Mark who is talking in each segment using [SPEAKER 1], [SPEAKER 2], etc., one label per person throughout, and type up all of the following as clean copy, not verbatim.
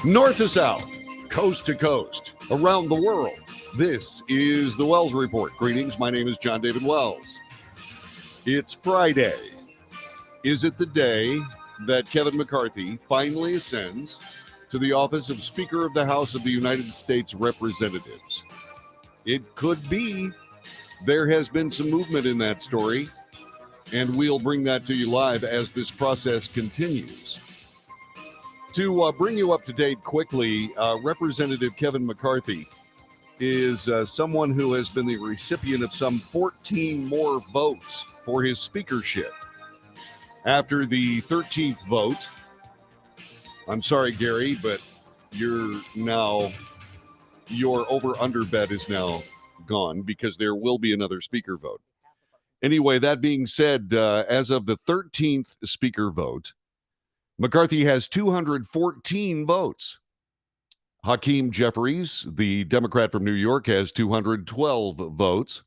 [SPEAKER 1] North to south, coast to coast, around the world. This is the Wells Report. Greetings, my name is John David Wells. It's Friday. Is it the day that Kevin McCarthy finally ascends to the office of Speaker of the House of the United States Representatives? It could be. There has been some movement in that story, and we'll bring that to you live as this process continues. To bring you up to date quickly, Representative Kevin McCarthy is someone who has been the recipient of some 14 more votes for his speakership. After the 13th vote, I'm sorry, Gary, but your over-under bet is now gone because there will be another speaker vote. Anyway, that being said, as of the 13th speaker vote, McCarthy has 214 votes. Hakeem Jeffries, the Democrat from New York, has 212 votes.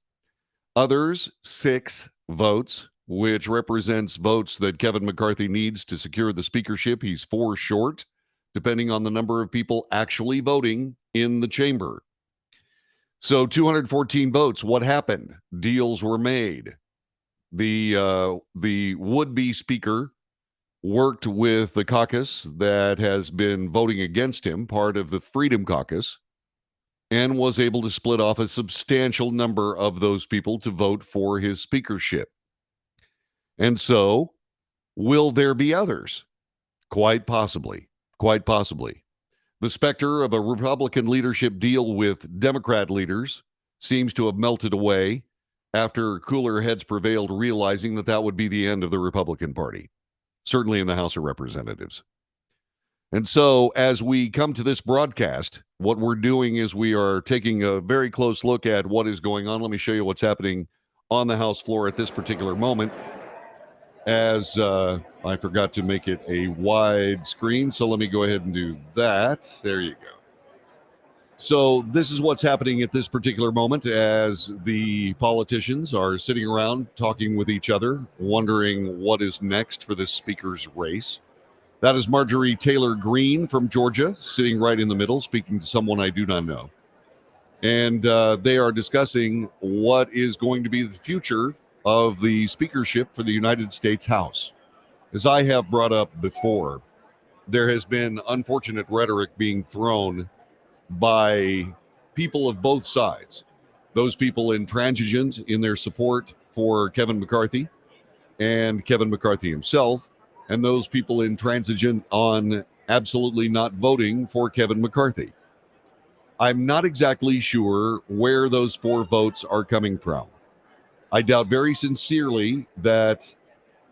[SPEAKER 1] Others, 6 votes, which represents votes that Kevin McCarthy needs to secure the speakership. He's 4 short, depending on the number of people actually voting in the chamber. So 214 votes. What happened? Deals were made. The would-be speaker worked with the caucus that has been voting against him, part of the Freedom Caucus, and was able to split off a substantial number of those people to vote for his speakership. And so, will there be others? Quite possibly. Quite possibly. The specter of a Republican leadership deal with Democrat leaders seems to have melted away after cooler heads prevailed, realizing that that would be the end of the Republican Party, certainly in the House of Representatives. And so as we come to this broadcast, what we're doing is we are taking a very close look at what is going on. Let me show you what's happening on the House floor at this particular moment. As I forgot to make it a wide screen, so let me go ahead and do that. There you go. So this is what's happening at this particular moment as the politicians are sitting around talking with each other, wondering what is next for this speaker's race. That is Marjorie Taylor Greene from Georgia, sitting right in the middle, speaking to someone I do not know. And they are discussing what is going to be the future of the speakership for the United States House. As I have brought up before, there has been unfortunate rhetoric being thrown by people of both sides. Those people intransigent in their support for Kevin McCarthy and Kevin McCarthy himself, and those people intransigent on absolutely not voting for Kevin McCarthy. I'm not exactly sure where those 4 votes are coming from. I doubt very sincerely that,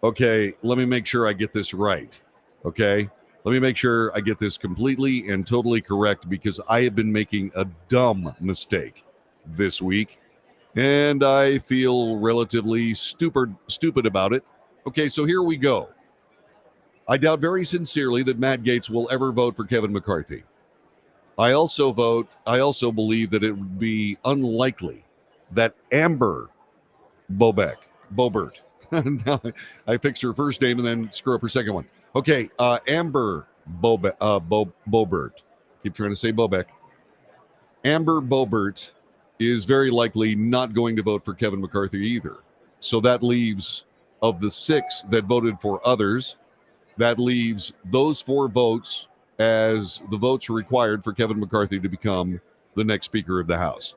[SPEAKER 1] okay, let me make sure I get this right, okay? Let me make sure I get this completely and totally correct because I have been making a dumb mistake this week, and I feel relatively stupid about it. Okay, so here we go. I doubt very sincerely that Matt Gaetz will ever vote for Kevin McCarthy. I also believe that it would be unlikely that Amber Bobert. Now, I fixed her first name and then screw up her second one. Okay, Amber Bobert. Keep trying to say Bobek. Amber Bobert is very likely not going to vote for Kevin McCarthy either. So that leaves, of the 6 that voted for others, that leaves those 4 votes as the votes required for Kevin McCarthy to become the next Speaker of the House.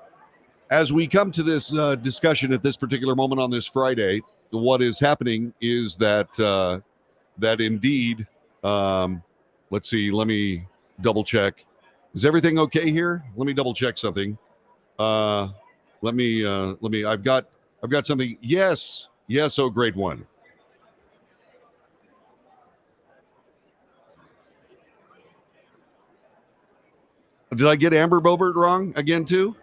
[SPEAKER 1] As we come to this discussion at this particular moment on this Friday, what is happening is that indeed, let's see, let me double check. Is everything okay here? Let me double check something. I've got something. Yes, oh, great one. Did I get Amber Bobert wrong again too?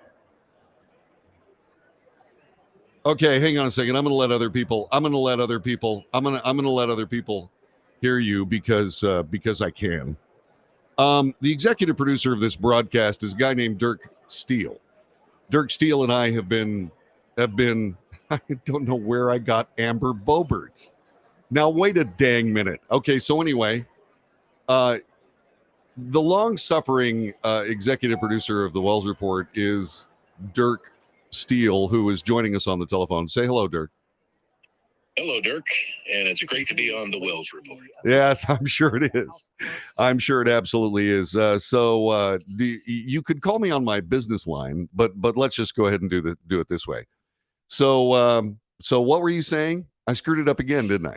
[SPEAKER 1] Okay, hang on a second. I'm going to let other people hear you because I can. The executive producer of this broadcast is a guy named Dirk Steele. Dirk Steele and I have been I don't know where I got Amber Bobert. Now wait a dang minute. Okay, so anyway, The long-suffering executive producer of the Wells Report is Dirk Steele, who is joining us on the telephone. Say hello, Dirk.
[SPEAKER 2] Hello, Dirk, and it's great to be on the Wells Report.
[SPEAKER 1] Yes, I'm sure it is. I'm sure it absolutely is. You could call me on my business line, but let's just go ahead and do it this way. So what were you saying? I screwed it up again, didn't I?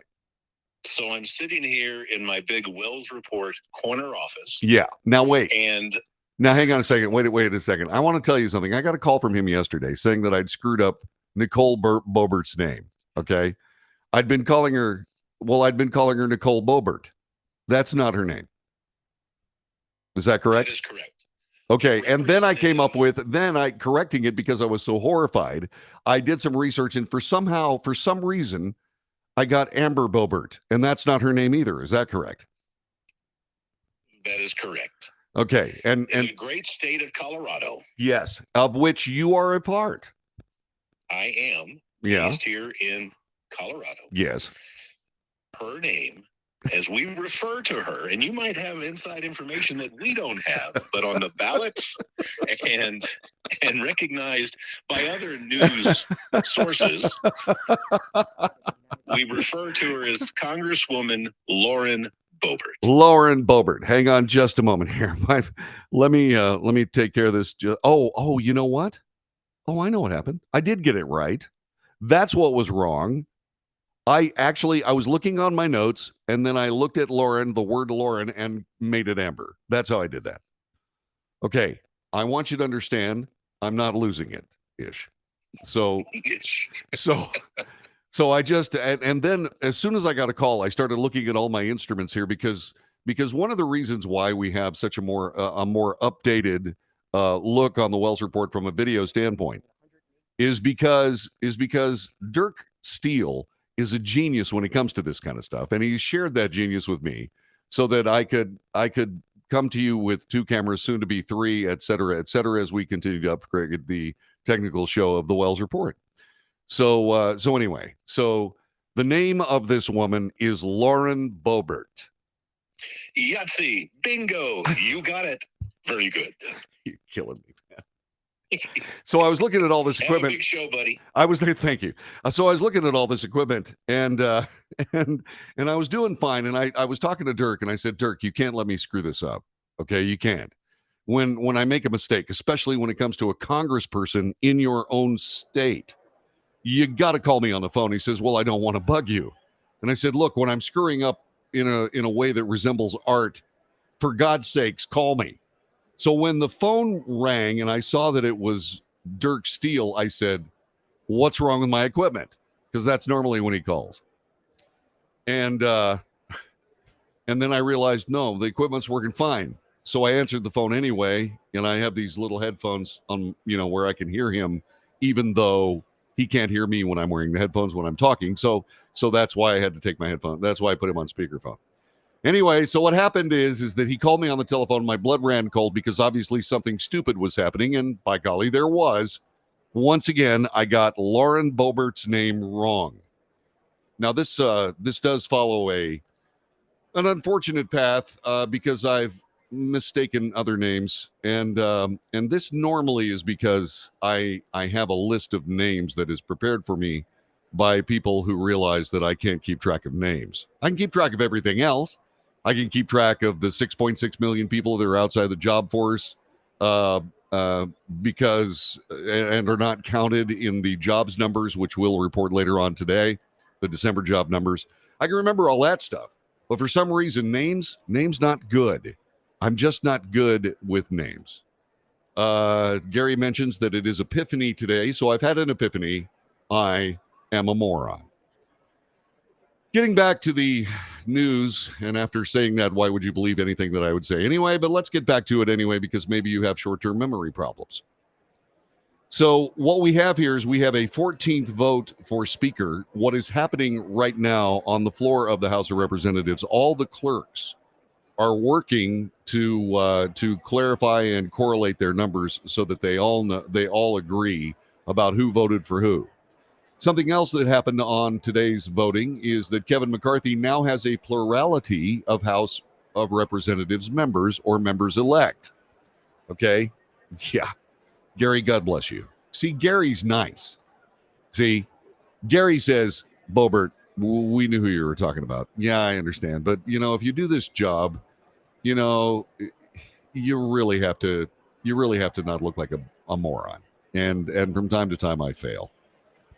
[SPEAKER 2] So I'm sitting here in my big Wells Report corner office.
[SPEAKER 1] Yeah. Now wait.
[SPEAKER 2] And
[SPEAKER 1] now hang on a second. Wait a second. I want to tell you something. I got a call from him yesterday saying that I'd screwed up Nicole Bobert's name. Okay. I'd been calling her Nicole Bobert. That's not her name. Is that correct?
[SPEAKER 2] That is correct.
[SPEAKER 1] Okay, and then I came up with, correcting it because I was so horrified. I did some research, and for some reason, I got Amber Bobert, and that's not her name either. Is that correct?
[SPEAKER 2] That is correct.
[SPEAKER 1] Okay, and
[SPEAKER 2] in the great state of Colorado.
[SPEAKER 1] Yes, of which you are a part.
[SPEAKER 2] I am. Based here in Colorado.
[SPEAKER 1] Yes.
[SPEAKER 2] Her name, as we refer to her, and you might have inside information that we don't have, but on the ballots and recognized by other news sources, we refer to her as Congresswoman Lauren Boebert.
[SPEAKER 1] Lauren Boebert. Hang on just a moment here. Let me take care of this. Oh, you know what? Oh, I know what happened. I did get it right. That's what was wrong. I was looking on my notes, and then I looked at Lauren, the word Lauren, and made it Amber. That's how I did that. Okay, I want you to understand, I'm not losing it, ish. So I just, and then as soon as I got a call, I started looking at all my instruments here because one of the reasons why we have such a more updated look on the Wells Report from a video standpoint is because Dirk Steele is a genius when it comes to this kind of stuff. And he shared that genius with me so that I could come to you with 2 cameras, soon to be 3, et cetera, as we continue to upgrade the technical show of the Wells Report. So anyway, so the name of this woman is Lauren Boebert.
[SPEAKER 2] Yahtzee, bingo, you got it. Very good.
[SPEAKER 1] You're killing me. So I was looking at all this equipment.
[SPEAKER 2] Have a big show, buddy.
[SPEAKER 1] I was there. Thank you. So I was looking at all this equipment, and I was doing fine. And I was talking to Dirk, and I said, Dirk, you can't let me screw this up. Okay, you can't. When I make a mistake, especially when it comes to a congressperson in your own state, you got to call me on the phone. He says, well, I don't want to bug you. And I said, look, when I'm screwing up in a way that resembles art, for God's sakes, call me. So when the phone rang and I saw that it was Dirk Steele, I said, what's wrong with my equipment? Because that's normally when he calls. And then I realized, no, the equipment's working fine. So I answered the phone anyway, and I have these little headphones on, where I can hear him, even though he can't hear me when I'm wearing the headphones when I'm talking. So that's why I had to take my headphones. That's why I put him on speakerphone. Anyway, so what happened is that he called me on the telephone. My blood ran cold because obviously something stupid was happening. And by golly, there was. Once again, I got Lauren Boebert's name wrong. Now, this does follow an unfortunate path because I've mistaken other names. And this normally is because I have a list of names that is prepared for me by people who realize that I can't keep track of names. I can keep track of everything else. I can keep track of the 6.6 million people that are outside the job force because and are not counted in the jobs numbers, which we'll report later on today, the December job numbers. I can remember all that stuff. But for some reason, names not good. I'm just not good with names. Gary mentions that it is Epiphany today, so I've had an epiphany. I am a moron. Getting back to the news, and after saying that, why would you believe anything that I would say anyway? But let's get back to it anyway, because maybe you have short-term memory problems. So what we have here is we have a 14th vote for Speaker. What is happening right now on the floor of the House of Representatives, all the clerks are working to clarify and correlate their numbers so that they all agree about who voted for who. Something else that happened on today's voting is that Kevin McCarthy now has a plurality of House of Representatives members or members elect. Okay? Yeah. Gary, God bless you. See, Gary's nice. See, Gary says, Bobert, we knew who you were talking about. Yeah, I understand. But, if you do this job, you know, you really have to not look like a moron. And from time to time I fail.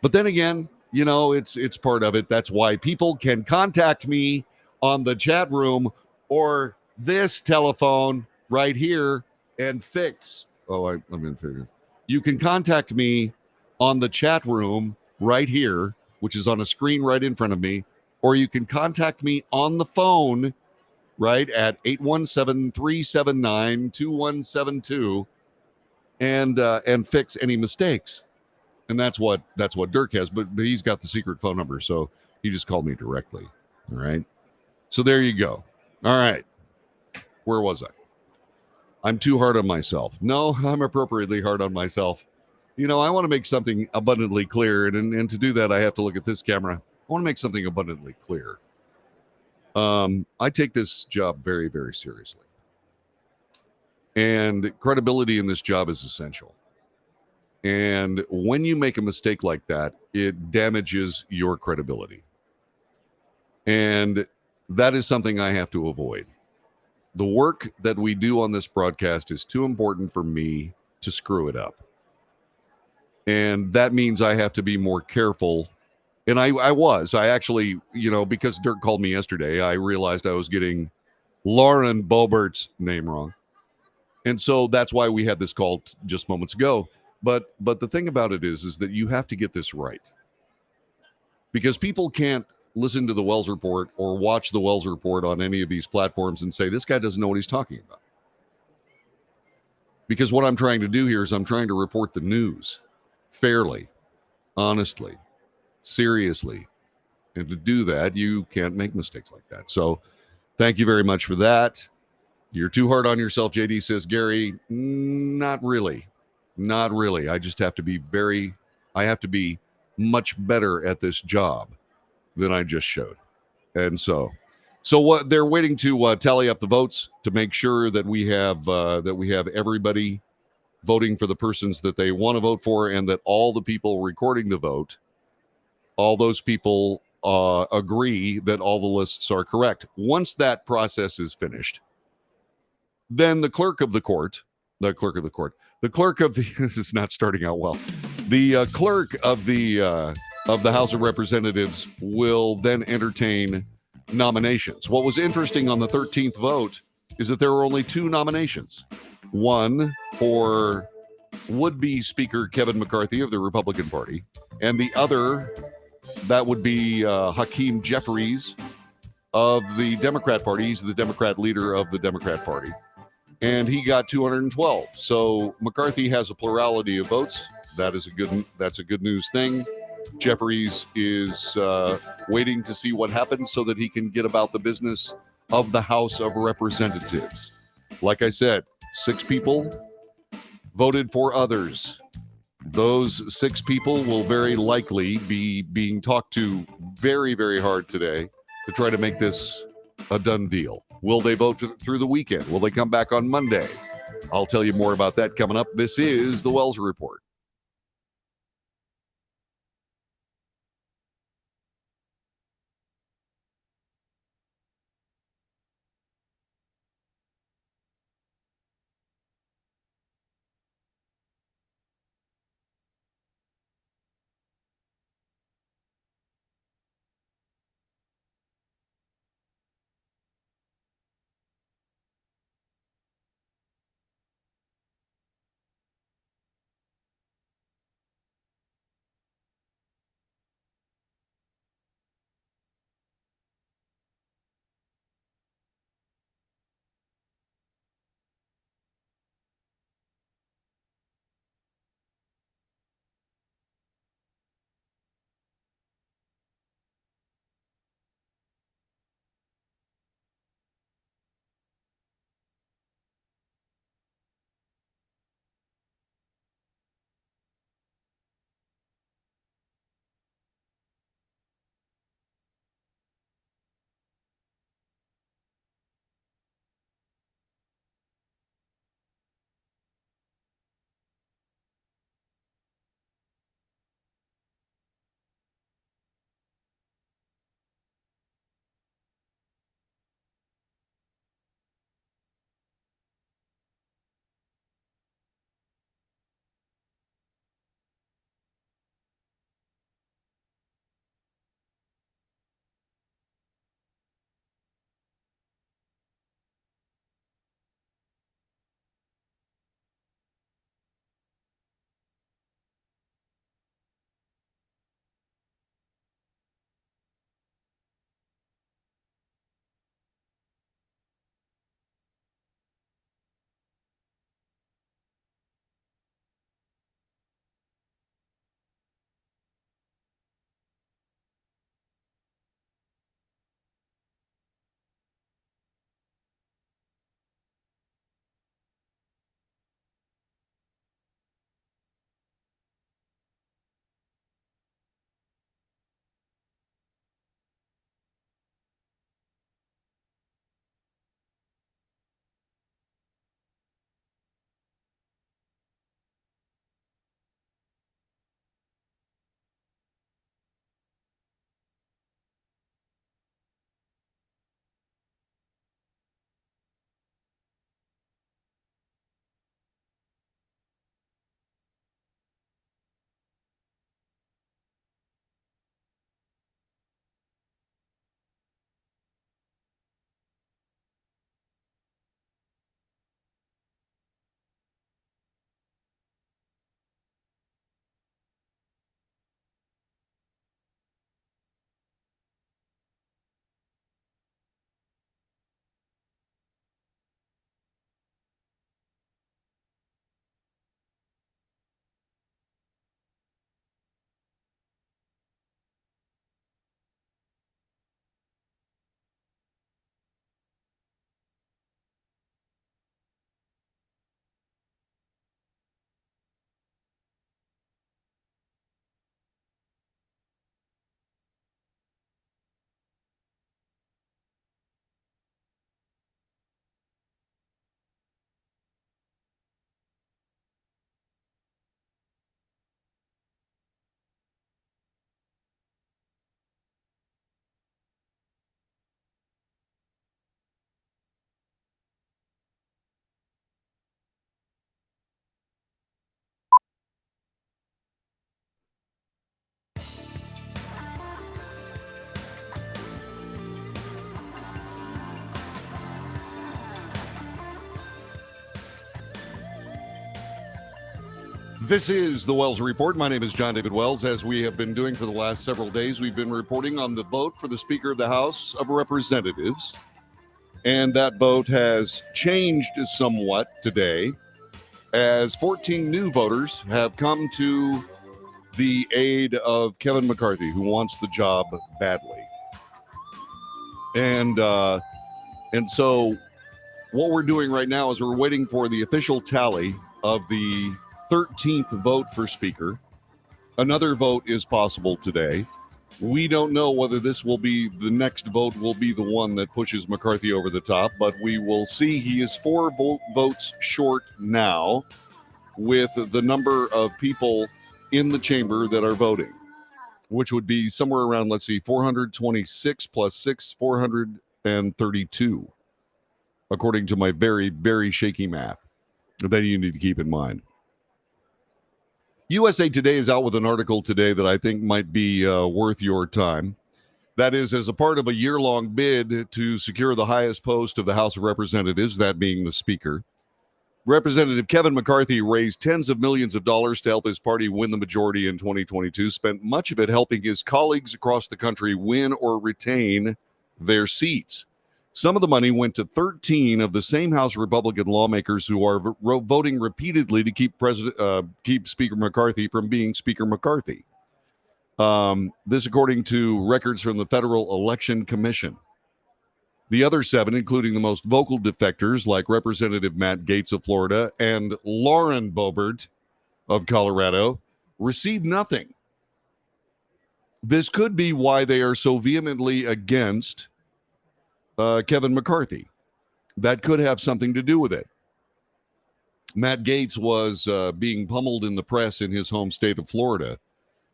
[SPEAKER 1] But then again, it's part of it. That's why people can contact me on the chat room or this telephone right here and fix. Oh, I'm going to figure. You can contact me on the chat room right here, which is on a screen right in front of me, or you can contact me on the phone right at 817-379-2172 and fix any mistakes. And that's what Dirk has, but he's got the secret phone number, so he just called me directly. All right. So there you go. All right. Where was I? I'm too hard on myself. No, I'm appropriately hard on myself. I want to make something abundantly clear, and to do that, I have to look at this camera. I want to make something abundantly clear. I take this job very, very seriously. And credibility in this job is essential. And when you make a mistake like that, it damages your credibility. And that is something I have to avoid. The work that we do on this broadcast is too important for me to screw it up. And that means I have to be more careful. And I actually, because Dirk called me yesterday, I realized I was getting Lauren Boebert's name wrong. And so that's why we had this call just moments ago. But the thing about it is that you have to get this right. Because people can't listen to the Wells Report or watch the Wells Report on any of these platforms and say, this guy doesn't know what he's talking about. Because what I'm trying to do here is I'm trying to report the news fairly, honestly, seriously. And to do that, you can't make mistakes like that. So thank you very much for that. You're too hard on yourself, JD says. Gary, not really. Not really. I just have to be much better at this job than I just showed. And so what they're waiting to tally up the votes to make sure that we have everybody voting for the persons that they want to vote for, and that all the people recording the vote, all those people agree that all the lists are correct. Once that process is finished, then the clerk of the this is not starting out well. The clerk of the House of Representatives will then entertain nominations. What was interesting on the 13th vote is that there were only two nominations. One for would-be Speaker Kevin McCarthy of the Republican Party, and the other, that would be Hakeem Jeffries of the Democrat Party. He's the Democrat leader of the Democrat Party. And he got 212. So McCarthy has a plurality of votes. That's a good news thing. Jeffries is waiting to see what happens so that he can get about the business of the House of Representatives. Like I said, 6 people voted for others. Those 6 people will very likely be being talked to very, very hard today to try to make this a done deal. Will they vote through the weekend? Will they come back on Monday? I'll tell you more about that coming up. This is the Wells Report. This is the Wells Report. My name is John David Wells. As we have been doing for the last several days, we've been reporting on the vote for the Speaker of the House of Representatives. And that vote has changed somewhat today as 14 new voters have come to the aid of Kevin McCarthy, who wants the job badly. And so what we're doing right now is we're waiting for the official tally of the 13th vote for Speaker. Another vote is possible today. We don't know whether this will be the next vote will be the one that pushes McCarthy over the top, but we will see. He is 4 votes short now with the number of people in the chamber that are voting, which would be somewhere around, let's see, 426 plus 6, 432, according to my very, very shaky math that you need to keep in mind. USA Today is out with an article today that I think might be worth your time. That is, as a part of a year-long bid to secure the highest post of the House of Representatives, that being the Speaker, Representative Kevin McCarthy raised tens of millions of dollars to help his party win the majority in 2022, spent much of it helping his colleagues across the country win or retain their seats. Some of the money went to 13 of the same House Republican lawmakers who are voting repeatedly to keep Speaker McCarthy from being Speaker McCarthy. This according to records from the Federal Election Commission. The other 7, including the most vocal defectors like Representative Matt Gaetz of Florida and Lauren Boebert of Colorado, received nothing. This could be why they are so vehemently against Kevin McCarthy. That could have something to do with it. Matt Gaetz was being pummeled in the press in his home state of Florida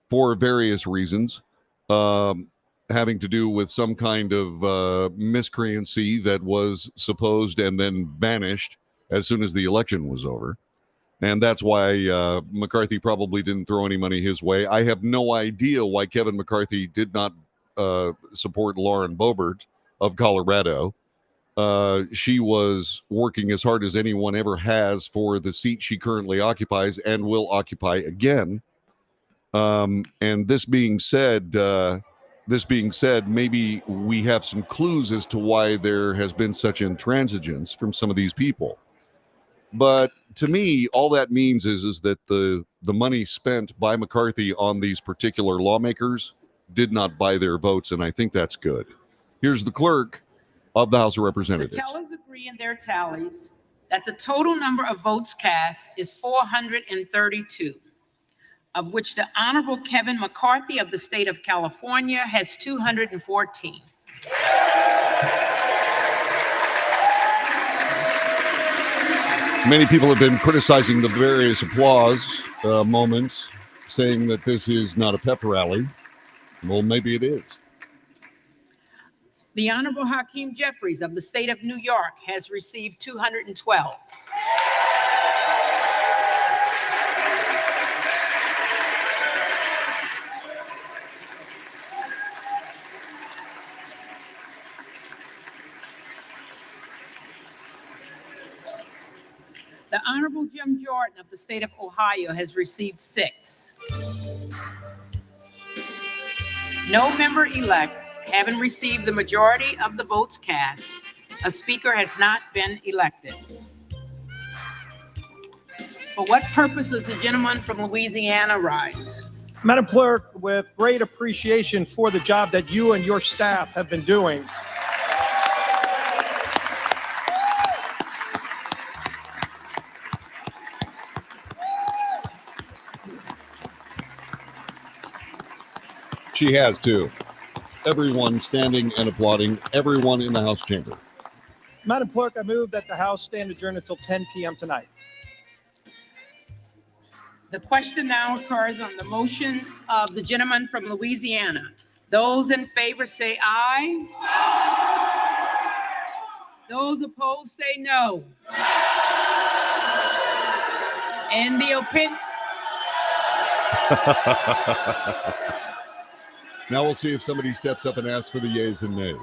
[SPEAKER 1] for various reasons, having to do with some kind of miscreancy that was supposed and then vanished as soon as the election was over. And that's why McCarthy probably didn't throw any money his way. I have no idea why Kevin McCarthy did not support Lauren Boebert of Colorado. She was working as hard as anyone ever has for the seat she currently occupies and will occupy again. And this being said, maybe we have some clues as to why there has been such intransigence from some of these people. But to me, all that means is that the money spent by McCarthy on these particular lawmakers did not buy their votes, and I think that's good. Here's the clerk of the House of Representatives.
[SPEAKER 3] The tellers agree in their tallies that the total number of votes cast is 432, of which the Honorable Kevin McCarthy of the state of California has 214.
[SPEAKER 1] Many people have been criticizing the various applause moments, saying that this is not a pep rally. Well, maybe it is.
[SPEAKER 3] The Honorable Hakeem Jeffries of the state of New York has received 212. The Honorable Jim Jordan of the state of Ohio has received 6. No member-elect having received the majority of the votes cast, a speaker has not been elected. For what purpose does the gentleman from Louisiana rise?
[SPEAKER 4] Madam Clerk, with great appreciation for the job that you and your staff have been doing,
[SPEAKER 1] She has too. Everyone standing and applauding, everyone in the House chamber.
[SPEAKER 4] Madam Clerk, I move that the House stand adjourned until 10 p.m. tonight.
[SPEAKER 3] The question now occurs on the motion of the gentleman from Louisiana. Those in favor say aye. Those opposed say no. In the opinion...
[SPEAKER 1] Now we'll see if somebody steps up and asks for the yeas and nays.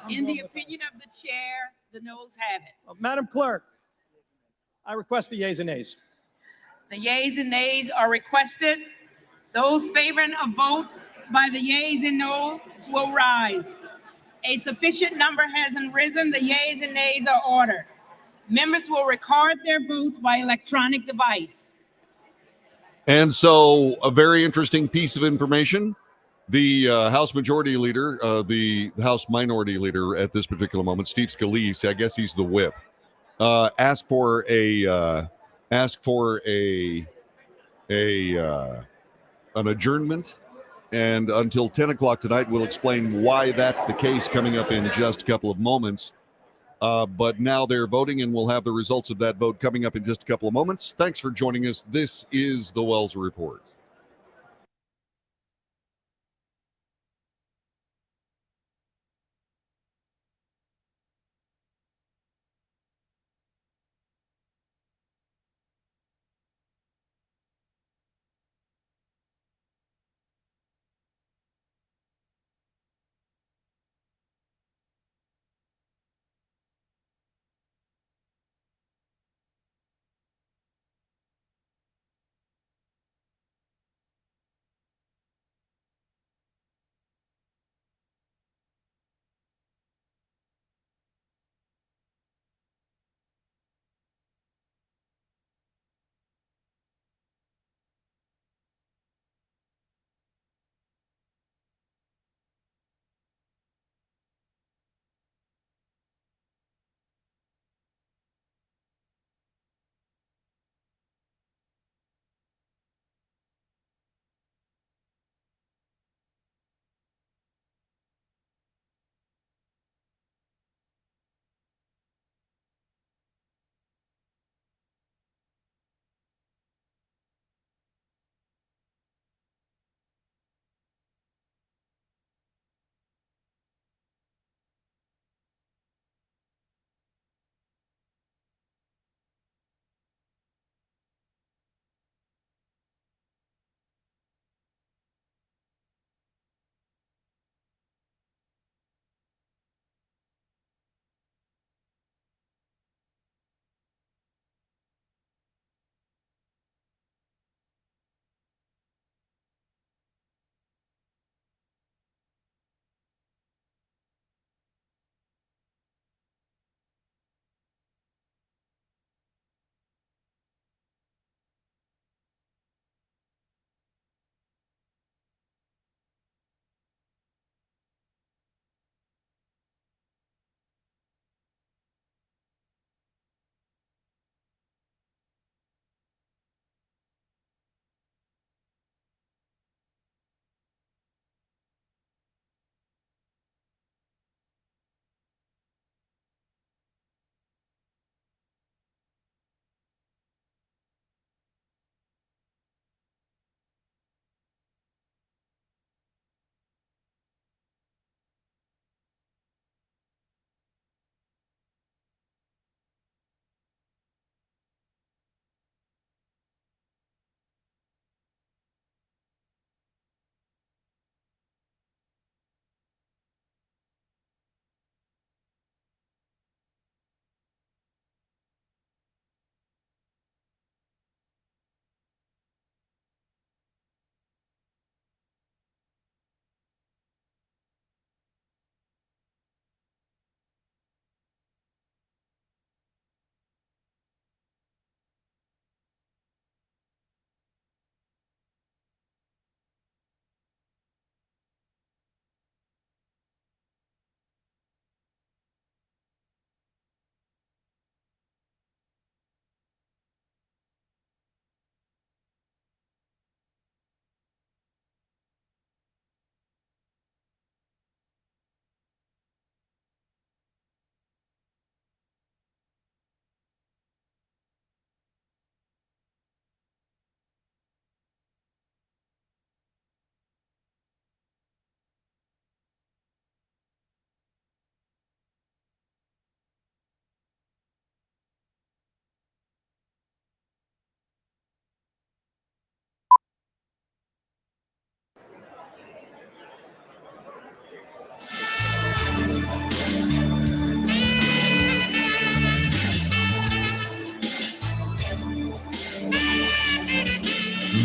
[SPEAKER 3] In the opinion of the chair, the noes have it.
[SPEAKER 4] Madam Clerk, I request the yeas and nays.
[SPEAKER 3] The yeas and nays are requested. Those favoring a vote by the yeas and noes will rise. A sufficient number hasn't risen. The yeas and nays are ordered. Members will record their votes by electronic device.
[SPEAKER 1] And so, a very interesting piece of information. The House Majority Leader, the House Minority Leader at this particular moment, Steve Scalise, I guess he's the whip, asked for an adjournment, and until 10 o'clock tonight, we'll explain why that's the case coming up in just a couple of moments. But now they're voting, and we'll have the results of that vote coming up in just a couple of moments. Thanks for joining us. This is the Wells Report.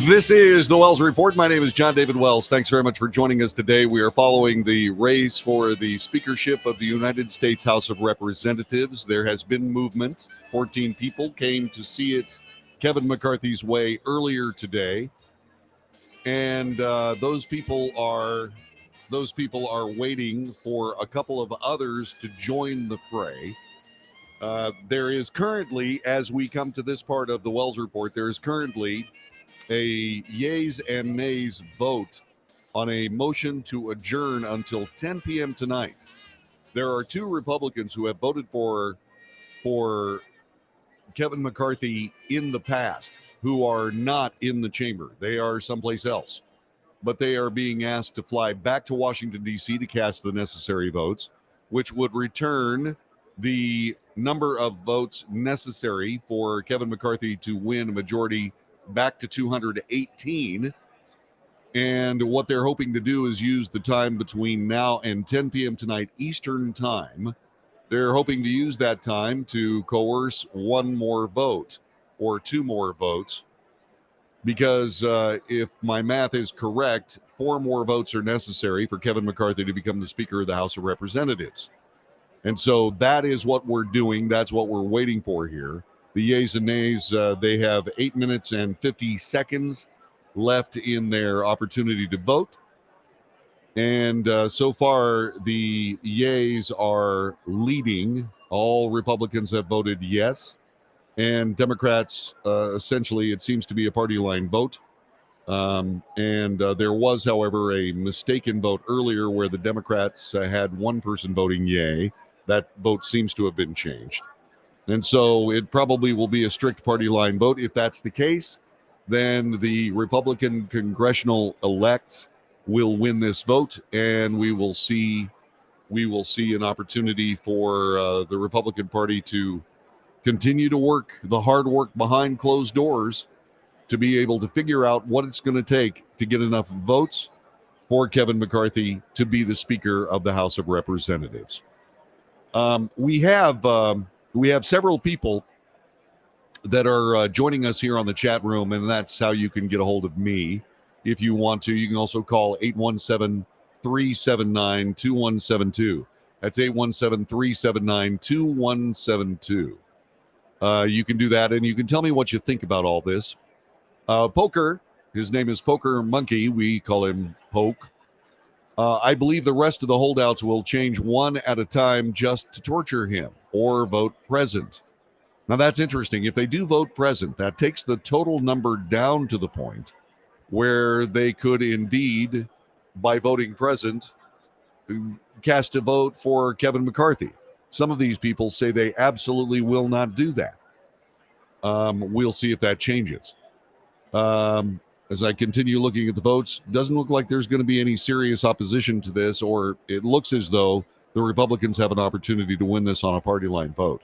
[SPEAKER 1] This is the Wells Report. My name is John David Wells. Thanks very much for joining us today. We are following the race for the speakership of the United States House of Representatives. There has been movement. 14 people came to see it Kevin McCarthy's way earlier today. And those people are waiting for a couple of others to join the fray. There is currently, as we come to this part of the Wells Report, there is currently a yeas and nays vote on a motion to adjourn until 10 p.m. tonight. There are two Republicans who have voted for Kevin McCarthy in the past who are not in the chamber. They are someplace else, but they are being asked to fly back to Washington, D.C. to cast the necessary votes, which would return the number of votes necessary for Kevin McCarthy to win a majority back to 218. And what they're hoping to do is use the time between now and 10 p.m. tonight Eastern time. They're hoping to use that time to coerce one more vote or two more votes, because if my math is correct, 4 more votes are necessary for Kevin McCarthy to become the Speaker of the House of Representatives. And so that is what we're doing. That's what we're waiting for here. The yeas and nays, they have 8 minutes and 50 seconds left in their opportunity to vote. And so far, the yeas are leading. All Republicans have voted yes. And Democrats, essentially, it seems to be a party line vote. There was, however, a mistaken vote earlier where the Democrats had one person voting yay. That vote seems to have been changed. And so it probably will be a strict party line vote. If that's the case, then the Republican congressional elects will win this vote, and we will see an opportunity for the Republican Party to continue to work the hard work behind closed doors to be able to figure out what it's going to take to get enough votes for Kevin McCarthy to be the Speaker of the House of Representatives. We have several people that are joining us here on the chat room, and that's how you can get a hold of me if you want to. You can also call 817-379-2172. That's 817-379-2172. You can do that, and you can tell me what you think about all this. Poker, his name is Poker Monkey. We call him Poke. I believe the rest of the holdouts will change one at a time just to torture him or vote present. Now, that's interesting. If they do vote present, that takes the total number down to the point where they could indeed, by voting present, cast a vote for Kevin McCarthy. Some of these people say they absolutely will not do that. We'll see if that changes. As I continue looking at the votes, doesn't look like there's going to be any serious opposition to this, or it looks as though the Republicans have an opportunity to win this on a party line vote.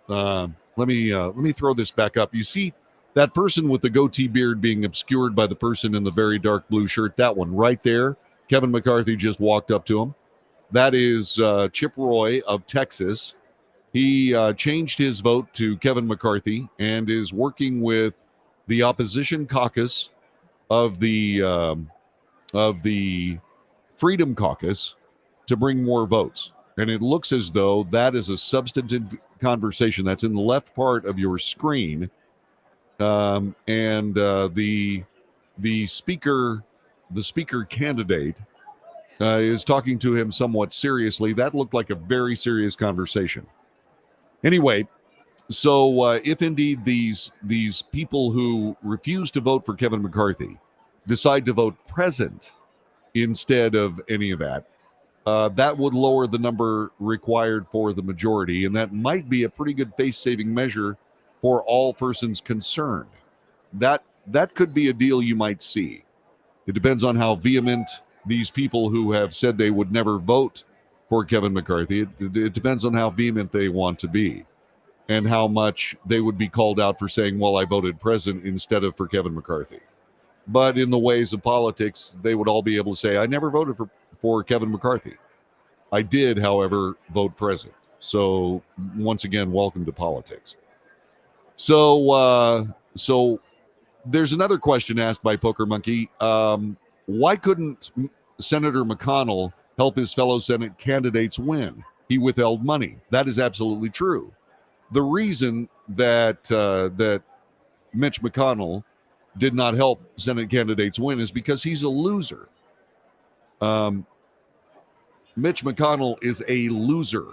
[SPEAKER 1] Let me throw this back up. You see that person with the goatee beard being obscured by the person in the very dark blue shirt, that one right there. Kevin McCarthy just walked up to him. That is Chip Roy of Texas. He changed his vote to Kevin McCarthy and is working with the opposition caucus of the Freedom Caucus to bring more votes. And it looks as though that is a substantive conversation that's in the left part of your screen. The speaker candidate is talking to him somewhat seriously. That looked like a very serious conversation. Anyway, so if indeed these people who refuse to vote for Kevin McCarthy decide to vote present instead of any of that, that would lower the number required for the majority, and that might be a pretty good face-saving measure for all persons concerned. That could be a deal you might see. It depends on how vehement these people who have said they would never vote for Kevin McCarthy, it depends on how vehement they want to be and how much they would be called out for saying, well, I voted present instead of for Kevin McCarthy. But in the ways of politics, they would all be able to say, I never voted for Kevin McCarthy. I did, however, vote present. So once again, welcome to politics. So There's another question asked by Poker Monkey. Why couldn't Senator McConnell help his fellow Senate candidates win? He withheld money. That is absolutely true. The reason that that Mitch McConnell did not help Senate candidates win is because he's a loser. Mitch McConnell is a loser.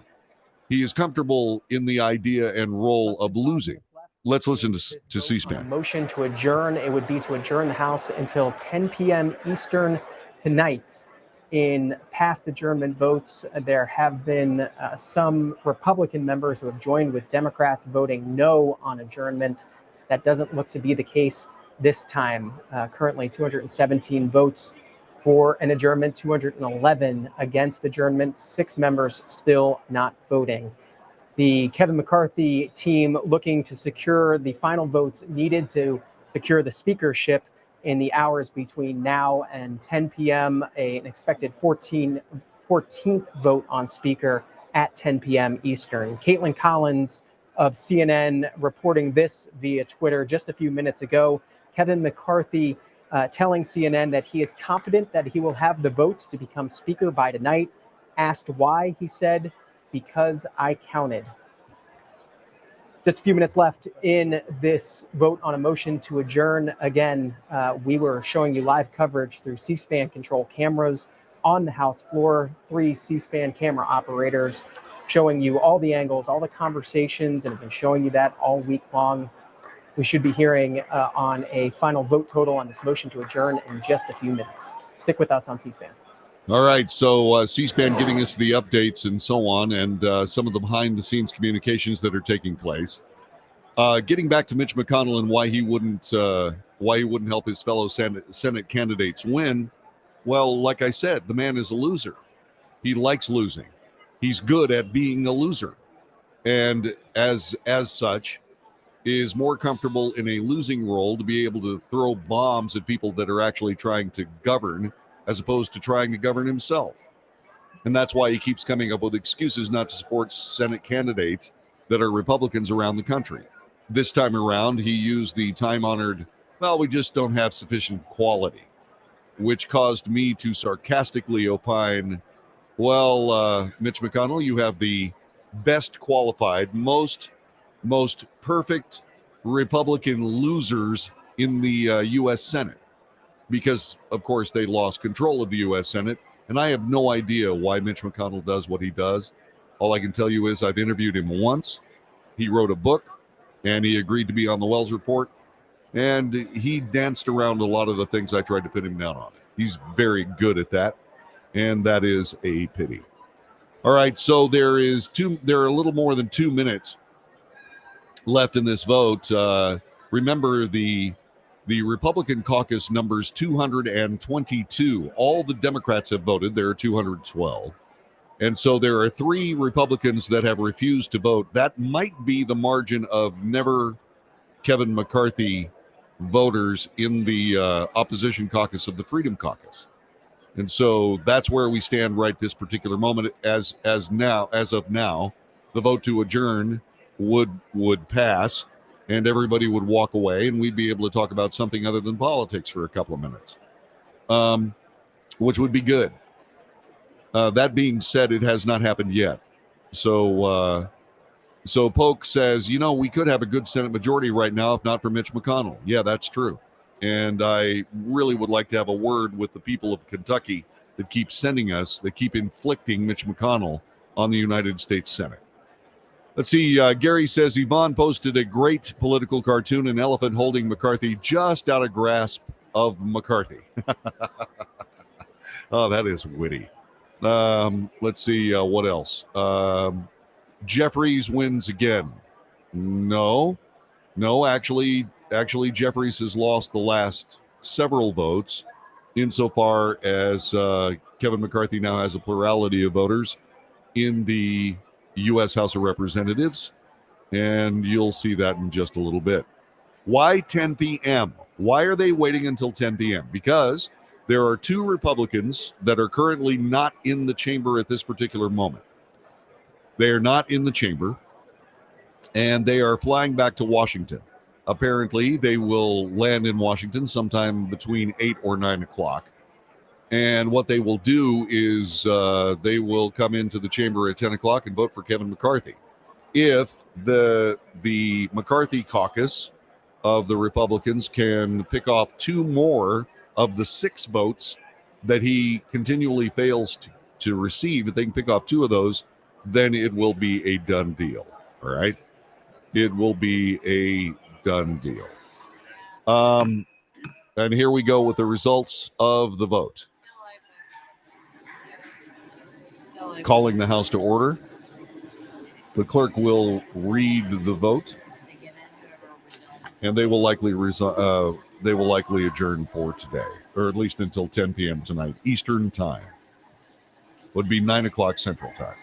[SPEAKER 1] He is comfortable in the idea and role of losing. Let's listen to C-SPAN.
[SPEAKER 5] Motion to adjourn. It would be to adjourn the House until 10 p.m. Eastern tonight. In past adjournment votes, there have been some Republican members who have joined with Democrats voting no on adjournment. That doesn't look to be the case this time. Currently, 217 votes for an adjournment, 211 against adjournment, 6 members still not voting. The Kevin McCarthy team looking to secure the final votes needed to secure the speakership in the hours between now and 10 p.m., an expected 14th vote on speaker at 10 p.m. Eastern. Caitlin Collins of CNN reporting this via Twitter just a few minutes ago. Kevin McCarthy telling CNN that he is confident that he will have the votes to become speaker by tonight. Asked why, he said, because I counted. Just a few minutes left in this vote on a motion to adjourn. Again, we were showing you live coverage through C-SPAN control cameras on the House floor, 3 C-SPAN camera operators showing you all the angles, all the conversations, and have been showing you that all week long. We should be hearing on a final vote total on this motion to adjourn in just a few minutes. Stick with us on C-SPAN.
[SPEAKER 1] All right, so C-SPAN giving us the updates and so on, and some of the behind-the-scenes communications that are taking place. Getting back to Mitch McConnell and why he wouldn't help his fellow Senate candidates win. Well, like I said, the man is a loser. He likes losing. He's good at being a loser, and as such, is more comfortable in a losing role to be able to throw bombs at people that are actually trying to govern, as opposed to trying to govern himself. And that's why he keeps coming up with excuses not to support Senate candidates that are Republicans around the country. This time around, he used the time-honored, well, we just don't have sufficient quality, which caused me to sarcastically opine, well, Mitch McConnell, you have the best qualified, most perfect Republican losers in the U.S. Senate. Because, of course, they lost control of the U.S. Senate, and I have no idea why Mitch McConnell does what he does. All I can tell you is I've interviewed him once. He wrote a book, and he agreed to be on the Wells Report, and he danced around a lot of the things I tried to pin him down on. He's very good at that, and that is a pity. All right, so there are a little more than 2 minutes left in this vote. Remember, the Republican caucus numbers 222. All the Democrats have voted. There are 212. And so there are 3 Republicans that have refused to vote. That might be the margin of never Kevin McCarthy voters in the opposition caucus of the Freedom Caucus. And so that's where we stand right this particular moment. As of now, the vote to adjourn would pass, and everybody would walk away, and we'd be able to talk about something other than politics for a couple of minutes, which would be good. That being said, it has not happened yet. So Polk says, we could have a good Senate majority right now if not for Mitch McConnell. Yeah, that's true. And I really would like to have a word with the people of Kentucky that keep inflicting Mitch McConnell on the United States Senate. Let's see. Gary says Yvonne posted a great political cartoon, an elephant holding McCarthy just out of grasp of McCarthy. Oh, that is witty. Let's see. What else? Jeffries wins again. No, actually, Jeffries has lost the last several votes insofar as Kevin McCarthy now has a plurality of voters in the U.S. House of Representatives, and you'll see that in just a little bit. Why 10 p.m.? Why are they waiting until 10 p.m.? Because there are 2 Republicans that are currently not in the chamber at this particular moment. They are not in the chamber, and they are flying back to Washington. Apparently, they will land in Washington sometime between 8 or 9 o'clock. And what they will do is they will come into the chamber at 10 o'clock and vote for Kevin McCarthy. If the McCarthy caucus of the Republicans can pick off 2 more of the 6 votes that he continually fails to receive, if they can pick off 2 of those, then it will be a done deal. All right? It will be a done deal. And here we go with the results of the vote. Calling the House to order. The clerk will read the vote, and they will likely adjourn for today, or at least until 10 p.m. tonight, Eastern Time. Would be 9 o'clock Central Time.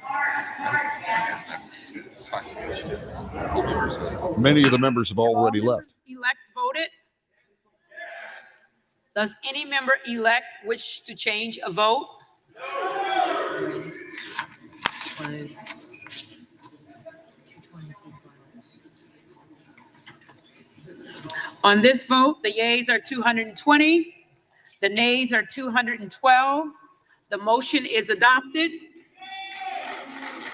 [SPEAKER 1] Many of the members have already left.
[SPEAKER 3] Elect voted. Does any member elect wish to change a vote? On this vote, the yeas are 220, the nays are 212. The motion is adopted.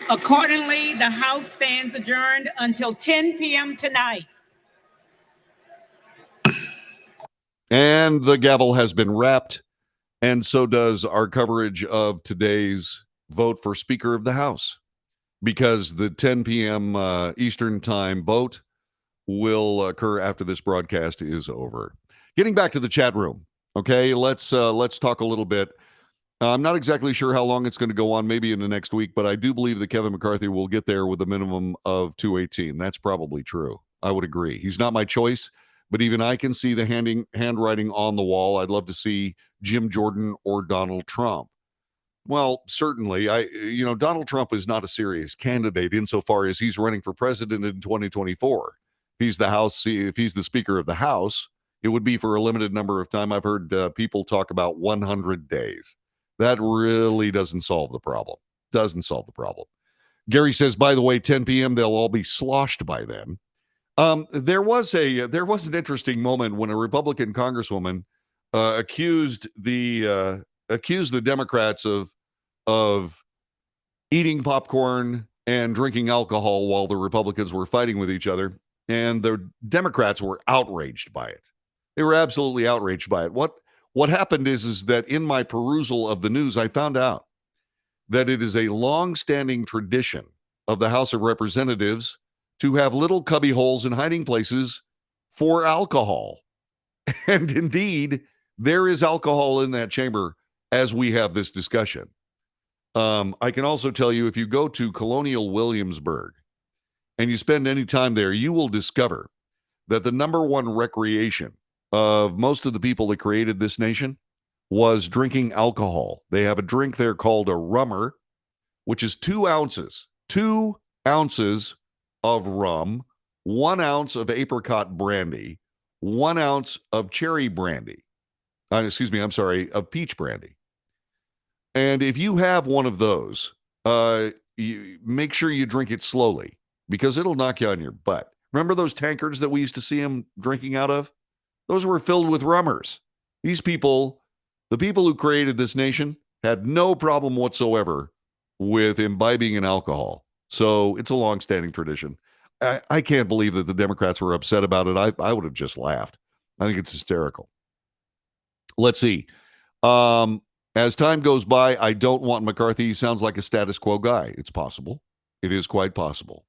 [SPEAKER 3] Accordingly, the House stands adjourned until 10 p.m. tonight.
[SPEAKER 1] And the gavel has been wrapped, and so does our coverage of today's vote for Speaker of the House, because the 10 p.m. Eastern Time vote will occur after this broadcast is over. Getting back to the chat room, okay, let's talk a little bit. I'm not exactly sure how long it's going to go on, maybe in the next week, but I do believe that Kevin McCarthy will get there with a minimum of 218. That's probably true. I would agree. He's not my choice, but even I can see the handwriting on the wall. I'd love to see Jim Jordan or Donald Trump. Well, certainly, Donald Trump is not a serious candidate insofar as he's running for president in 2024. If he's the Speaker of the House, it would be for a limited number of time. I've heard people talk about 100 days. That really doesn't solve the problem. Gary says, by the way, 10 p.m. they'll all be sloshed by then. There was an interesting moment when a Republican congresswoman accused the Democrats of eating popcorn and drinking alcohol while the Republicans were fighting with each other, and the Democrats were outraged by it. They were absolutely outraged by it. What happened is that in my perusal of the news, I found out that it is a long-standing tradition of the House of Representatives to have little cubby holes and hiding places for alcohol. And indeed, there is alcohol in that chamber as we have this discussion. I can also tell you, if you go to Colonial Williamsburg and you spend any time there, you will discover that the number one recreation of most of the people that created this nation was drinking alcohol. They have a drink there called a rummer, which is 2 ounces of rum, 1 ounce of apricot brandy, 1 ounce of cherry brandy. Of peach brandy. And if you have one of those, you make sure you drink it slowly, because it'll knock you on your butt. Remember those tankards that we used to see them drinking out of? Those were filled with rummers. These people, the people who created this nation, had no problem whatsoever with imbibing in alcohol. So it's a long-standing tradition. I can't believe that the Democrats were upset about it. I would have just laughed. I think it's hysterical. Let's see. As time goes by, I don't want McCarthy. He sounds like a status quo guy. It's possible. It is quite possible.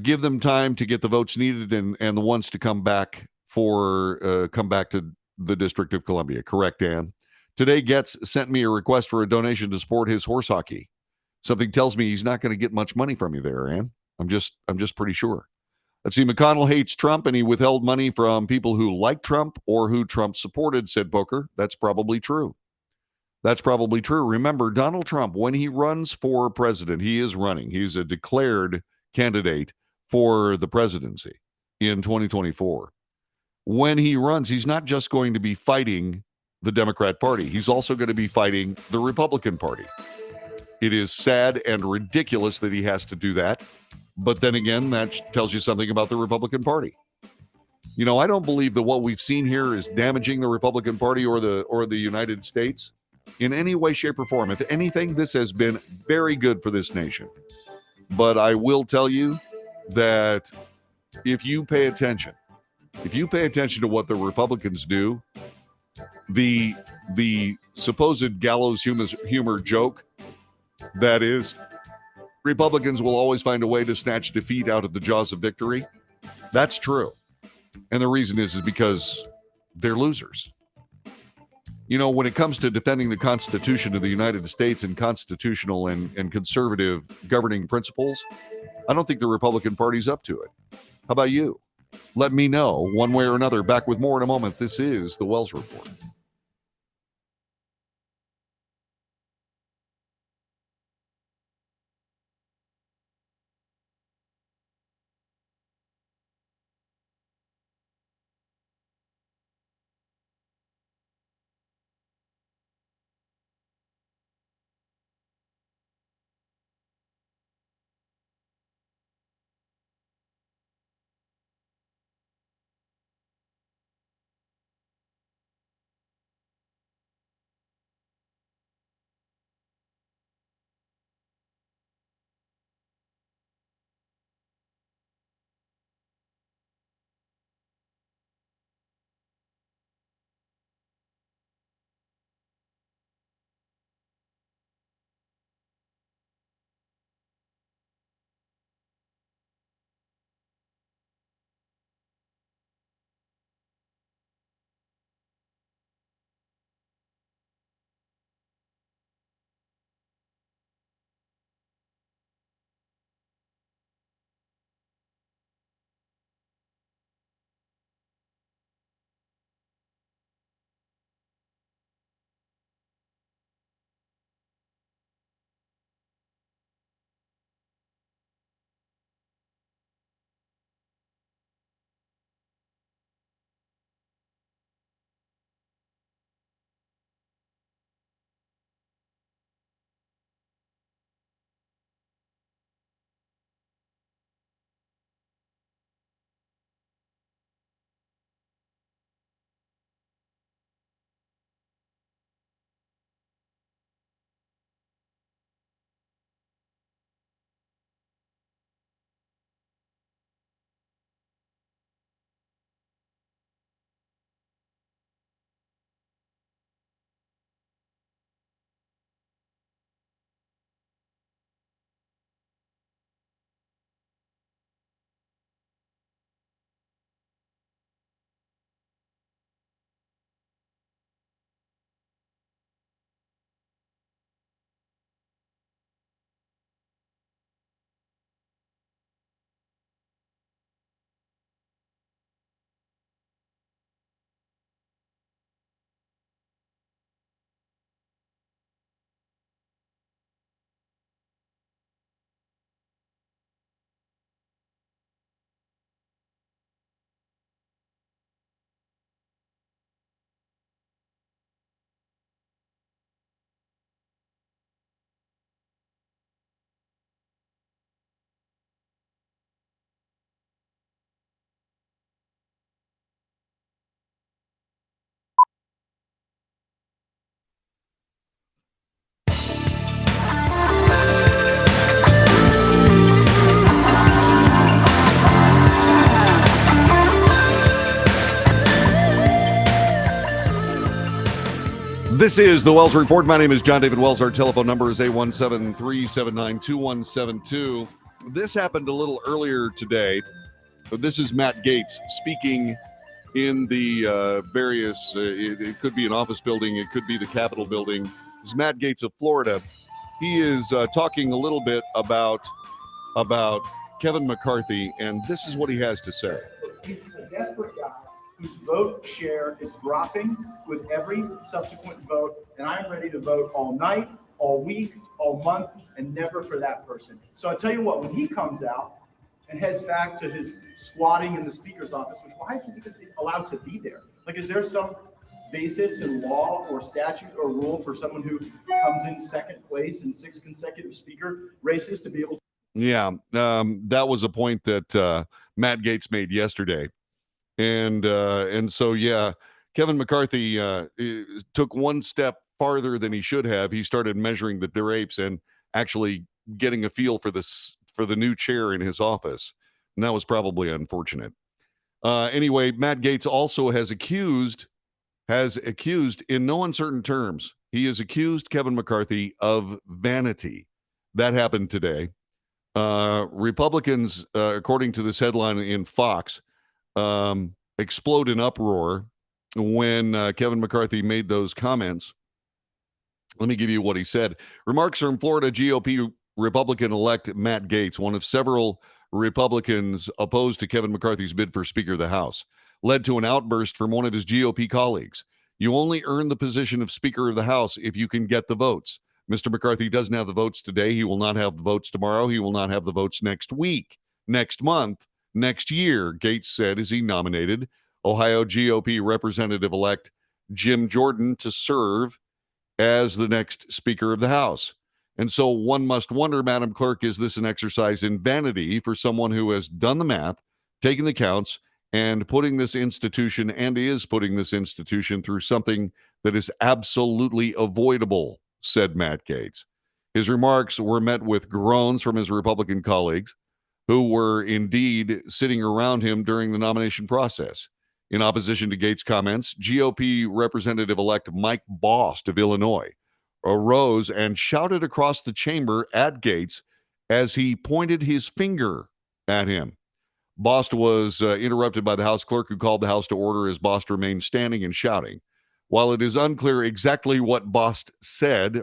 [SPEAKER 1] Give them time to get the votes needed and the ones to come back to the District of Columbia. Correct, Dan. Today, Getz sent me a request for a donation to support his horse hockey. Something tells me he's not going to get much money from you there, Ann. I'm just pretty sure. Let's see. McConnell hates Trump, and he withheld money from people who like Trump or who Trump supported, said Booker. That's probably true. Remember, Donald Trump, when he runs for president, he is running. He's a declared candidate for the presidency in 2024. When he runs, he's not just going to be fighting the Democrat Party. He's also going to be fighting the Republican Party. It is sad and ridiculous that he has to do that. But then again, that tells you something about the Republican Party. You know, I don't believe that what we've seen here is damaging the Republican Party or the United States in any way, shape, or form. If anything, this has been very good for this nation. But I will tell you that if you pay attention to what the Republicans do, the supposed gallows humor joke that is Republicans will always find a way to snatch defeat out of the jaws of victory, that's true. And the reason is because they're losers. You know, when it comes to defending the Constitution of the United States and constitutional and conservative governing principles, I don't think the Republican Party's up to it. How about you? Let me know one way or another. Back with more in a moment. This is the Wells Report. This is the Wells Report. My name is John David Wells. Our telephone number is 817-379-2172. This happened a little earlier today. This is Matt Gaetz speaking in the various, it could be an office building, it could be the Capitol building. This is Matt Gaetz of Florida. He is talking a little bit about Kevin McCarthy, and this is what he has to say.
[SPEAKER 6] He's a desperate guy whose vote share is dropping with every subsequent vote, and I'm ready to vote all night, all week, all month, and never for that person. So I tell you what, when he comes out and heads back to his squatting in the speaker's office, which why isn't he allowed to be there? Like, is there some basis in law or statute or rule for someone who comes in second place in 6 consecutive speaker races to be able to?
[SPEAKER 1] Yeah, that was a point that Matt Gaetz made yesterday. And so, yeah, Kevin McCarthy took one step farther than he should have. He started measuring the drapes and actually getting a feel for the new chair in his office. And that was probably unfortunate. Anyway, Matt Gaetz also has accused in no uncertain terms, he has accused Kevin McCarthy of vanity. That happened today. Republicans, according to this headline in Fox, explode in uproar when Kevin McCarthy made those comments. Let me give you what he said. Remarks from Florida GOP Republican-elect Matt Gaetz, one of several Republicans opposed to Kevin McCarthy's bid for Speaker of the House, led to an outburst from one of his GOP colleagues. You only earn the position of Speaker of the House if you can get the votes. Mr. McCarthy doesn't have the votes today. He will not have the votes tomorrow. He will not have the votes next week, next month, next year, Gaetz said as he nominated Ohio GOP Representative-elect Jim Jordan to serve as the next Speaker of the House. And so one must wonder, Madam Clerk, is this an exercise in vanity for someone who has done the math, taken the counts, and is putting this institution through something that is absolutely avoidable, said Matt Gaetz. His remarks were met with groans from his Republican colleagues, who were indeed sitting around him during the nomination process. In opposition to Gaetz' comments, GOP Representative-elect Mike Bost of Illinois arose and shouted across the chamber at Gaetz as he pointed his finger at him. Bost was interrupted by the House clerk, who called the House to order as Bost remained standing and shouting. While it is unclear exactly what Bost said,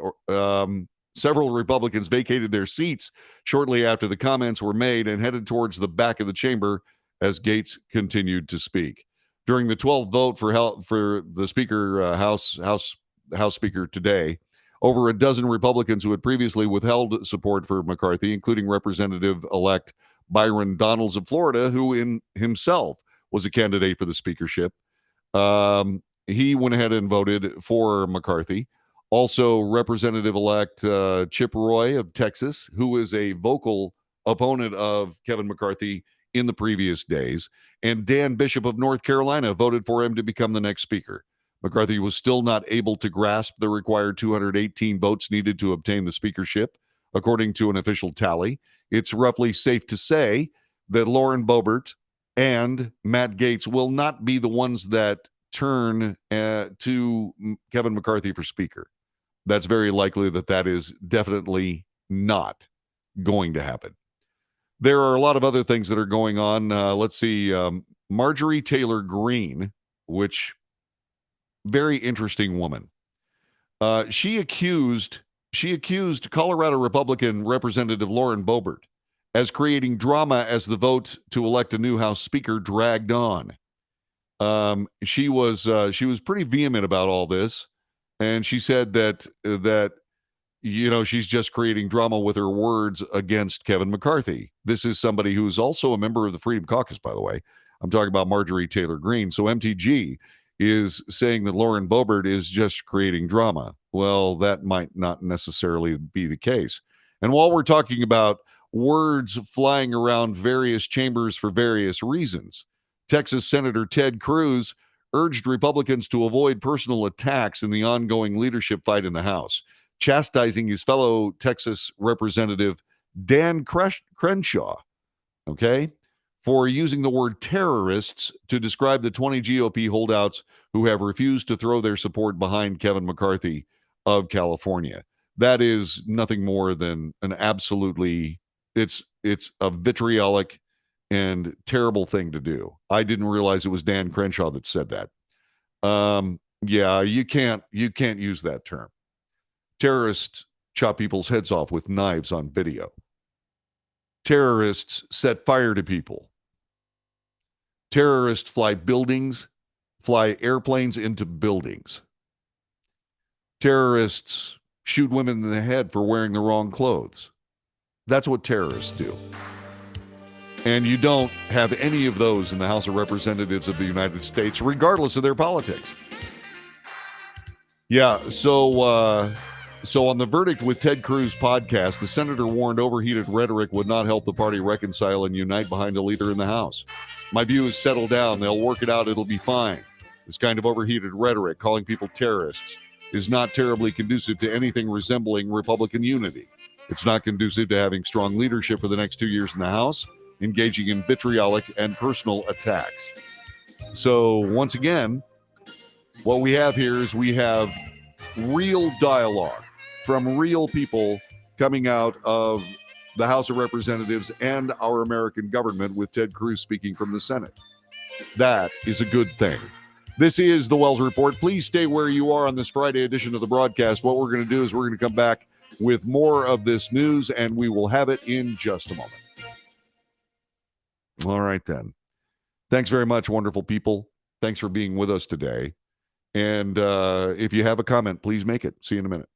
[SPEAKER 1] several Republicans vacated their seats shortly after the comments were made and headed towards the back of the chamber as Gaetz continued to speak. During the 12th vote for the Speaker, House Speaker today, over a dozen Republicans who had previously withheld support for McCarthy, including Representative-elect Byron Donalds of Florida, who in himself was a candidate for the speakership, he went ahead and voted for McCarthy. Also, Representative-elect Chip Roy of Texas, who is a vocal opponent of Kevin McCarthy in the previous days, and Dan Bishop of North Carolina voted for him to become the next speaker. McCarthy was still not able to grasp the required 218 votes needed to obtain the speakership, according to an official tally. It's roughly safe to say that Lauren Boebert and Matt Gaetz will not be the ones that turn to Kevin McCarthy for speaker. That's very likely that is definitely not going to happen. There are a lot of other things that are going on. Let's see. Marjorie Taylor Greene, which very interesting woman. She accused Colorado Republican Representative Lauren Boebert as creating drama as the vote to elect a new House Speaker dragged on. She was pretty vehement about all this, and she said that she's just creating drama with her words against Kevin McCarthy. This is somebody who's also a member of the Freedom Caucus, by the way. I'm talking about Marjorie Taylor Greene. So MTG is saying that Lauren Boebert is just creating drama. Well, that might not necessarily be the case. And while we're talking about words flying around various chambers for various reasons, Texas Senator Ted Cruz urged Republicans to avoid personal attacks in the ongoing leadership fight in the House, chastising his fellow Texas Representative Dan Crenshaw, for using the word terrorists to describe the 20 GOP holdouts who have refused to throw their support behind Kevin McCarthy of California. That is nothing more than an absolutely, it's a vitriolic and terrible thing to do. I didn't realize it was Dan Crenshaw that said that. Yeah, you can't use that term. Terrorists chop people's heads off with knives on video. Terrorists set fire to people. Terrorists fly airplanes into buildings. Terrorists shoot women in the head for wearing the wrong clothes. That's what terrorists do. And you don't have any of those in the House of Representatives of the United States, regardless of their politics. Yeah, so on the Verdict with Ted Cruz podcast, the senator warned overheated rhetoric would not help the party reconcile and unite behind a leader in the House. My view is settle down. They'll work it out. It'll be fine. This kind of overheated rhetoric, calling people terrorists, is not terribly conducive to anything resembling Republican unity. It's not conducive to having strong leadership for the next 2 years in the House, engaging in vitriolic and personal attacks. So, once again, what we have here is we have real dialogue from real people coming out of the House of Representatives and our American government, with Ted Cruz speaking from the Senate. That is a good thing. This is the Wells Report. Please stay where you are on this Friday edition of the broadcast. What we're going to do is we're going to come back with more of this news, and we will have it in just a moment. All right, then. Thanks very much, wonderful people. Thanks for being with us today. And if you have a comment, please make it. See you in a minute.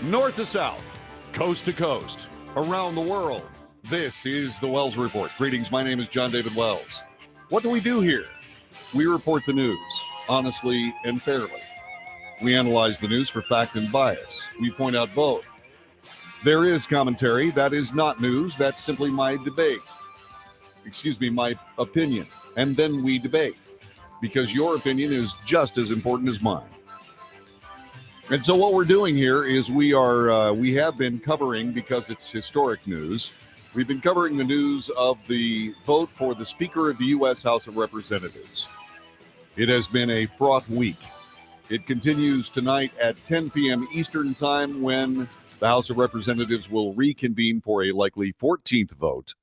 [SPEAKER 1] North to south, coast to coast, around the world. This is the Wells Report. Greetings, my name is John David Wells. What do we do here? We report the news, honestly and fairly. We analyze the news for fact and bias. We point out both. There is commentary. That is not news. That's simply my debate. My opinion. And then we debate. Because your opinion is just as important as mine. And so what we're doing here is we have been covering, because it's historic news, we've been covering the news of the vote for the Speaker of the U.S. House of Representatives. It has been a fraught week. It continues tonight at 10 p.m. Eastern Time, when the House of Representatives will reconvene for a likely 14th vote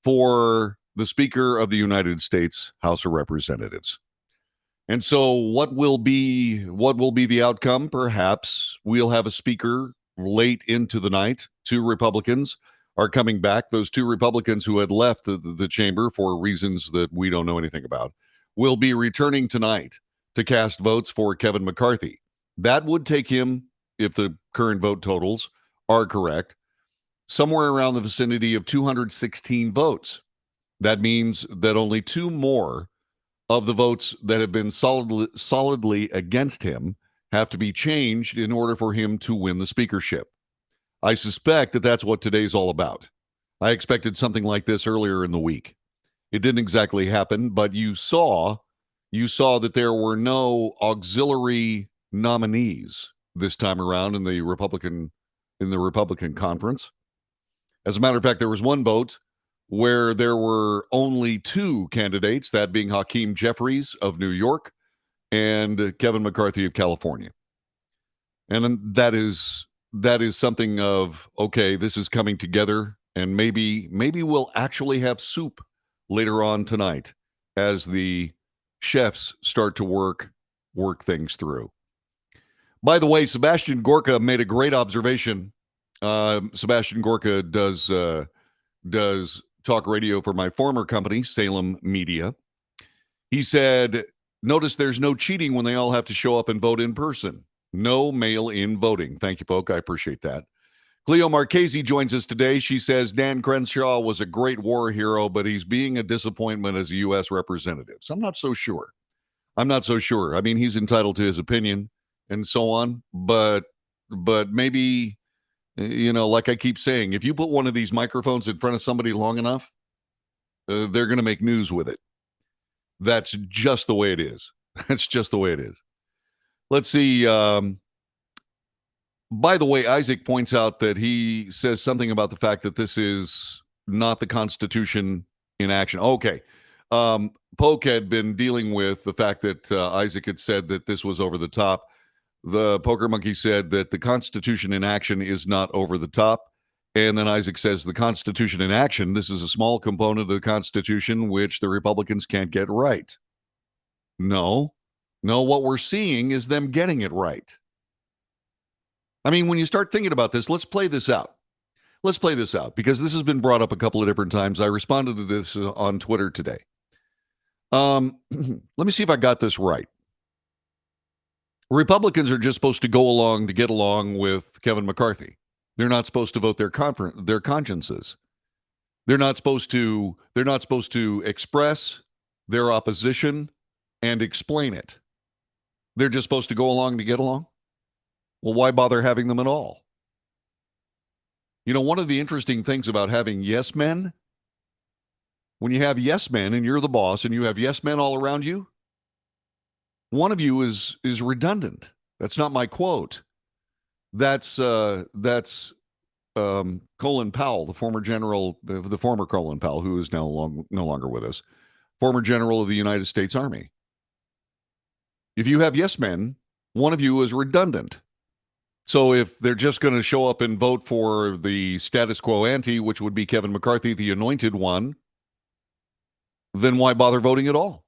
[SPEAKER 1] for the Speaker of the United States House of Representatives. And so what will be the outcome? Perhaps we'll have a speaker late into the night. 2 Republicans are coming back. Those 2 Republicans who had left the chamber for reasons that we don't know anything about will be returning tonight to cast votes for Kevin McCarthy. That would take him, if the current vote totals are correct, somewhere around the vicinity of 216 votes. That means that only 2 more of the votes that have been solidly against him have to be changed in order for him to win the speakership. I suspect that that's what today's all about. I expected something like this earlier in the week. It didn't exactly happen, but you saw that there were no auxiliary nominees this time around in the Republican conference. As a matter of fact, there was one vote where there were only 2 candidates, that being Hakeem Jeffries of New York and Kevin McCarthy of California. And that is something of, okay, this is coming together, and maybe we'll actually have soup later on tonight as the chefs start to work things through. By the way, Sebastian Gorka made a great observation. Sebastian Gorka does talk radio for my former company, Salem Media. He said, notice there's no cheating when they all have to show up and vote in person. No mail-in voting. Thank you, Poke. I appreciate that. Cleo Marchese joins us today. She says Dan Crenshaw was a great war hero, but he's being a disappointment as a U.S. representative. So I'm not so sure. I mean, he's entitled to his opinion and so on, but maybe, like I keep saying, if you put one of these microphones in front of somebody long enough, they're going to make news with it. That's just the way it is. That's just the way it is. Let's see. By the way, Isaac points out that he says something about the fact that this is not the Constitution in action. Okay. Poke had been dealing with the fact that Isaac had said that this was over the top. The Poker Monkey said that the Constitution in action is not over the top. And then Isaac says the Constitution in action, this is a small component of the Constitution which the Republicans can't get right. No, what we're seeing is them getting it right. I mean, when you start thinking about this, let's play this out. Because this has been brought up a couple of different times. I responded to this on Twitter today. Let me see if I got this right. Republicans are just supposed to get along with Kevin McCarthy. They're not supposed to vote their consciences. They're not supposed to express their opposition and explain it. They're just supposed to go along to get along. Well, why bother having them at all? One of the interesting things about having yes men, when you have yes men and you're the boss and you have yes men all around you, one of you is redundant. That's not my quote. That's Colin Powell, the former general, the former Colin Powell, who is now no longer with us, former general of the United States Army. If you have yes men, one of you is redundant. So if they're just going to show up and vote for the status quo ante, which would be Kevin McCarthy, the anointed one, then why bother voting at all?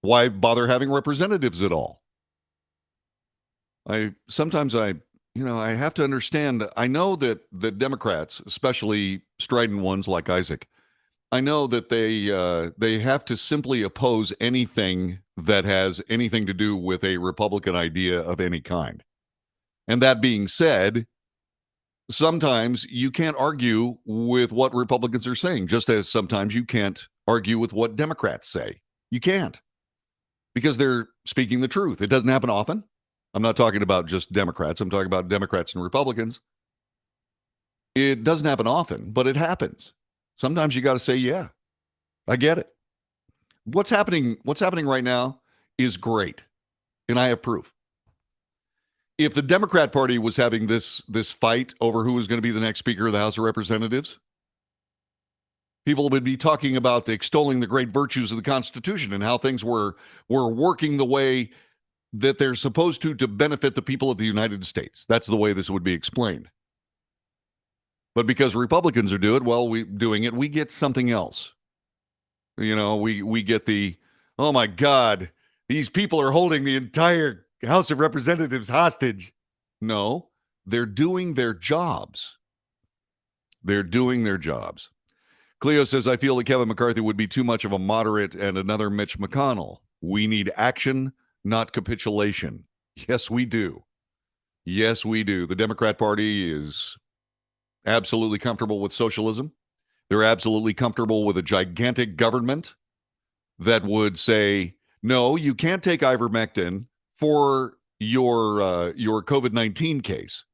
[SPEAKER 1] Why bother having representatives at all? Sometimes I have to understand. I know that the Democrats, especially strident ones like Isaac, I know that they have to simply oppose anything that has anything to do with a Republican idea of any kind. And that being said, sometimes you can't argue with what Republicans are saying, just as sometimes you can't argue with what Democrats say. You can't, because they're speaking the truth. It doesn't happen often. I'm not talking about just Democrats. I'm talking about Democrats and Republicans. It doesn't happen often, but it happens. Sometimes you got to say, yeah, I get it. What's happening right now is great, and I have proof. If the Democrat Party was having this fight over who was going to be the next Speaker of the House of Representatives, people would be talking about extolling the great virtues of the Constitution and how things were working the way that they're supposed to benefit the people of the United States. That's the way this would be explained. But because Republicans are doing it, we get something else. We get the, oh my God, these people are holding the entire House of Representatives hostage. No, they're doing their jobs. They're doing their jobs. Cleo says, I feel that Kevin McCarthy would be too much of a moderate and another Mitch McConnell. We need action, not capitulation. Yes, we do. Yes, we do. The Democrat Party is absolutely comfortable with socialism. They're absolutely comfortable with a gigantic government that would say, no, you can't take ivermectin for your COVID-19 case.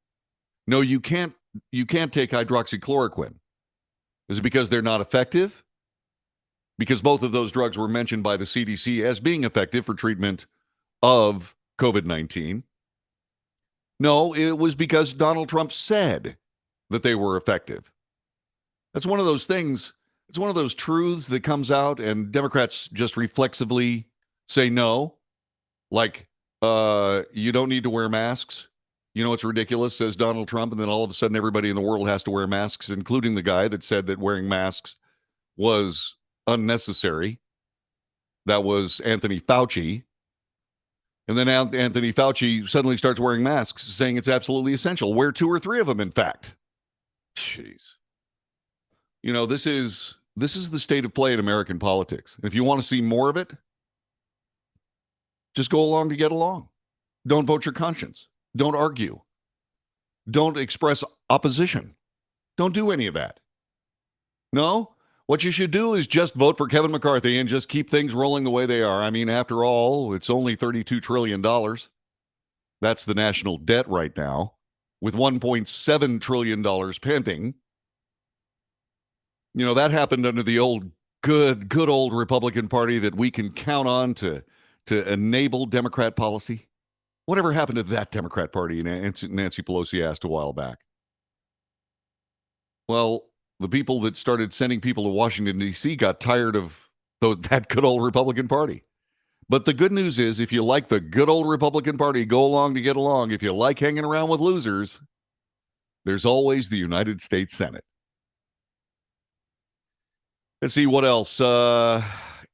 [SPEAKER 1] No, you can't take hydroxychloroquine. Is it because they're not effective? Because both of those drugs were mentioned by the CDC as being effective for treatment of COVID-19. No, it was because Donald Trump said that they were effective. That's one of those things. It's one of those truths that comes out and Democrats just reflexively say no. Like, you don't need to wear masks. You know, it's ridiculous, says Donald Trump. And then all of a sudden, everybody in the world has to wear masks, including the guy that said that wearing masks was unnecessary. That was Anthony Fauci. And then Anthony Fauci suddenly starts wearing masks, saying it's absolutely essential. Wear 2 or 3 of them, in fact. Jeez. You know, this is the state of play in American politics. And if you want to see more of it, just go along to get along. Don't vote your conscience. Don't argue. Don't express opposition. Don't do any of that. No, what you should do is just vote for Kevin McCarthy and just keep things rolling the way they are. I mean, after all, it's only $32 trillion. That's the national debt right now, with $1.7 trillion pending. You know, that happened under the old good old Republican Party that we can count on to enable Democrat policy. Whatever happened to that Democrat Party? Nancy Pelosi asked a while back. Well, the people that started sending people to Washington, D.C. got tired of that good old Republican Party. But the good news is, if you like the good old Republican Party, go along to get along. If you like hanging around with losers, there's always the United States Senate. Let's see what else.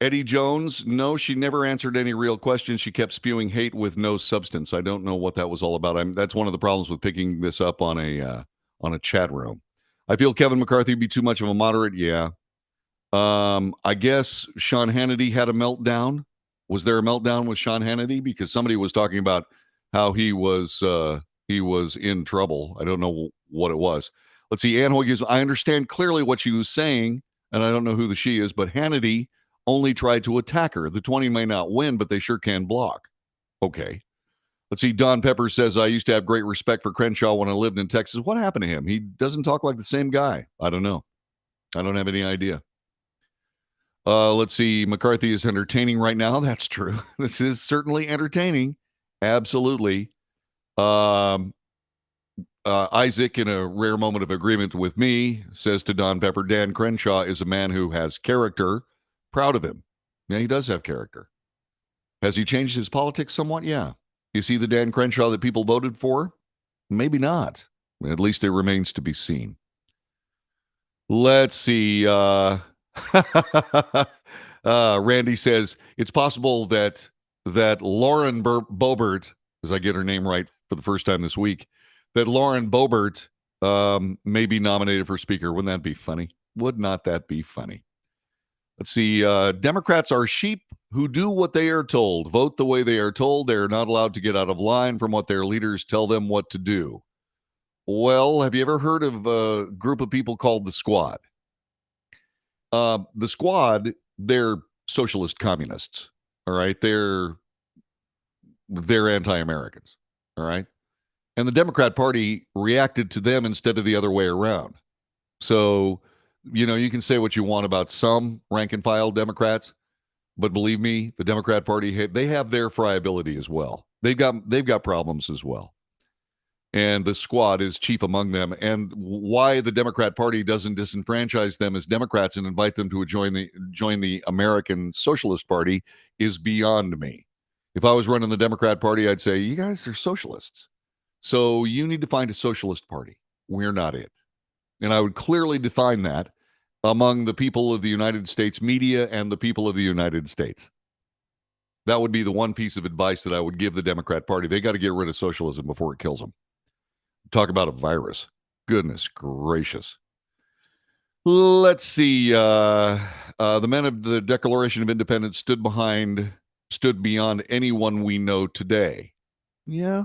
[SPEAKER 1] Eddie Jones, no, she never answered any real questions. She kept spewing hate with no substance. I don't know what that was all about. That's one of the problems with picking this up on a chat room. I feel Kevin McCarthy would be too much of a moderate. Yeah. I guess Sean Hannity had a meltdown. Was there a meltdown with Sean Hannity? Because somebody was talking about how he was in trouble. I don't know what it was. Let's see. Ann Hoyes, I understand clearly what she was saying, and I don't know who the she is, but Hannity only tried to attack her. The 20 may not win, but they sure can block. Okay. Let's see. Don Pepper says, I used to have great respect for Crenshaw when I lived in Texas. What happened to him? He doesn't talk like the same guy. I don't know. I don't have any idea. Let's see. McCarthy is entertaining right now. That's true. This is certainly entertaining. Absolutely. Isaac, in a rare moment of agreement with me, says to Don Pepper, Dan Crenshaw is a man who has character. Proud of him. Yeah, he does have character. Has he changed his politics somewhat? Yeah. You see the Dan Crenshaw that people voted for? Maybe not. At least it remains to be seen. Let's see. Randy says, it's possible that Lauren Boebert, as I get her name right for the first time this week, that Lauren Boebert may be nominated for Speaker. Wouldn't that be funny? Would not that be funny? Let's see. Democrats are sheep who do what they are told, vote the way they are told. They are not allowed to get out of line from what their leaders tell them what to do. Well, have you ever heard of a group of people called the Squad? The Squad, they're socialist communists. All right, they're anti-Americans. All right, and the Democrat Party reacted to them instead of the other way around. So, you can say what you want about some rank and file Democrats, but believe me, the Democrat Party, they have their friability as well. They've got problems as well. And the Squad is chief among them. And why the Democrat Party doesn't disenfranchise them as Democrats and invite them to join the American Socialist Party is beyond me. If I was running the Democrat Party, I'd say, you guys are socialists. So you need to find a socialist party. We're not it. And I would clearly define that among the people of the United States media and the people of the United States. That would be the one piece of advice that I would give the Democrat Party. They got to get rid of socialism before it kills them. Talk about a virus. Goodness gracious. Let's see. The men of the Declaration of Independence stood beyond anyone we know today. Yeah,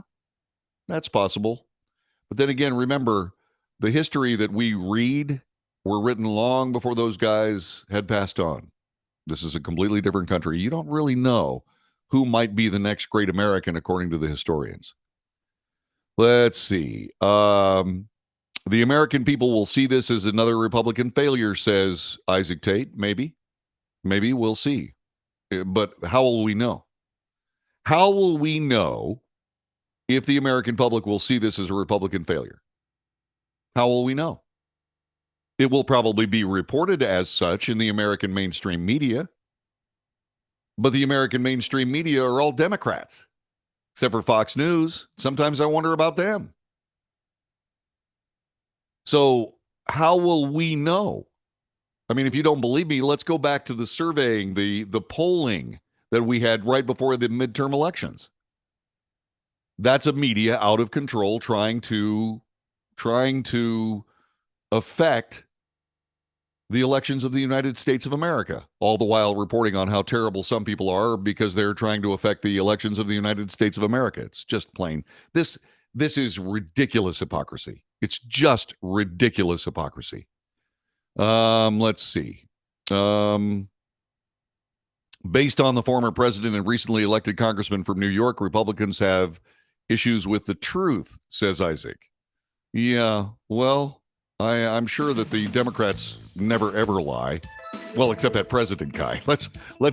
[SPEAKER 1] that's possible. But then again, remember, the history that we read were written long before those guys had passed on. This is a completely different country. You don't really know who might be the next great American, according to the historians. Let's see. The American people will see this as another Republican failure, says Isaac Tate. Maybe. Maybe we'll see. But how will we know? How will we know if the American public will see this as a Republican failure? How will we know? It will probably be reported as such in the American mainstream media. But the American mainstream media are all Democrats, except for Fox News. Sometimes I wonder about them. So how will we know? I mean, if you don't believe me, let's go back to the surveying, the polling that we had right before the midterm elections. That's a media out of control trying to affect the elections of the United States of America, all the while reporting on how terrible some people are because they're trying to affect the elections of the United States of America. It's just plain this is ridiculous hypocrisy. It's just ridiculous hypocrisy. Let's see. Based on the former president and recently elected congressman from New York, Republicans have issues with the truth, says Isaac. Yeah, well, I'm sure that the Democrats never ever lie. Well, except that president guy. Let's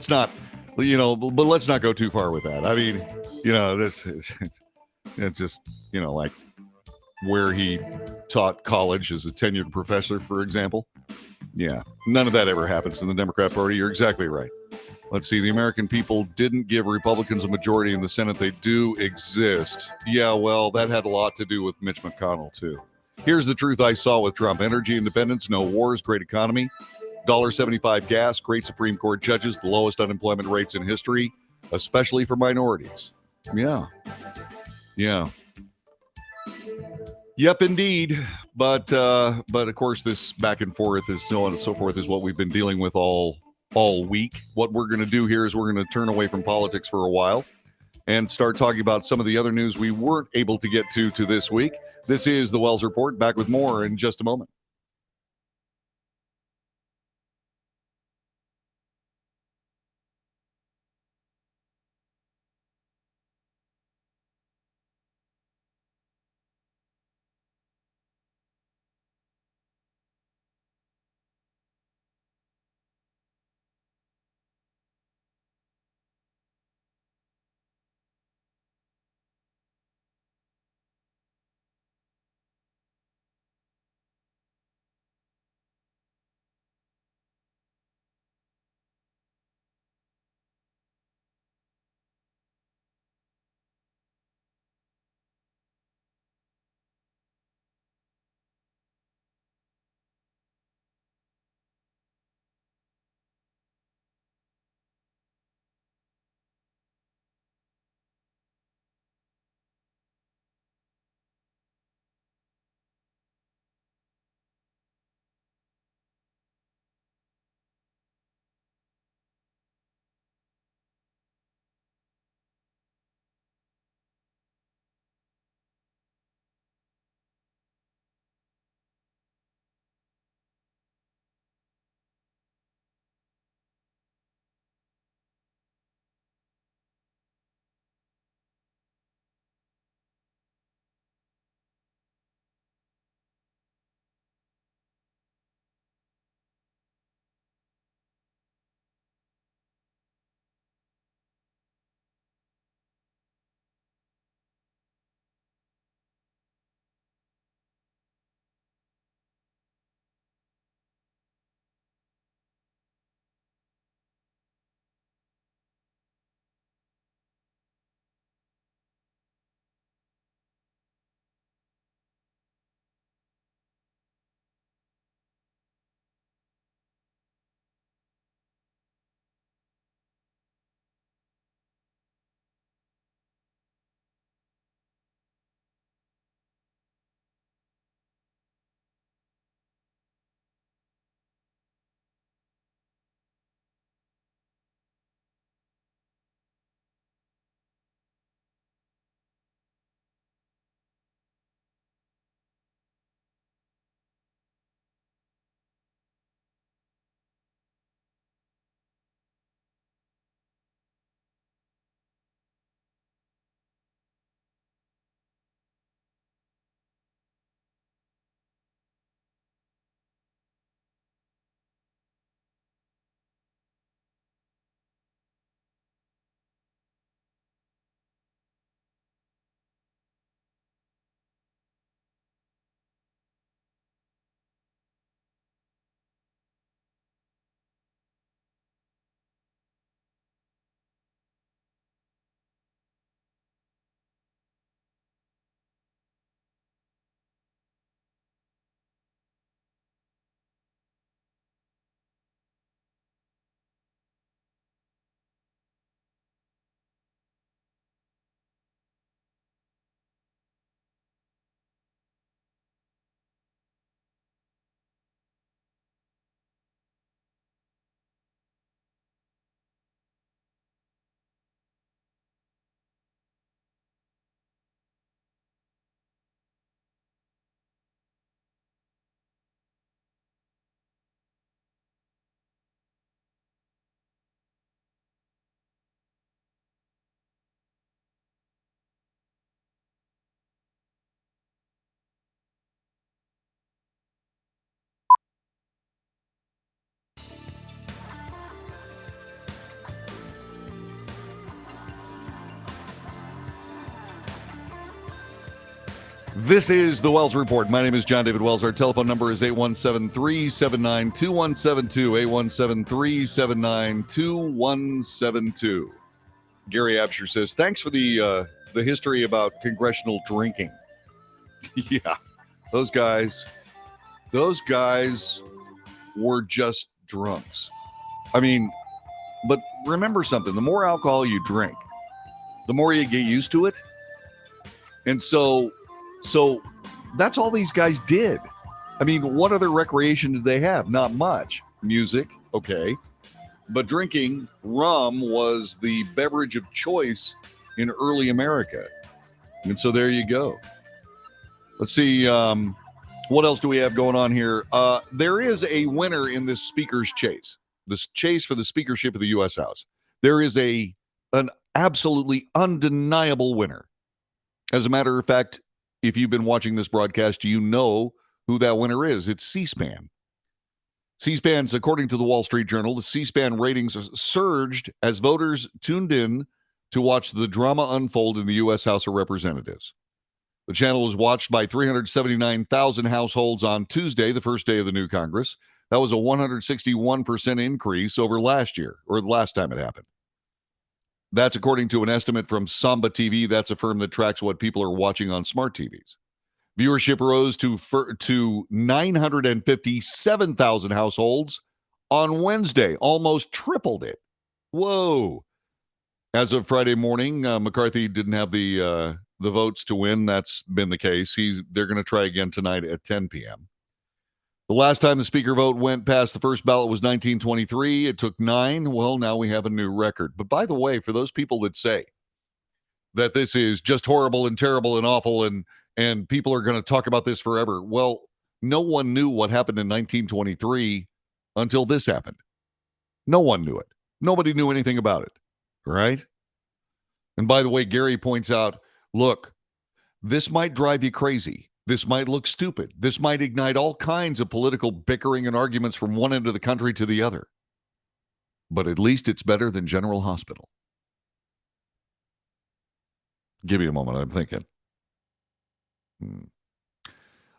[SPEAKER 1] not, but let's not go too far with that. I mean, this is it's just, like where he taught college as a tenured professor, for example. Yeah, none of that ever happens in the Democrat Party. You're exactly right. Let's see. The American people didn't give Republicans a majority in the Senate. They do exist. Yeah, well, that had a lot to do with Mitch McConnell, too. Here's the truth I saw with Trump. Energy independence, no wars, great economy, $1.75 gas, great Supreme Court judges, the lowest unemployment rates in history, especially for minorities. Yeah. Yeah. Yep, indeed. But of course, this back and forth is so on and so forth is what we've been dealing with all week. What we're going to do here is we're going to turn away from politics for a while and start talking about some of the other news we weren't able to get to this week. This is the Wells Report. Back with more in just a moment. This is the Wells Report. My name is John David Wells. Our telephone number is 817-379-2172, 817-379-2172. Gary Absher says, thanks for the history about congressional drinking. Yeah, those guys were just drunks. I mean, but remember something, the more alcohol you drink, the more you get used to it. And so that's all these guys did. I mean, what other recreation did they have? Not much. Music, okay. But drinking rum was the beverage of choice in early America. And so there you go. Let's see, what else do we have going on here? There is a winner in this speaker's chase, this chase for the speakership of the U.S. House. There is an absolutely undeniable winner. As a matter of fact, if you've been watching this broadcast, you know who that winner is. It's C-SPAN. C-SPAN's, according to the Wall Street Journal, the C-SPAN ratings surged as voters tuned in to watch the drama unfold in the U.S. House of Representatives. The channel was watched by 379,000 households on Tuesday, the first day of the new Congress. That was a 161% increase over last year, or the last time it happened. That's according to an estimate from Samba TV. That's a firm that tracks what people are watching on smart TVs. Viewership rose to 957,000 households on Wednesday, almost tripled it. Whoa. As of Friday morning, McCarthy didn't have the votes to win. That's been the case. They're going to try again tonight at 10 p.m. The last time the speaker vote went past the first ballot was 1923. It took 9. Well, now we have a new record. But by the way, for those people that say that this is just horrible and terrible and awful and people are going to talk about this forever, well, no one knew what happened in 1923 until this happened. No one knew it. Nobody knew anything about it, right? And by the way, Gary points out, look, this might drive you crazy. This might look stupid. This might ignite all kinds of political bickering and arguments from one end of the country to the other. But at least it's better than General Hospital. Give me a moment. I'm thinking.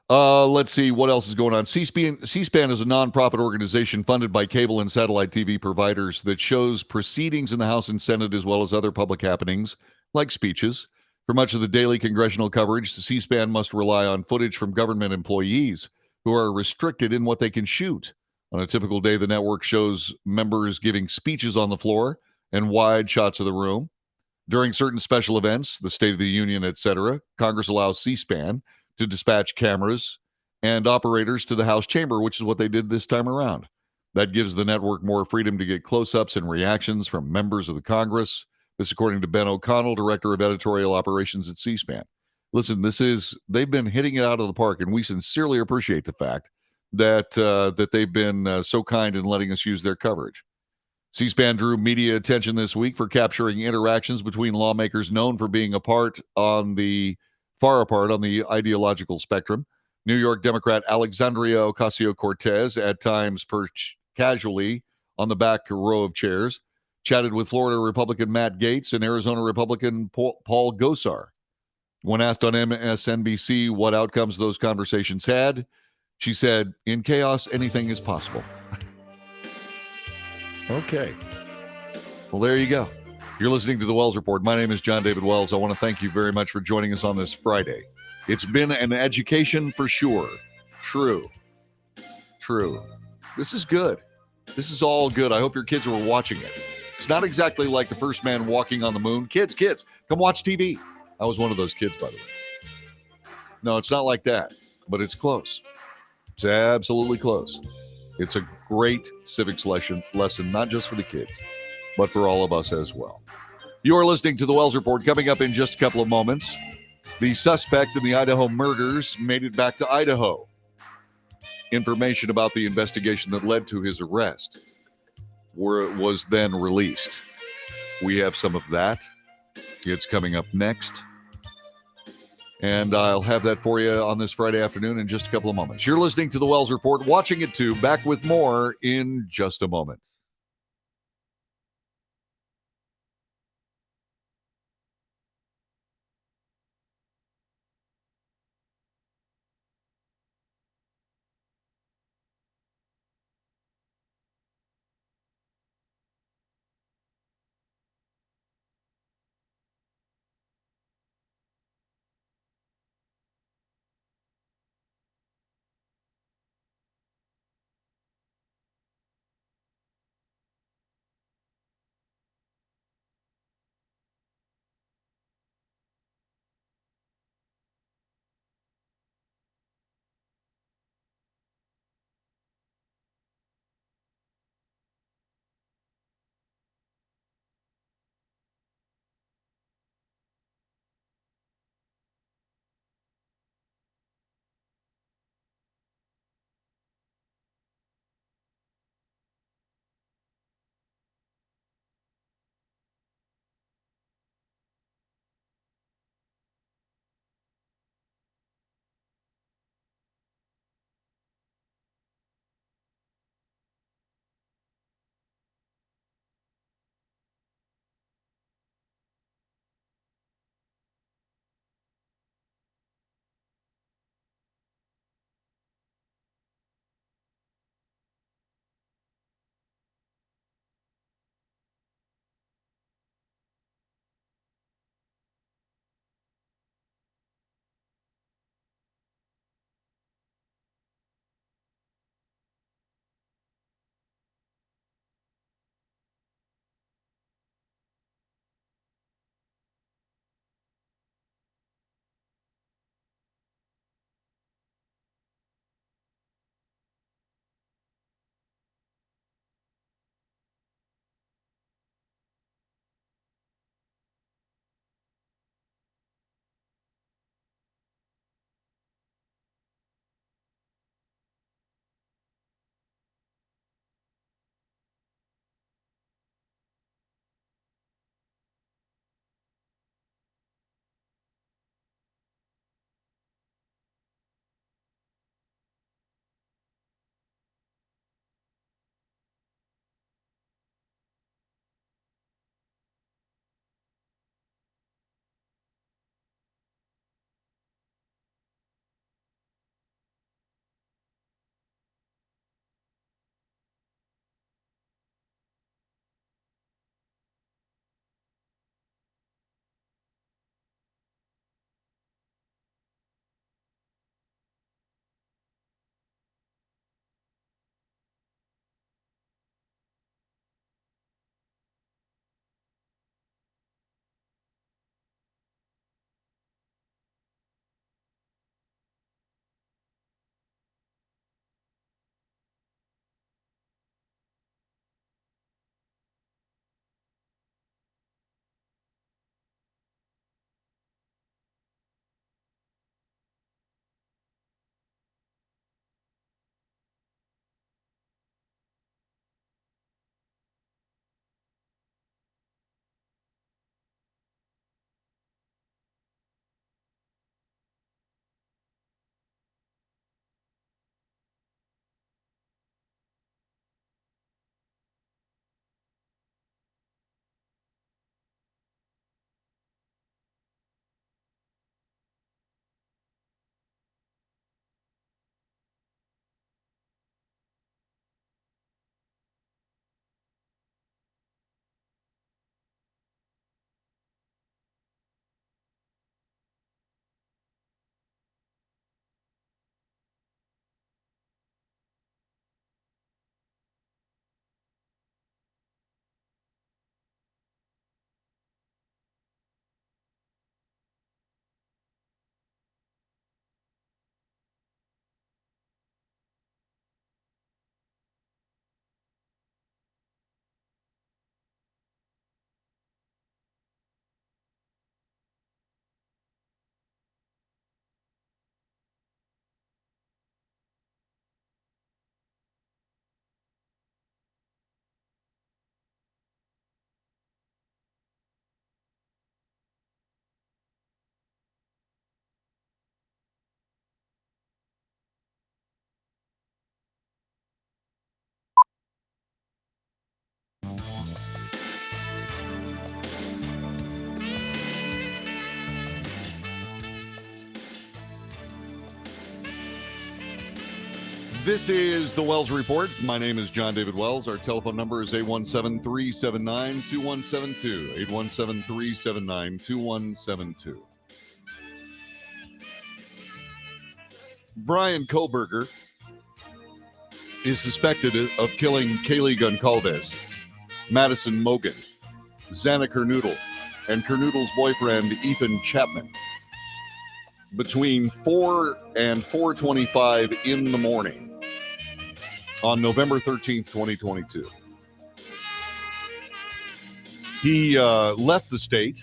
[SPEAKER 1] Let's see what else is going on. C-SPAN is a nonprofit organization funded by cable and satellite TV providers that shows proceedings in the House and Senate as well as other public happenings like speeches. For much of the daily congressional coverage, the C-SPAN must rely on footage from government employees who are restricted in what they can shoot. On a typical day, the network shows members giving speeches on the floor and wide shots of the room. During certain special events, the State of the Union, etc., Congress allows C-SPAN to dispatch cameras and operators to the House chamber, which is what they did this time around. That gives the network more freedom to get close-ups and reactions from members of the Congress. This, according to Ben O'Connell, Director of Editorial Operations at C-SPAN. Listen, they've been hitting it out of the park, and we sincerely appreciate the fact that they've been so kind in letting us use their coverage. C-SPAN drew media attention this week for capturing interactions between lawmakers known for being far apart on the ideological spectrum. New York Democrat Alexandria Ocasio-Cortez at times perched casually on the back row of chairs, chatted with Florida Republican Matt Gaetz and Arizona Republican Paul Gosar. When asked on MSNBC what outcomes those conversations had, she said, "In chaos, anything is possible." Okay. Well, there you go. You're listening to the Wells Report. My name is John David Wells. I want to thank you very much for joining us on this Friday. It's been an education for sure. True. This is good. This is all good. I hope your kids were watching it. It's not exactly like the first man walking on the moon. Kids, come watch TV. I was one of those kids, by the way. No, it's not like that, but it's close. It's absolutely close. It's a great civics lesson, not just for the kids, but for all of us as well. You are listening to the Wells Report. Coming up in just a couple of moments, the suspect in the Idaho murders made it back to Idaho. Information about the investigation that led to his arrest was then released. We have some of that. It's coming up next. And I'll have that for you on this Friday afternoon in just a couple of moments. You're listening to the Wells Report, watching it too. Back with more in just a moment. This is the Wells Report. My name is John David Wells. Our telephone number is 817-379-2172. 817-379-2172. Brian Koberger is suspected of killing Kaylee Goncalves, Madison Mogan, Xana Kernoodle, and Kernoodle's boyfriend Ethan Chapman between 4 and 4:25 in the morning on November 13th, 2022. He left the state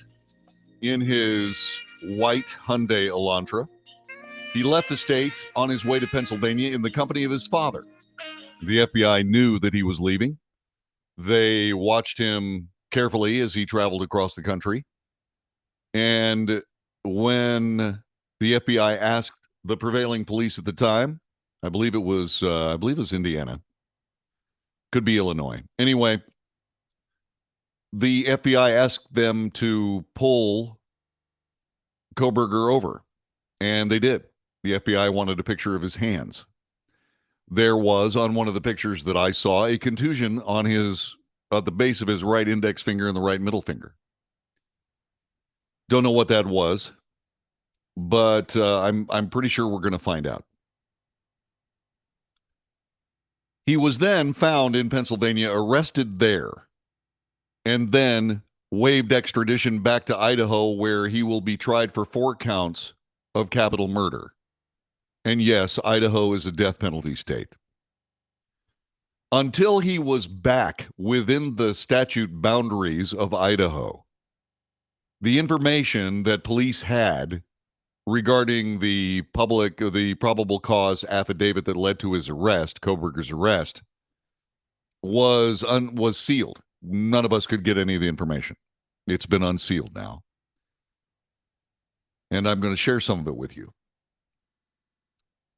[SPEAKER 1] in his white Hyundai Elantra. He left the state on his way to Pennsylvania in the company of his father. The FBI knew that he was leaving. They watched him carefully as he traveled across the country. And when the FBI asked the prevailing police at the time, I believe it was Indiana. Could be Illinois. Anyway, the FBI asked them to pull Koberger over, and they did. The FBI wanted a picture of his hands. There was, on one of the pictures that I saw, a contusion on the base of his right index finger and the right middle finger. Don't know what that was, but I'm pretty sure we're going to find out. He was then found in Pennsylvania, arrested there, and then waived extradition back to Idaho, where he will be tried for 4 counts of capital murder. And yes, Idaho is a death penalty state. Until he was back within the statute boundaries of Idaho, the information that police had regarding the probable cause affidavit that led to his arrest, Koberger's arrest, was sealed. None of us could get any of the information. It's been unsealed now. And I'm going to share some of it with you.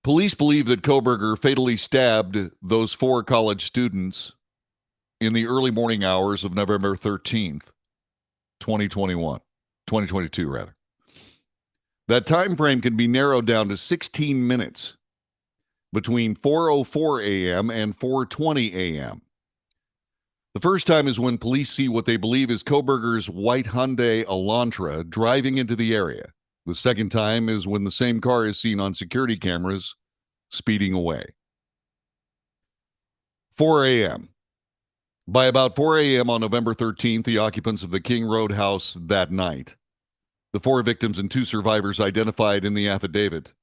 [SPEAKER 1] Police believe that Koberger fatally stabbed those 4 college students in the early morning hours of November 13th, 2022 rather. That time frame can be narrowed down to 16 minutes between 4:04 a.m. and 4:20 a.m. The first time is when police see what they believe is Koberger's white Hyundai Elantra driving into the area. The second time is when the same car is seen on security cameras speeding away. 4 a.m. By about 4 a.m. on November 13th, the occupants of the King Road house that night, the 4 victims and 2 survivors identified in the affidavit,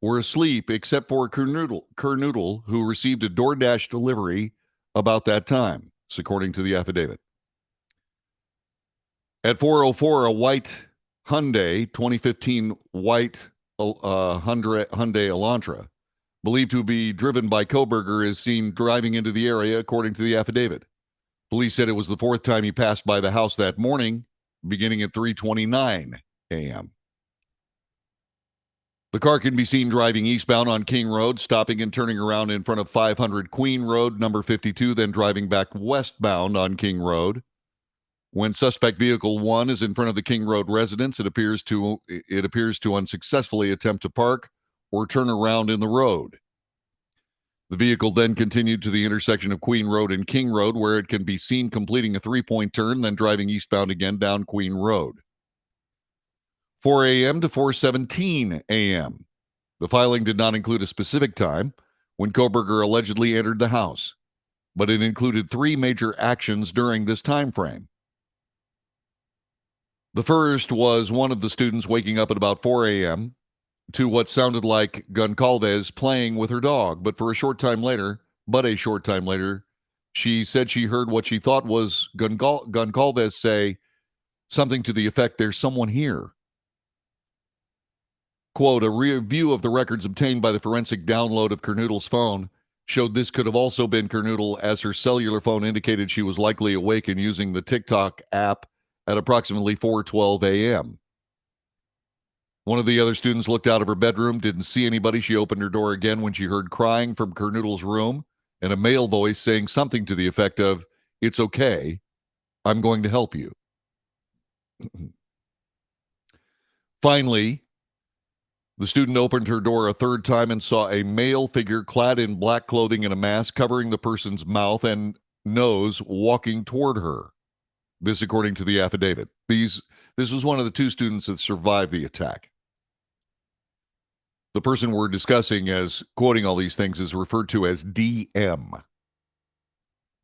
[SPEAKER 1] were asleep except for Kernoodle, who received a DoorDash delivery about that time, according to the affidavit. At 4:04, a white Hyundai 2015 white Hyundai Elantra, believed to be driven by Koberger, is seen driving into the area, according to the affidavit. Police said it was the 4th time he passed by the house that morning, beginning at 3:29 a.m. The car can be seen driving eastbound on King Road, stopping and turning around in front of 500 Queen Road, number 52, then driving back westbound on King Road. When suspect vehicle 1 is in front of the King Road residence, it appears to unsuccessfully attempt to park or turn around in the road. The vehicle then continued to the intersection of Queen Road and King Road, where it can be seen completing a 3-point turn, then driving eastbound again down Queen Road. 4 a.m. to 4:17 a.m. The filing did not include a specific time when Koberger allegedly entered the house, but it included 3 major actions during this time frame. The first was one of the students waking up at about 4 a.m. to what sounded like Goncalves playing with her dog, but a short time later, she said she heard what she thought was Goncalves say something to the effect, "There's someone here." Quote, a review of the records obtained by the forensic download of Kernoodle's phone showed this could have also been Kernoodle, as her cellular phone indicated she was likely awake and using the TikTok app at approximately 4:12 a.m. One of the other students looked out of her bedroom, didn't see anybody. She opened her door again when she heard crying from Kernoodle's room and a male voice saying something to the effect of, "It's okay, I'm going to help you." Finally, The student opened her door a third time and saw a male figure clad in black clothing and a mask covering the person's mouth and nose walking toward her. This according to the affidavit. This was one of the two students that survived the attack. The person we're discussing as quoting all these things is referred to as DM.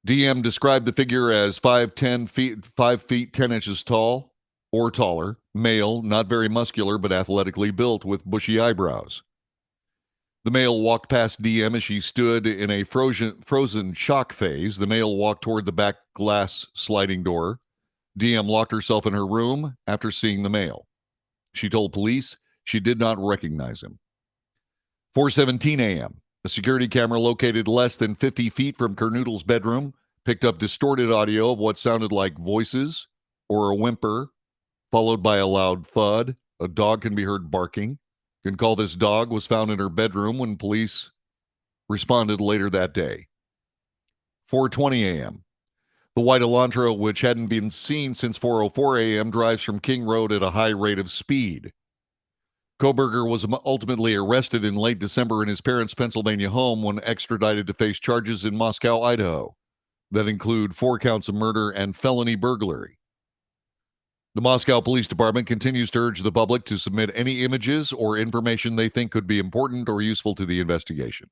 [SPEAKER 1] DM described the figure as 5 feet 10 inches tall or taller, male, not very muscular, but athletically built with bushy eyebrows. The male walked past DM as she stood in a frozen shock phase. The male walked toward the back glass sliding door. DM locked herself in her room after seeing the male. She told police she did not recognize him. 4:17 a.m., a security camera located less than 50 feet from Kernoodle's bedroom picked up distorted audio of what sounded like voices or a whimper, followed by a loud thud. A dog can be heard barking. Can call this dog was found in her bedroom when police responded later that day. 4:20 a.m. The white Elantra, which hadn't been seen since 4:04 a.m., drives from King Road at a high rate of speed. Koberger was ultimately arrested in late December in his parents' Pennsylvania home when extradited to face charges in Moscow, Idaho, that include 4 counts of murder and felony burglary. The Moscow Police Department continues to urge the public to submit any images or information they think could be important or useful to the investigation.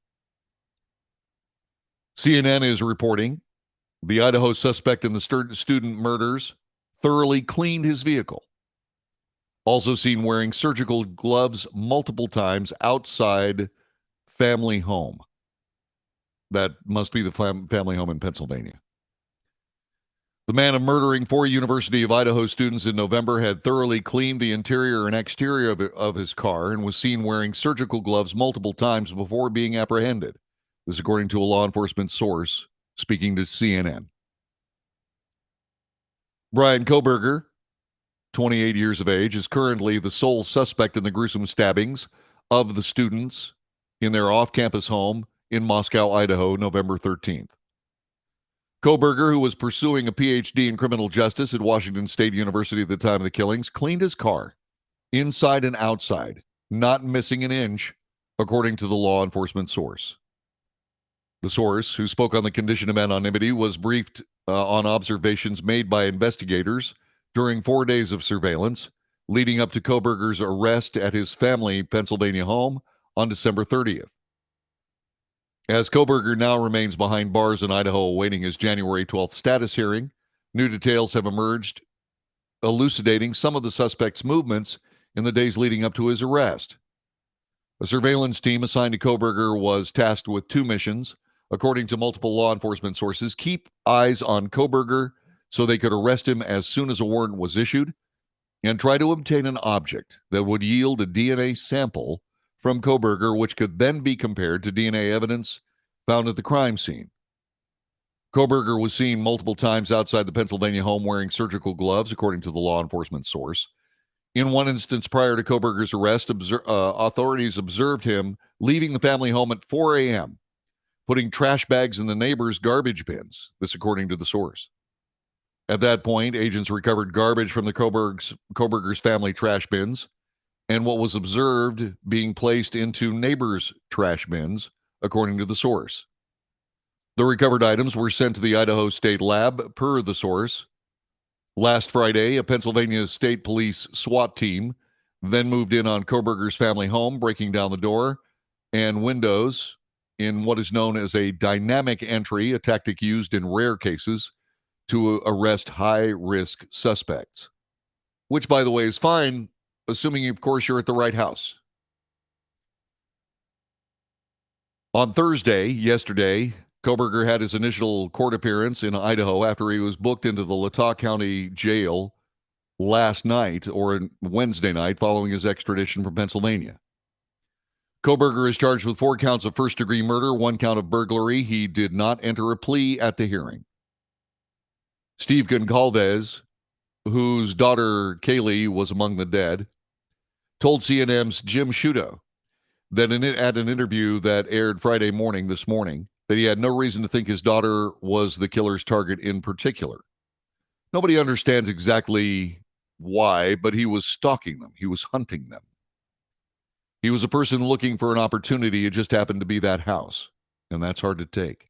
[SPEAKER 1] CNN is reporting the Idaho suspect in the student murders thoroughly cleaned his vehicle. Also seen wearing surgical gloves multiple times outside family home. That must be the family home in Pennsylvania. The man of murdering 4 University of Idaho students in November had thoroughly cleaned the interior and exterior of his car and was seen wearing surgical gloves multiple times before being apprehended. This according to a law enforcement source speaking to CNN. Brian Koberger, 28 years of age, is currently the sole suspect in the gruesome stabbings of the students in their off-campus home in Moscow, Idaho, November 13th. Koberger, who was pursuing a PhD in criminal justice at Washington State University at the time of the killings, cleaned his car, inside and outside, not missing an inch, according to the law enforcement source. The source, who spoke on the condition of anonymity, was briefed on observations made by investigators during 4 days of surveillance, leading up to Koberger's arrest at his family Pennsylvania home on December 30th. As Koberger now remains behind bars in Idaho awaiting his January 12th status hearing, new details have emerged elucidating some of the suspect's movements in the days leading up to his arrest. A surveillance team assigned to Koberger was tasked with 2 missions, according to multiple law enforcement sources: keep eyes on Koberger so they could arrest him as soon as a warrant was issued, and try to obtain an object that would yield a DNA sample from Koberger, which could then be compared to DNA evidence found at the crime scene. Koberger was seen multiple times outside the Pennsylvania home wearing surgical gloves, according to the law enforcement source. In one instance prior to Koberger's arrest, authorities observed him leaving the family home at 4 a.m., putting trash bags in the neighbors' garbage bins, this according to the source. At that point, agents recovered garbage from the Koberger's family trash bins and what was observed being placed into neighbors' trash bins, according to the source. The recovered items were sent to the Idaho State Lab, per the source. Last Friday, a Pennsylvania State Police SWAT team then moved in on Koberger's family home, breaking down the door and windows in what is known as a dynamic entry, a tactic used in rare cases to arrest high-risk suspects. Which, by the way, is fine, assuming, of course, you're at the right house. On Thursday, yesterday, Koberger had his initial court appearance in Idaho after he was booked into the Latah County Jail last night, or Wednesday night, following his extradition from Pennsylvania. Koberger is charged with 4 counts of first-degree murder, 1 count of burglary. He did not enter a plea at the hearing. Steve Goncalves, whose daughter Kaylee was among the dead, told CNN's Jim Sciutto that at an interview that aired Friday morning this morning that he had no reason to think his daughter was the killer's target in particular. Nobody understands exactly why, but he was stalking them. He was hunting them. He was a person looking for an opportunity. It just happened to be that house, and that's hard to take.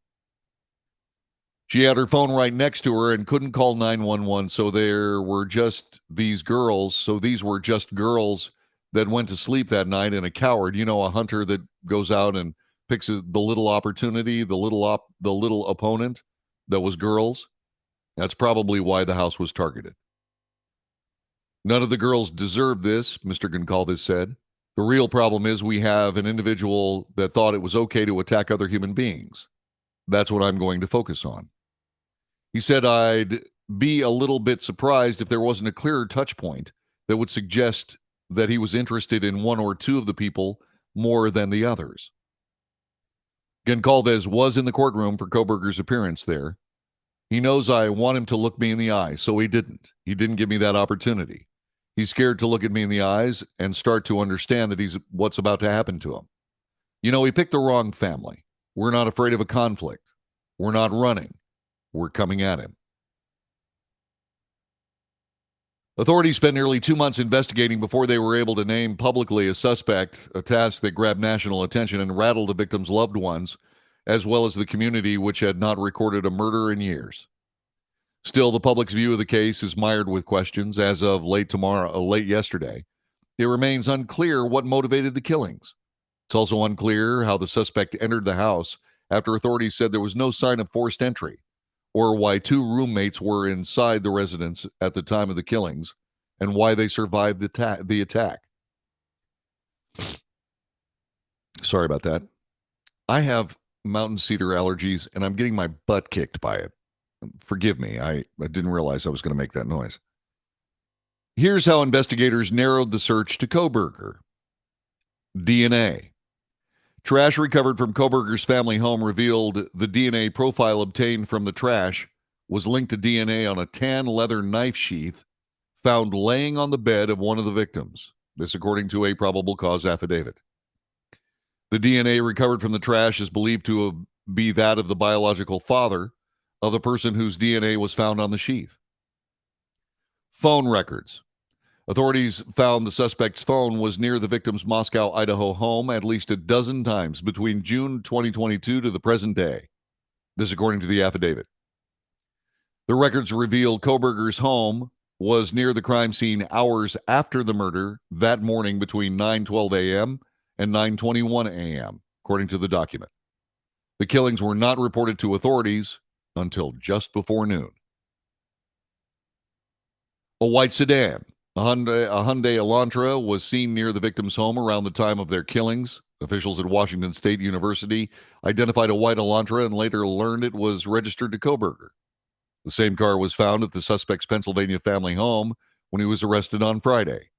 [SPEAKER 1] She had her phone right next to her and couldn't call 911, so there were just these girls. So these were just girls that went to sleep that night, and a coward, a hunter that goes out and picks the little opportunity, the little opponent that was girls. That's probably why the house was targeted. None of the girls deserved this, Mr. Goncalves said. The real problem is we have an individual that thought it was okay to attack other human beings. That's what I'm going to focus on. He said I'd be a little bit surprised if there wasn't a clearer touch point that would suggest that he was interested in one or two of the people more than the others. Goncalves was in the courtroom for Kohberger's appearance there. He knows I want him to look me in the eye, so he didn't. He didn't give me that opportunity. He's scared to look at me in the eyes and start to understand that what's about to happen to him. He picked the wrong family. We're not afraid of a conflict. We're not running. We're coming at him. Authorities spent nearly 2 months investigating before they were able to name publicly a suspect, a task that grabbed national attention and rattled the victim's loved ones, as well as the community, which had not recorded a murder in years. Still, the public's view of the case is mired with questions. As of late yesterday, it remains unclear what motivated the killings. It's also unclear how the suspect entered the house after authorities said there was no sign of forced entry, or why 2 roommates were inside the residence at the time of the killings, and why they survived the attack. Sorry about that. I have mountain cedar allergies, and I'm getting my butt kicked by it. Forgive me. I didn't realize I was going to make that noise. Here's how investigators narrowed the search to Kohberger. DNA. Trash recovered from Kohberger's family home revealed the DNA profile obtained from the trash was linked to DNA on a tan leather knife sheath found laying on the bed of one of the victims. This according to a probable cause affidavit. The DNA recovered from the trash is believed to be that of the biological father of the person whose DNA was found on the sheath. Phone records. Authorities found the suspect's phone was near the victim's Moscow, Idaho home at least a dozen times between June 2022 to the present day. This according to the affidavit. The records reveal Kohberger's home was near the crime scene hours after the murder that morning between 9:12 a.m. and 9:21 a.m., according to the document. The killings were not reported to authorities until just before noon. A white sedan, a Hyundai Elantra, was seen near the victim's home around the time of their killings. Officials at Washington State University identified a white Elantra and later learned it was registered to Kohberger. The same car was found at the suspect's Pennsylvania family home when he was arrested on Friday.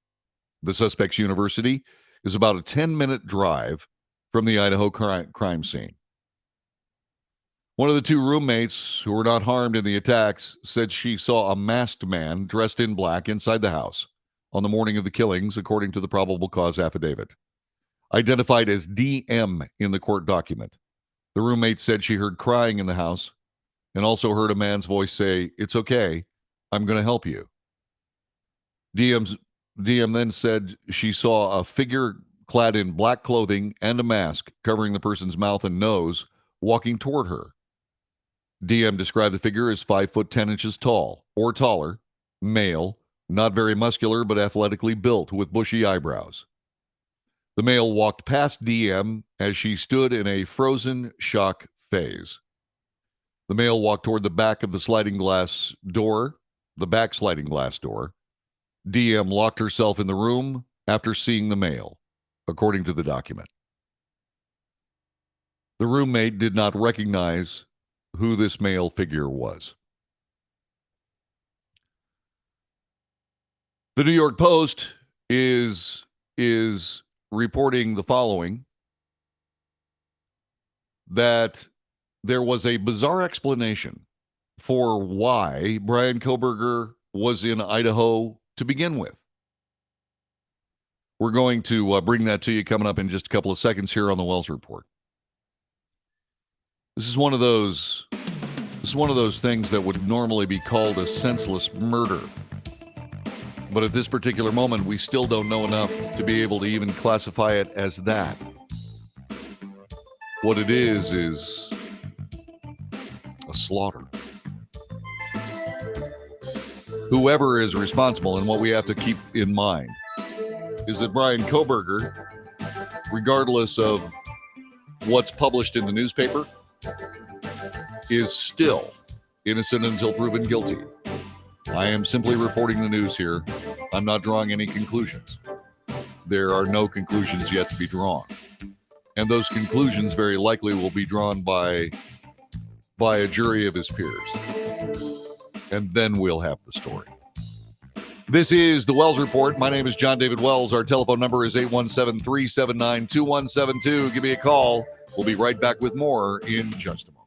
[SPEAKER 1] The suspect's university is about a 10-minute drive from the Idaho crime scene. One of the 2 roommates who were not harmed in the attacks said she saw a masked man dressed in black inside the house on the morning of the killings, according to the probable cause affidavit. Identified as DM in the court document. The roommate said she heard crying in the house and also heard a man's voice say, "It's okay, I'm going to help you." DM then said she saw a figure clad in black clothing and a mask covering the person's mouth and nose walking toward her. DM described the figure as 5 foot 10 inches tall or taller, male, not very muscular but athletically built with bushy eyebrows. The male walked past DM as she stood in a frozen shock phase. The male walked toward the back of the back sliding glass door. DM locked herself in the room after seeing the male, according to the document. The roommate did not recognize who this male figure was. The New York Post is reporting the following, that there was a bizarre explanation for why Brian Kohberger was in Idaho to begin with. We're going to bring that to you coming up in just a couple of seconds here on the Wells Report. This is one of those things that would normally be called a senseless murder. But at this particular moment, we still don't know enough to be able to even classify it as that. What it is a slaughter. Whoever is responsible, and what we have to keep in mind is that Brian Kohberger, regardless of what's published in the newspaper, is still innocent until proven guilty. I am simply reporting the news here. I'm not drawing any conclusions. There are no conclusions yet to be drawn. And those conclusions very likely will be drawn by a jury of his peers. And then we'll have the story. This is the Wells Report. My name is John David Wells. Our telephone number is 817-379-2172. Give me a call. We'll be right back with more in just a moment.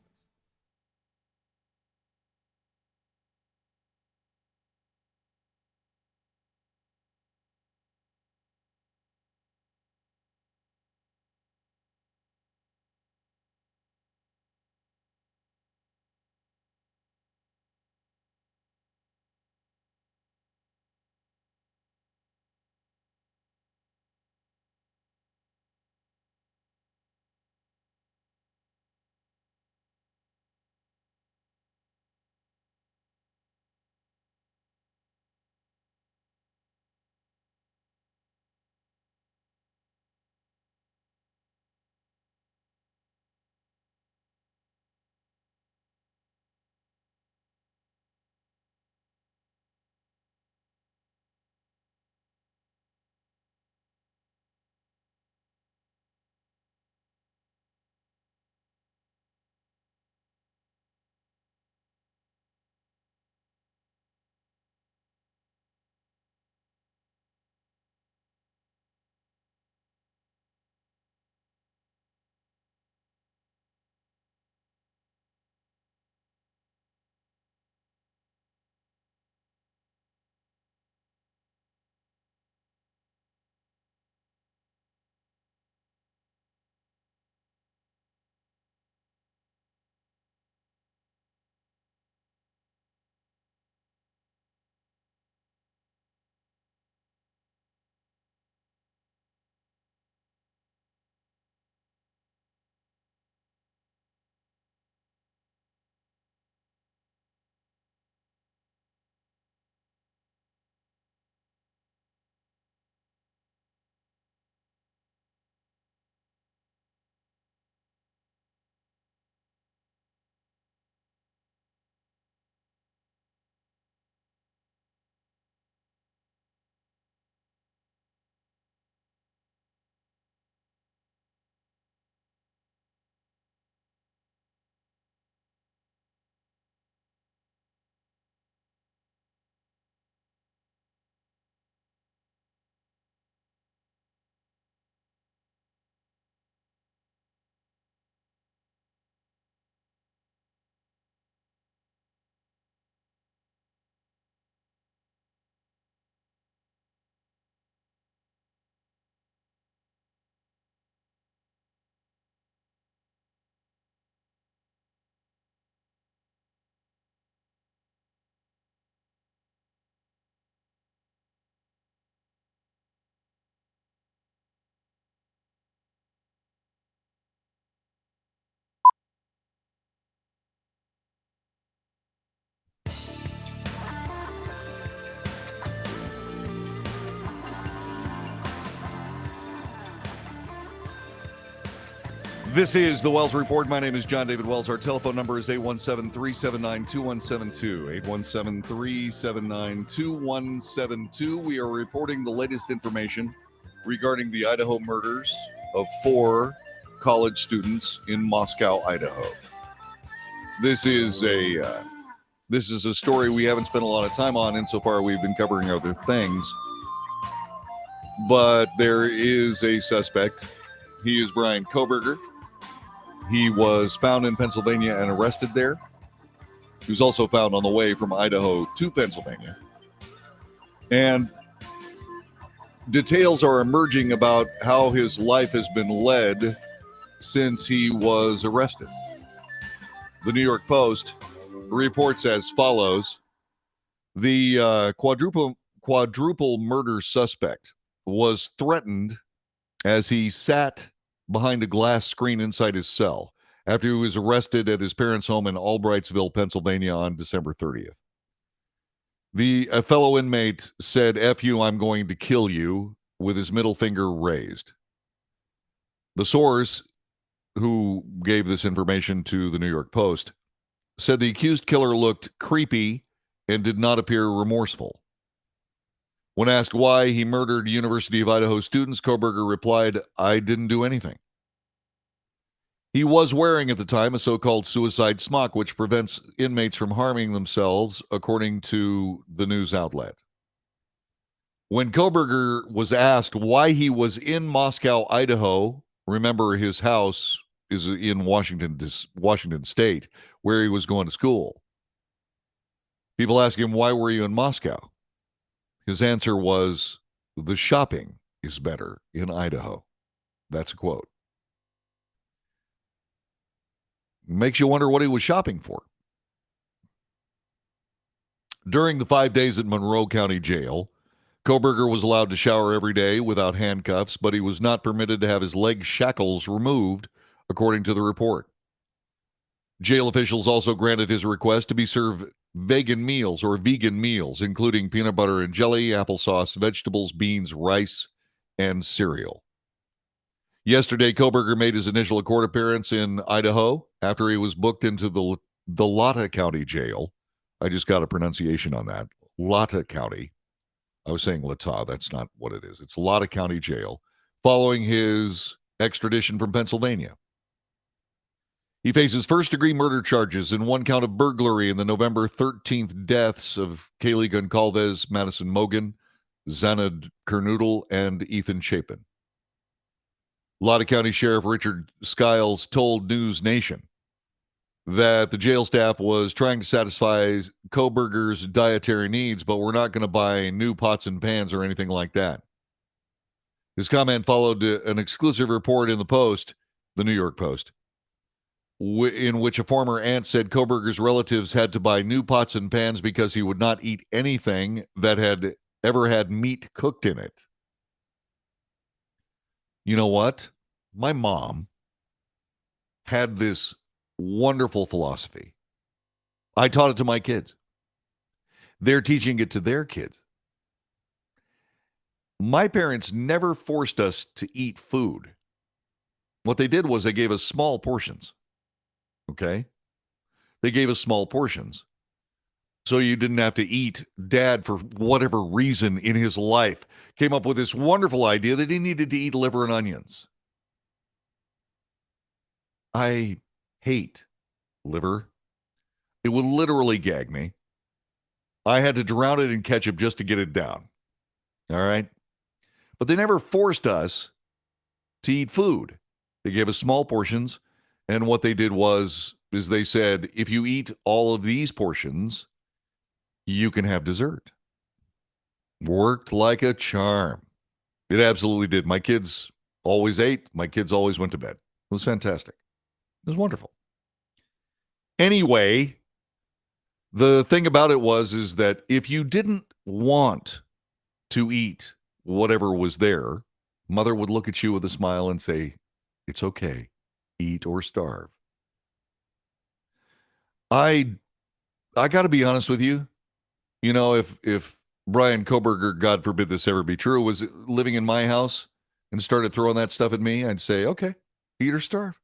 [SPEAKER 1] This is the Wells Report. My name is John David Wells. Our telephone number is 817-379-2172. 817-379-2172. We are reporting the latest information regarding the Idaho murders of 4 college students in Moscow, Idaho. This is a story we haven't spent a lot of time on insofar we've been covering other things. But there is a suspect. He is Brian Kohberger. He was found in Pennsylvania and arrested there. He was also found on the way from Idaho to Pennsylvania. And details are emerging about how his life has been led since he was arrested. The New York Post reports as follows. The quadruple murder suspect was threatened as he sat behind a glass screen inside his cell after he was arrested at his parents' home in Albrightsville, Pennsylvania on December 30th. A fellow inmate said, "F you, I'm going to kill you," with his middle finger raised. The source, who gave this information to the New York Post, said the accused killer looked creepy and did not appear remorseful. When asked why he murdered University of Idaho students, Koberger replied, "I didn't do anything." He was wearing at the time a so-called suicide smock, which prevents inmates from harming themselves, according to the news outlet. When Koberger was asked why he was in Moscow, Idaho, remember his house is in Washington State, where he was going to school. People ask him, "Why were you in Moscow?" His answer was, "The shopping is better in Idaho." That's a quote. Makes you wonder what he was shopping for. During the 5 days at Monroe County Jail, Koberger was allowed to shower every day without handcuffs, but he was not permitted to have his leg shackles removed, according to the report. Jail officials also granted his request to be served vegan meals, including peanut butter and jelly, applesauce, vegetables, beans, rice, and cereal. Yesterday, Koberger made his initial court appearance in Idaho after he was booked into the Lata County Jail. I just got a pronunciation on that. Lata County. I was saying Lata. That's not what it is. It's Lata County Jail, following his extradition from Pennsylvania. He faces first-degree murder charges and one count of burglary in the November 13th deaths of Kaylee Goncalves, Madison Mogan, Zanad Kernoodle, and Ethan Chapin. Lata County Sheriff Richard Skiles told News Nation that the jail staff was trying to satisfy Koberger's dietary needs, but we're not going to buy new pots and pans or anything like that. His comment followed an exclusive report in the Post, the New York Post, in which a former aunt said Koberger's relatives had to buy new pots and pans because he would not eat anything that had ever had meat cooked in it. You know what? My mom had this wonderful philosophy. I taught it to my kids. They're teaching it to their kids. My parents never forced us to eat food. What they did was they gave us small portions. Okay? They gave us small portions. So you didn't have to eat. Dad, for whatever reason in his life, came up with this wonderful idea that he needed to eat liver and onions. I hate liver. It would literally gag me. I had to drown it in ketchup just to get it down. All right? But they never forced us to eat food. They gave us small portions, and what they did was they said, if you eat all of these portions, you can have dessert. Worked like a charm. It absolutely did. My kids always ate. My kids always went to bed. It was fantastic. It was wonderful. Anyway, the thing about it is that if you didn't want to eat whatever was there, Mother would look at you with a smile and say, it's okay. Eat or starve. I got to be honest with you. You know, if Brian Koberger, God forbid this ever be true, was living in my house and started throwing that stuff at me, I'd say, okay, eat or starve.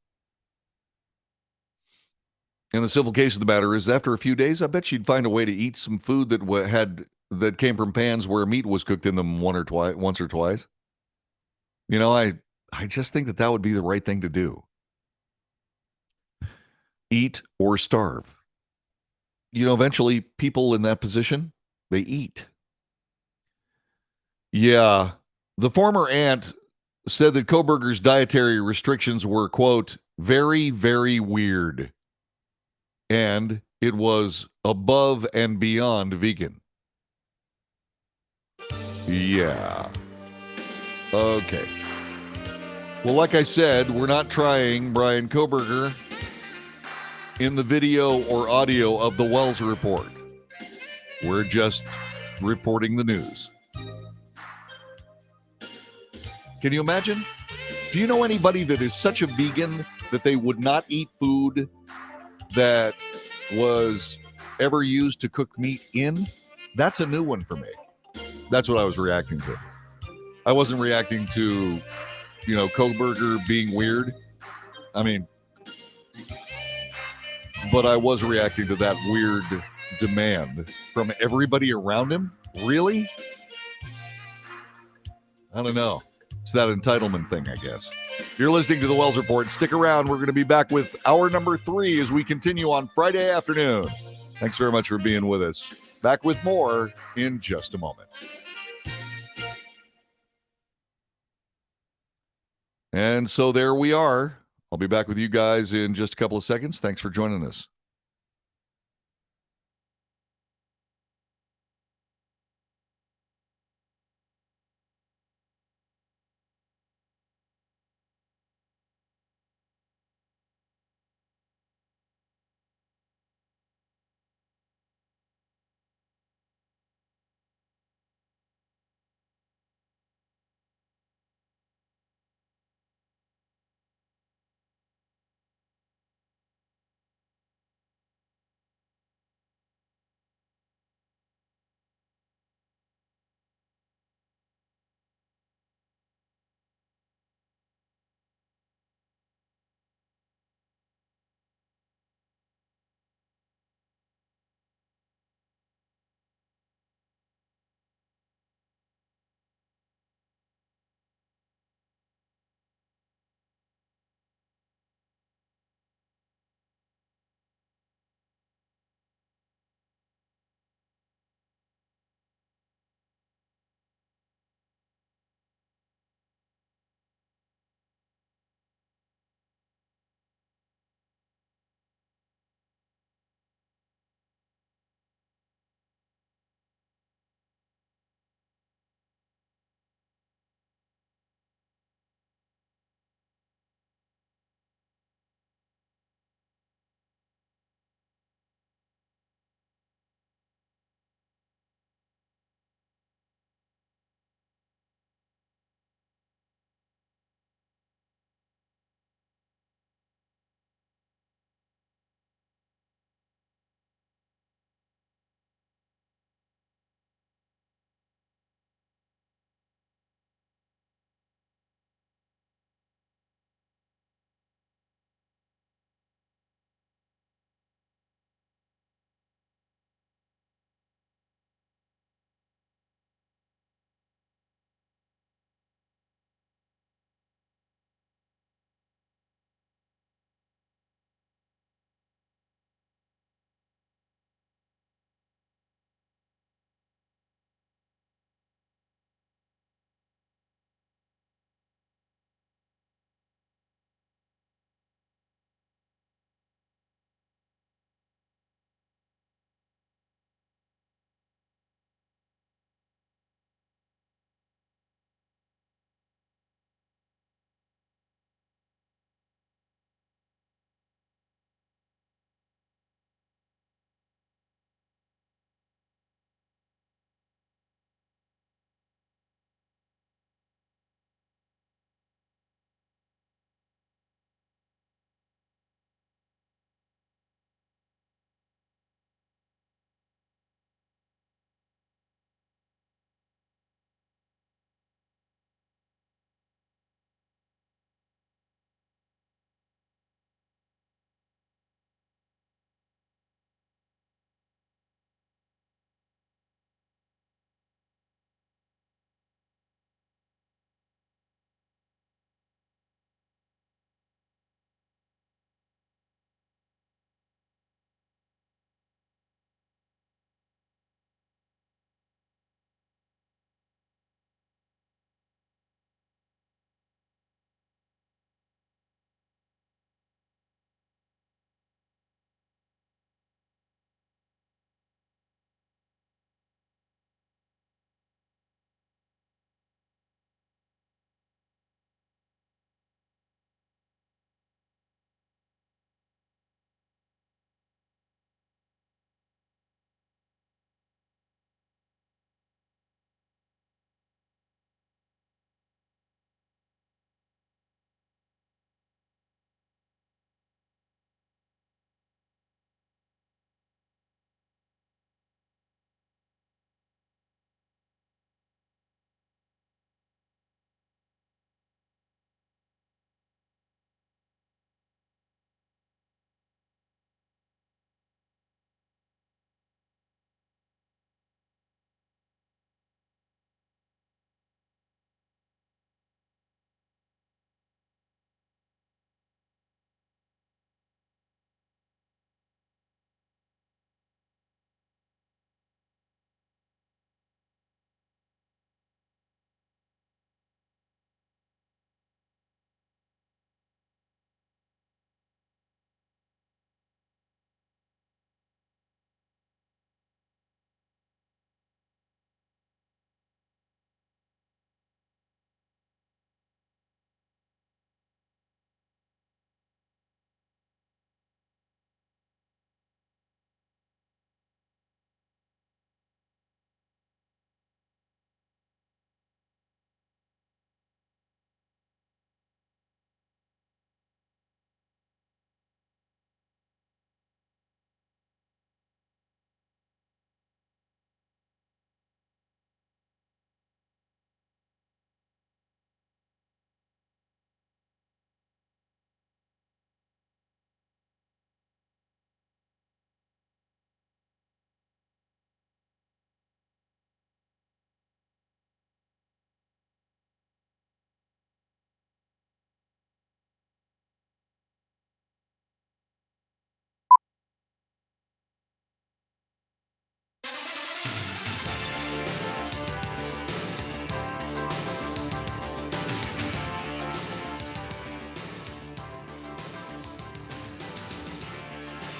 [SPEAKER 1] And the simple case of the matter is, after a few days, I bet she'd find a way to eat some food that came from pans where meat was cooked in them once or twice. You know, I just think that would be the right thing to do. Eat or starve. You know, eventually people in that position, they eat. Yeah. The former aunt said that Koberger's dietary restrictions were, quote, very, very weird. And it was above and beyond vegan. Yeah. Okay. Well, like I said, we're not trying Brian Koberger in the video or audio of the Wells Report. We're just reporting the news. Can you imagine? Do you know anybody that is such a vegan that they would not eat food that was ever used to cook meat in? That's a new one for me. That's what I was reacting to. I wasn't reacting to, Kohlberger being weird. I mean, but I was reacting to that weird demand from everybody around him. Really? I don't know. It's that entitlement thing, I guess. You're listening to the Wells Report. Stick around. We're going to be back with hour number 3 as we continue on Friday afternoon. Thanks very much for being with us. Back with more in just a moment. And so there we are. I'll be back with you guys in just a couple of seconds. Thanks for joining us.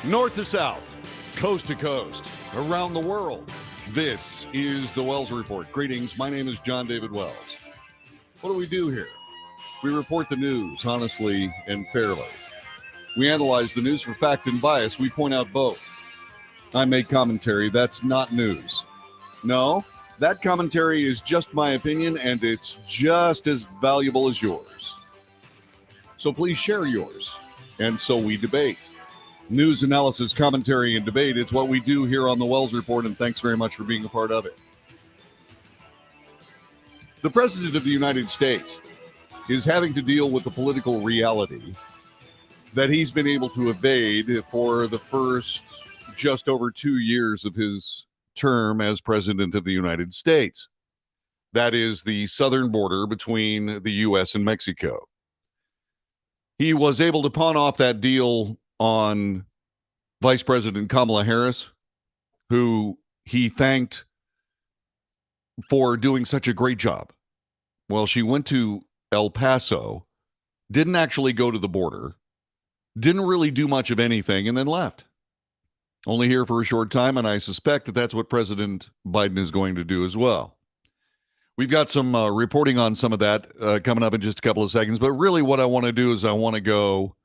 [SPEAKER 1] North to south, coast to coast, around the world. This is the Wells Report. Greetings. My name is John David Wells. What do we do here? We report the news honestly and fairly. We analyze the news for fact and bias. We point out both. I make commentary. That's not news. No, that commentary is just my opinion, and it's just as valuable as yours. So please share yours. And so we debate. News, analysis, commentary, and debate. It's what we do here on the Wells Report, and thanks very much for being a part of it. The President of the United States is having to deal with the political reality that he's been able to evade for the first just over 2 years of his term as President of the United States. That is the southern border between the U.S. and Mexico. He was able to pawn off that deal on Vice President Kamala Harris, who he thanked for doing such a great job. Well, she went to El Paso, didn't actually go to the border, didn't really do much of anything, and then left. Only here for a short time, and I suspect that that's what President Biden is going to do as well. We've got some reporting on some of that coming up in just a couple of seconds, but really what I want to do is I want to go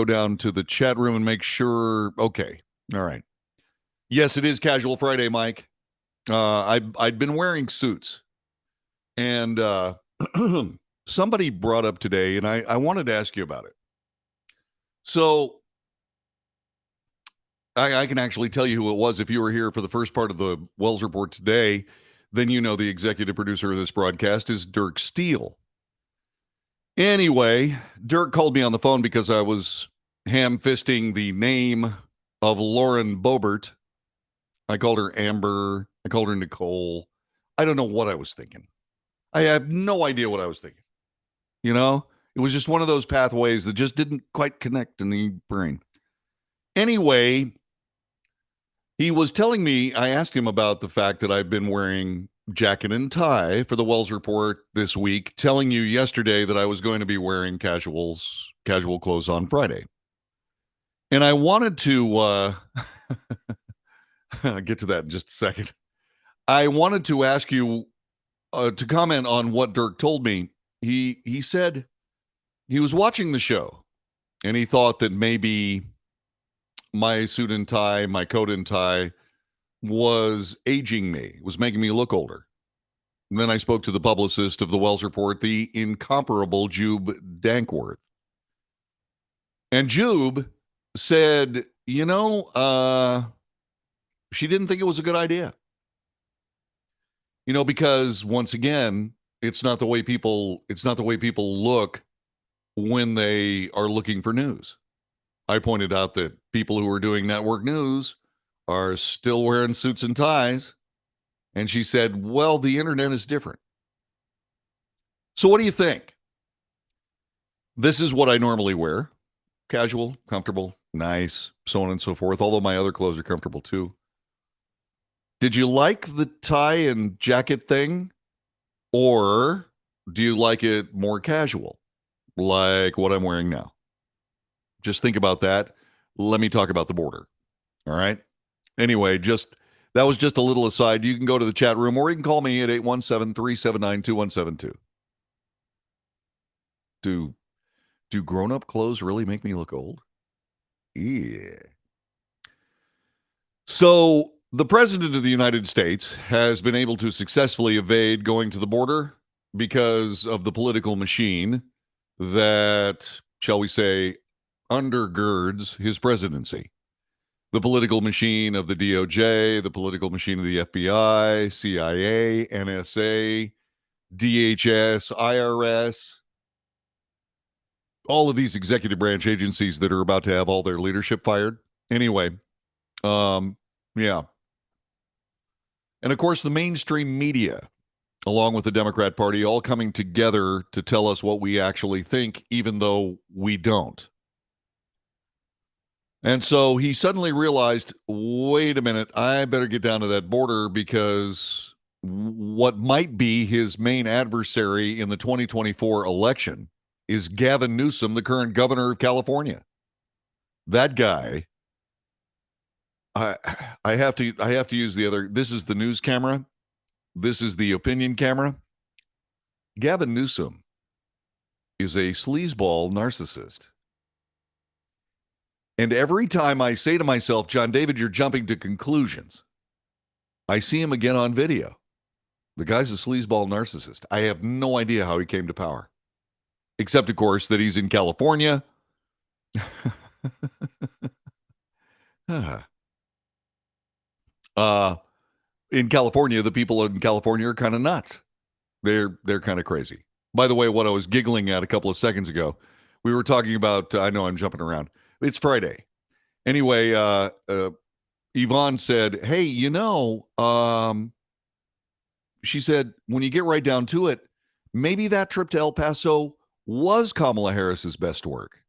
[SPEAKER 1] down to the chat room and make sure. Okay. All right. Yes, it is Casual Friday, Mike. I'd been wearing suits, and somebody brought up today, and I wanted to ask you about it. So I can actually tell you who it was. If you were here for the first part of the Wells Report today, then you know the executive producer of this broadcast is Dirk Steele. Anyway, Dirk called me on the phone because I was ham-fisting the name of Lauren Boebert. I called her Amber. I called her Nicole. I don't know what I was thinking. I have no idea what I was thinking. You know, it was just one of those pathways that just didn't quite connect in the brain. Anyway, he was telling me, I asked him about the fact that I've been wearing jacket and tie for the Wells Report this week, telling you yesterday that I was going to be wearing casual clothes on Friday. And I wanted to get to that in just a second. I wanted to ask you to comment on what Dirk told me. He said he was watching the show and he thought that maybe my suit and tie, my coat and tie was aging me, was making me look older. And then I spoke to the publicist of the Wells Report, the incomparable Jube Dankworth. And Jube said, she didn't think it was a good idea. Because once again, it's not the way people look when they are looking for news. I pointed out that people who are doing network news are still wearing suits and ties. And she said, well, the internet is different. So what do you think? This is what I normally wear. Casual, comfortable, nice, so on and so forth. Although my other clothes are comfortable too. Did you like the tie and jacket thing? Or do you like it more casual? Like what I'm wearing now? Just think about that. Let me talk about the border. All right. Anyway, that was just a little aside. You can go to the chat room or you can call me at 817-379-2172. Do grown-up clothes really make me look old? Yeah. So the President of the United States has been able to successfully evade going to the border because of the political machine that, shall we say, undergirds his presidency. The political machine of the DOJ, the political machine of the FBI, CIA, NSA, DHS, IRS, all of these executive branch agencies that are about to have all their leadership fired. Anyway, yeah. And of course, the mainstream media, along with the Democrat Party, all coming together to tell us what we actually think, even though we don't. And so he suddenly realized, wait a minute, I better get down to that border because what might be his main adversary in the 2024 election is Gavin Newsom, the current governor of California. that guy, I have to use the other. This is the news camera. This is the opinion camera. Gavin Newsom is a sleazeball narcissist. And every time I say to myself, John David, you're jumping to conclusions, I see him again on video. The guy's a sleazeball narcissist. I have no idea how he came to power. Except, of course, that he's in California. In California, the people in California are kind of nuts. They're kind of crazy. By the way, what I was giggling at a couple of seconds ago, we were talking about, I know I'm jumping around. It's Friday. Anyway, Yvonne said, hey, she said, when you get right down to it, maybe that trip to El Paso was Kamala Harris's best work.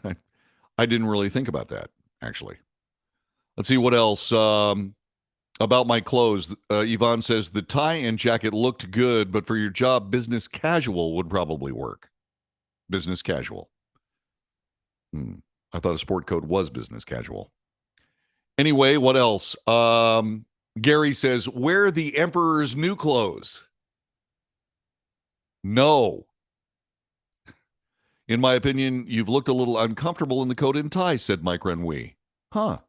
[SPEAKER 1] I didn't really think about that, actually. Let's see what else. About my clothes, Yvonne says, the tie and jacket looked good, but for your job, business casual would probably work. Business casual. I thought a sport coat was business casual. Anyway, what else? Gary says, wear the emperor's new clothes. No. In my opinion, you've looked a little uncomfortable in the coat and tie, said Mike Renwee. Huh.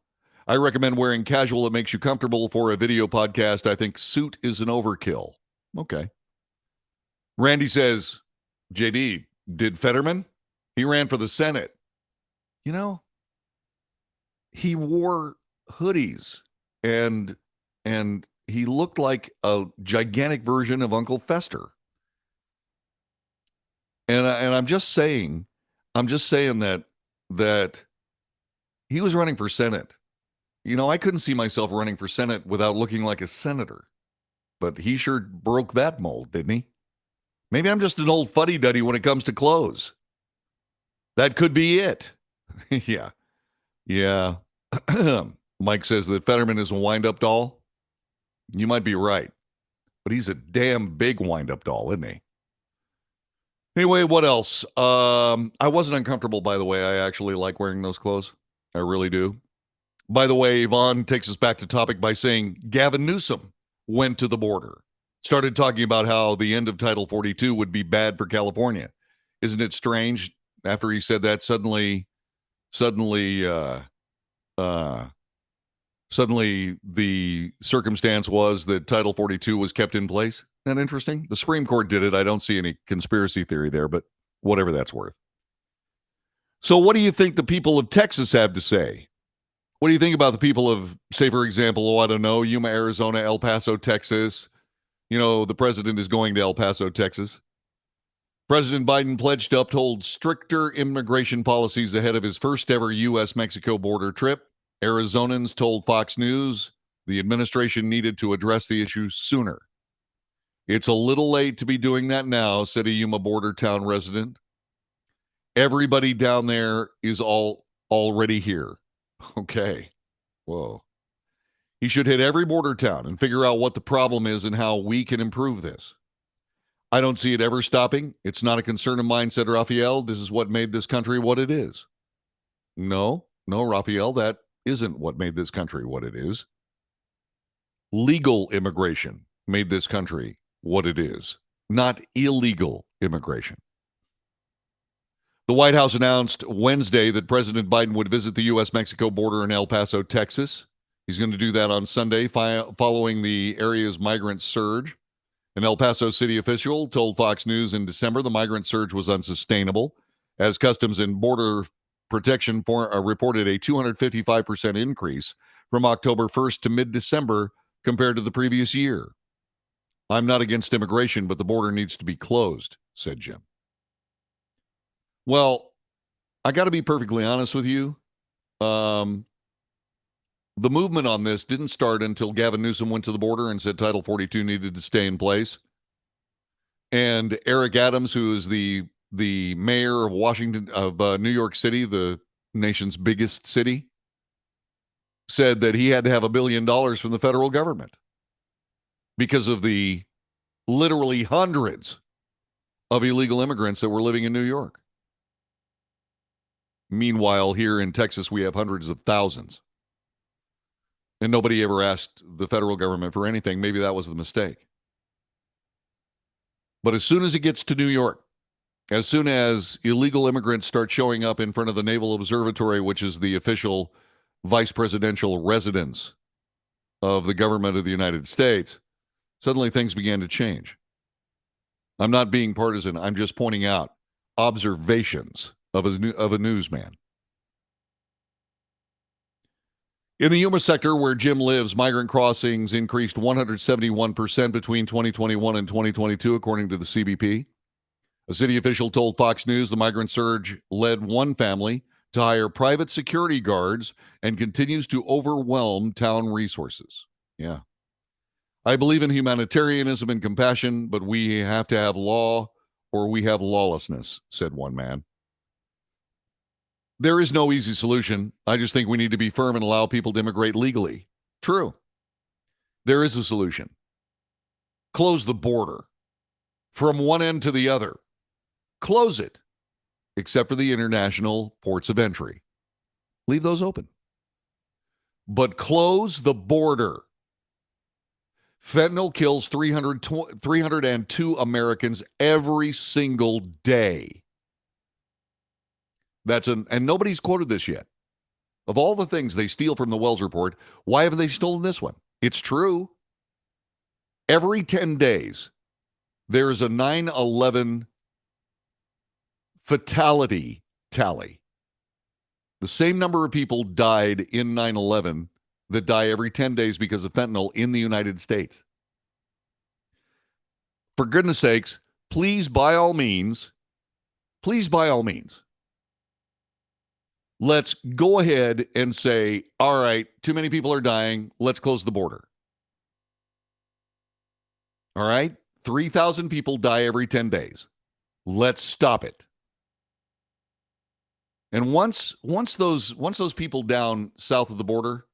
[SPEAKER 1] I recommend wearing casual that makes you comfortable for a video podcast. I think suit is an overkill. Okay. Randy says, JD, did Fetterman? He ran for the Senate. He wore hoodies and he looked like a gigantic version of Uncle Fester. And I'm just saying that he was running for Senate. I couldn't see myself running for Senate without looking like a senator. But he sure broke that mold, didn't he? Maybe I'm just an old fuddy-duddy when it comes to clothes. That could be it. Yeah. Mike says that Fetterman is a wind-up doll. You might be right. But he's a damn big wind-up doll, isn't he? Anyway, what else? I wasn't uncomfortable, by the way. I actually like wearing those clothes. I really do. By the way, Yvonne takes us back to topic by saying Gavin Newsom went to the border. Started talking about how the end of Title 42 would be bad for California. Isn't it strange? After he said that, suddenly the circumstance was that Title 42 was kept in place. Isn't that interesting? The Supreme Court did it. I don't see any conspiracy theory there, but whatever that's worth. So what do you think the people of Texas have to say? What do you think about the people of, say, for example, I don't know, Yuma, Arizona, El Paso, Texas? The president is going to El Paso, Texas. President Biden pledged to uphold stricter immigration policies ahead of his first ever U.S.-Mexico border trip. Arizonans told Fox News the administration needed to address the issue sooner. It's a little late to be doing that now, said a Yuma border town resident. Everybody down there is already here. Okay. Whoa. He should hit every border town and figure out what the problem is and how we can improve this. I don't see it ever stopping. It's not a concern of mine, said Raphael. This is what made this country what it is. No, Raphael, that isn't what made this country what it is. Legal immigration made this country what it is, not illegal immigration. The White House announced Wednesday that President Biden would visit the U.S.-Mexico border in El Paso, Texas. He's going to do that on Sunday following the area's migrant surge. An El Paso city official told Fox News in December the migrant surge was unsustainable, as Customs and Border Protection reported a 255% increase from October 1st to mid-December compared to the previous year. I'm not against immigration, but the border needs to be closed, said Jim. Well, I got to be perfectly honest with you. The movement on this didn't start until Gavin Newsom went to the border and said Title 42 needed to stay in place. And Eric Adams, who is the mayor of New York City, the nation's biggest city, said that he had to have $1 billion from the federal government because of the literally hundreds of illegal immigrants that were living in New York. Meanwhile, here in Texas, we have hundreds of thousands. And nobody ever asked the federal government for anything. Maybe that was the mistake. But as soon as it gets to New York, as soon as illegal immigrants start showing up in front of the Naval Observatory, which is the official vice presidential residence of the government of the United States, suddenly things began to change. I'm not being partisan. I'm just pointing out observations of a newsman. In the Yuma sector where Jim lives, migrant crossings increased 171% between 2021 and 2022, according to the CBP. A city official told Fox News the migrant surge led one family to hire private security guards and continues to overwhelm town resources. Yeah. I believe in humanitarianism and compassion, but we have to have law or we have lawlessness, said one man. There is no easy solution. I just think we need to be firm and allow people to immigrate legally. True. There is a solution. Close the border from one end to the other. Close it, except for the international ports of entry. Leave those open. But close the border. Fentanyl kills 302 Americans every single day. And nobody's quoted this yet. Of all the things they steal from the Wells Report, why haven't they stolen this one? It's true. Every 10 days, there's a 9/11 fatality tally. The same number of people died in 9/11 that die every 10 days because of fentanyl in the United States. For goodness sakes, please, by all means, let's go ahead and say, all right, too many people are dying. Let's close the border. All right? 3,000 people die every 10 days. Let's stop it. And once those people down south of the border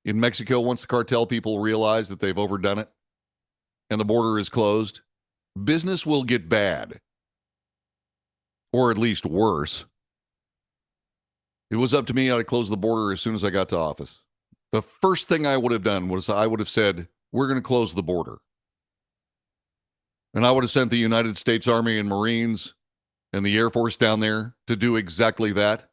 [SPEAKER 1] in Mexico, once the cartel people realize that they've overdone it and the border is closed, business will get bad. Or at least worse. It was up to me. I'd close the border as soon as I got to office. The first thing I would have done was I would have said, we're going to close the border. And I would have sent the United States Army and Marines and the Air Force down there to do exactly that.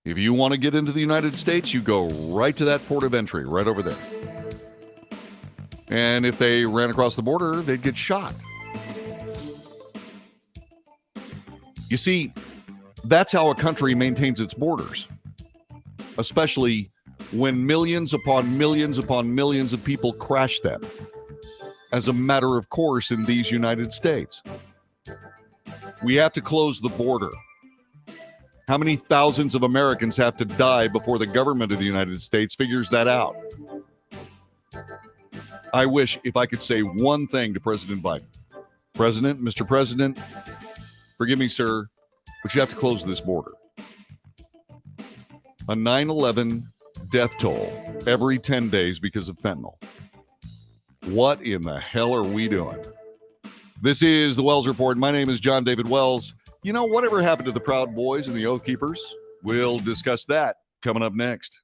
[SPEAKER 1] If you want to get into the United States, you go right to that port of entry, right over there. And if they ran across the border, they'd get shot. You see, that's how a country maintains its borders, especially when millions upon millions upon millions of people crash them as a matter of course in these United States. We have to close the border. How many thousands of Americans have to die before the government of the United States figures that out? I wish if I could say one thing to President Biden. President, Mr. President, forgive me, sir, but you have to close this border. A 9/11 death toll every 10 days because of fentanyl. What in the hell are we doing? This is the Wells Report. My name is John David Wells. You know, whatever happened to the Proud Boys and the Oath Keepers? We'll discuss that coming up next.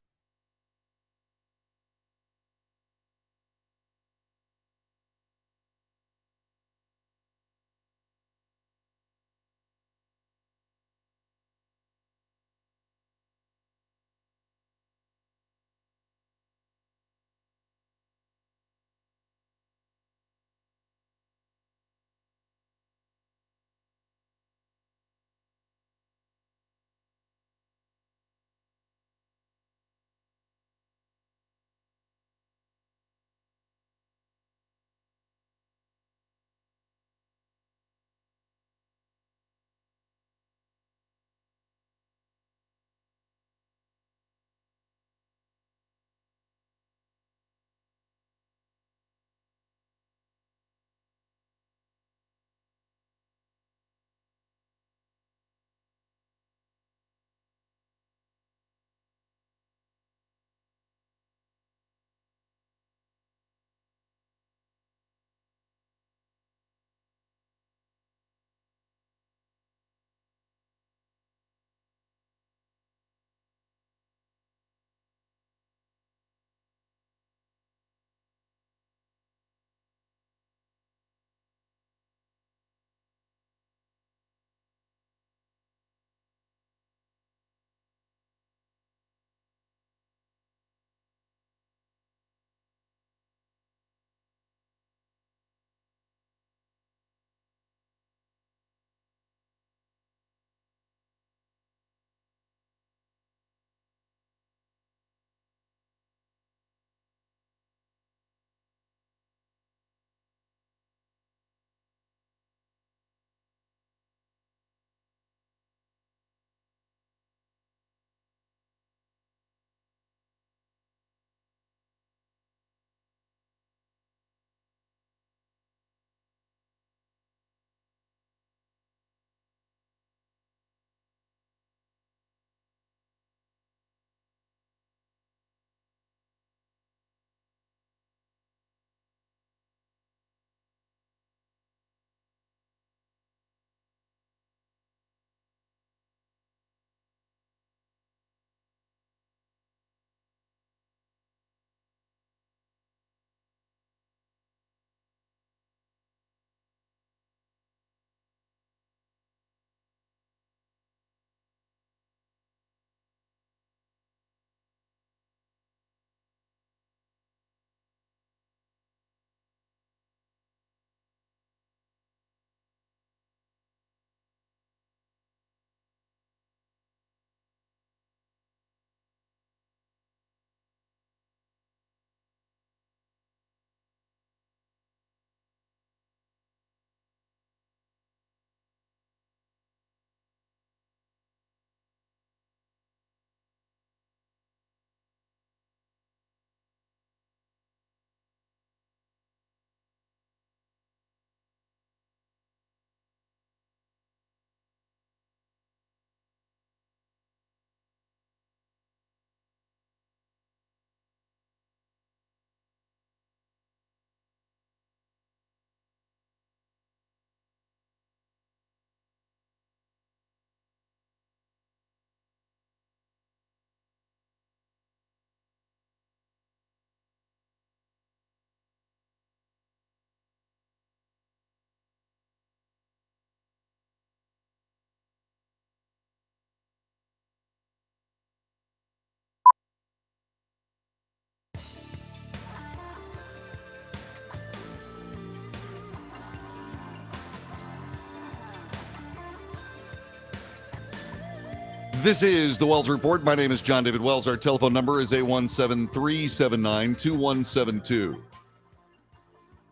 [SPEAKER 1] This is the Wells Report. My name is John David Wells. Our telephone number is 817-379-2172.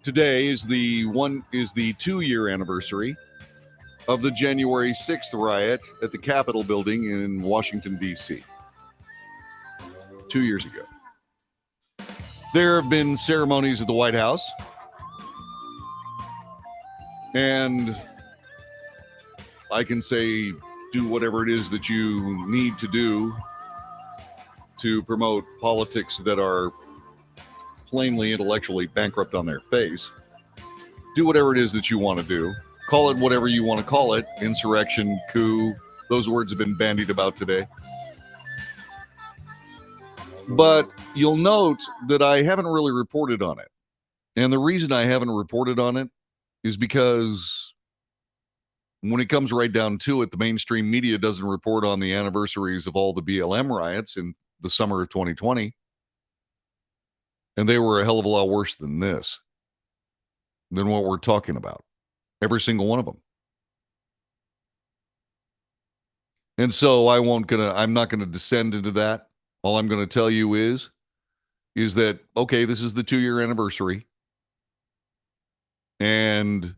[SPEAKER 1] Today is the 2-year anniversary of the January 6th riot at the Capitol building in Washington, D.C. 2 years ago. There have been ceremonies at the White House, and I can say do whatever it is that you need to do to promote politics that are plainly intellectually bankrupt on their face. Do whatever it is that you want to do. Call it whatever you want to call it. Insurrection, coup. Those words have been bandied about today. But you'll note that I haven't really reported on it. And the reason I haven't reported on it is because when it comes right down to it, the mainstream media doesn't report on the anniversaries of all the BLM riots in the summer of 2020. And they were a hell of a lot worse than this, than what we're talking about. Every single one of them. And so I'm not gonna descend into that. All I'm going to tell you is that, okay, this is the 2-year anniversary. And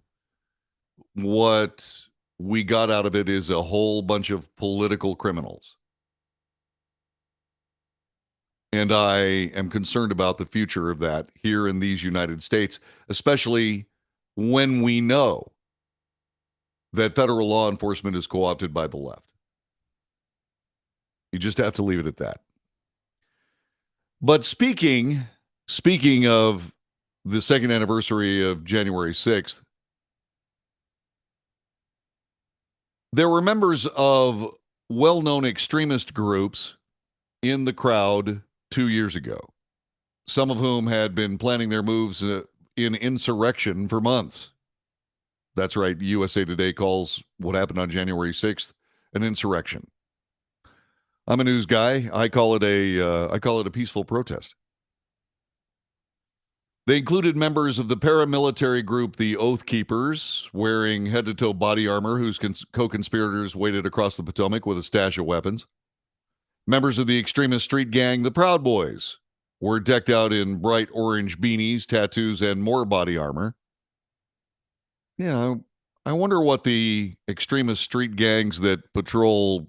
[SPEAKER 1] what we got out of it is a whole bunch of political criminals. And I am concerned about the future of that here in these United States, especially when we know that federal law enforcement is co-opted by the left. You just have to leave it at that. But speaking of the second anniversary of January 6th, there were members of well-known extremist groups in the crowd 2 years ago, some of whom had been planning their moves in insurrection for months. That's right, USA Today calls what happened on January 6th an insurrection. I'm a news guy. I call it a peaceful protest. They included members of the paramilitary group, the Oath Keepers, wearing head-to-toe body armor, whose co-conspirators waited across the Potomac with a stash of weapons. Members of the extremist street gang, the Proud Boys, were decked out in bright orange beanies, tattoos, and more body armor. Yeah, I wonder what the extremist street gangs that patrol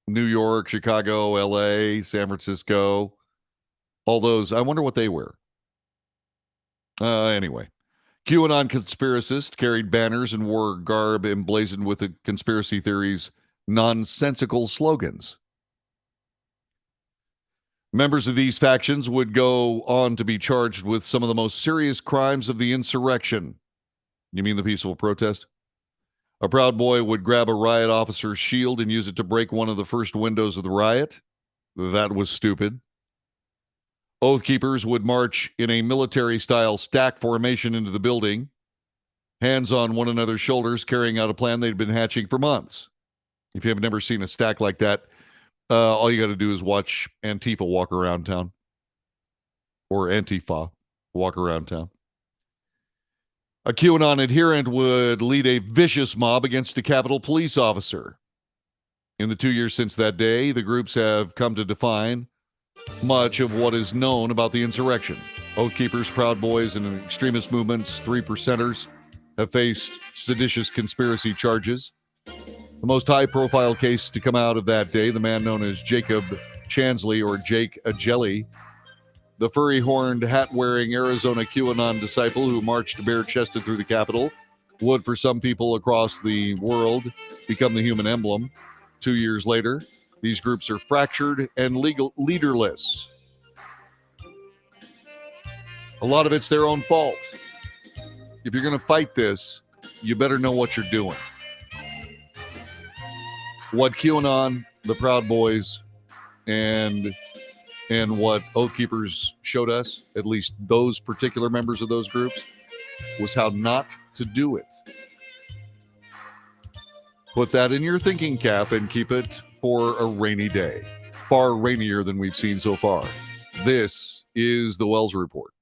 [SPEAKER 1] New York, Chicago, LA, San Francisco, all those, I wonder what they wear. Anyway, QAnon conspiracists carried banners and wore garb emblazoned with the conspiracy theories' nonsensical slogans. Members of these factions would go on to be charged with some of the most serious crimes of the insurrection. You mean the peaceful protest? A Proud Boy would grab a riot officer's shield and use it to break one of the first windows of the riot. That was stupid. Oath Keepers would march in a military-style stack formation into the building, hands on one another's shoulders, carrying out a plan they'd been hatching for months. If you have never seen a stack like that, all you got to do is watch Antifa walk around town. Or Antifa walk around town. A QAnon adherent would lead a vicious mob against a Capitol police officer. In the 2 years since that day, the groups have come to define much of what is known about the insurrection. Oath Keepers, Proud Boys, and extremist movements, 3%ers, have faced seditious conspiracy charges. The most high-profile case to come out of that day, the man known as Jacob Chansley, or Jake Ajelli, the furry-horned, hat-wearing Arizona QAnon disciple who marched bare-chested through the Capitol, would, for some people across the world, become the human emblem. 2 years later, these groups are fractured and leaderless. A lot of it's their own fault. If you're going to fight this, you better know what you're doing. What QAnon, the Proud Boys, and what Oath Keepers showed us, at least those particular members of those groups, was how not to do it. Put that in your thinking cap and keep it for a rainy day. Far rainier than we've seen so far. This is the Wells Report.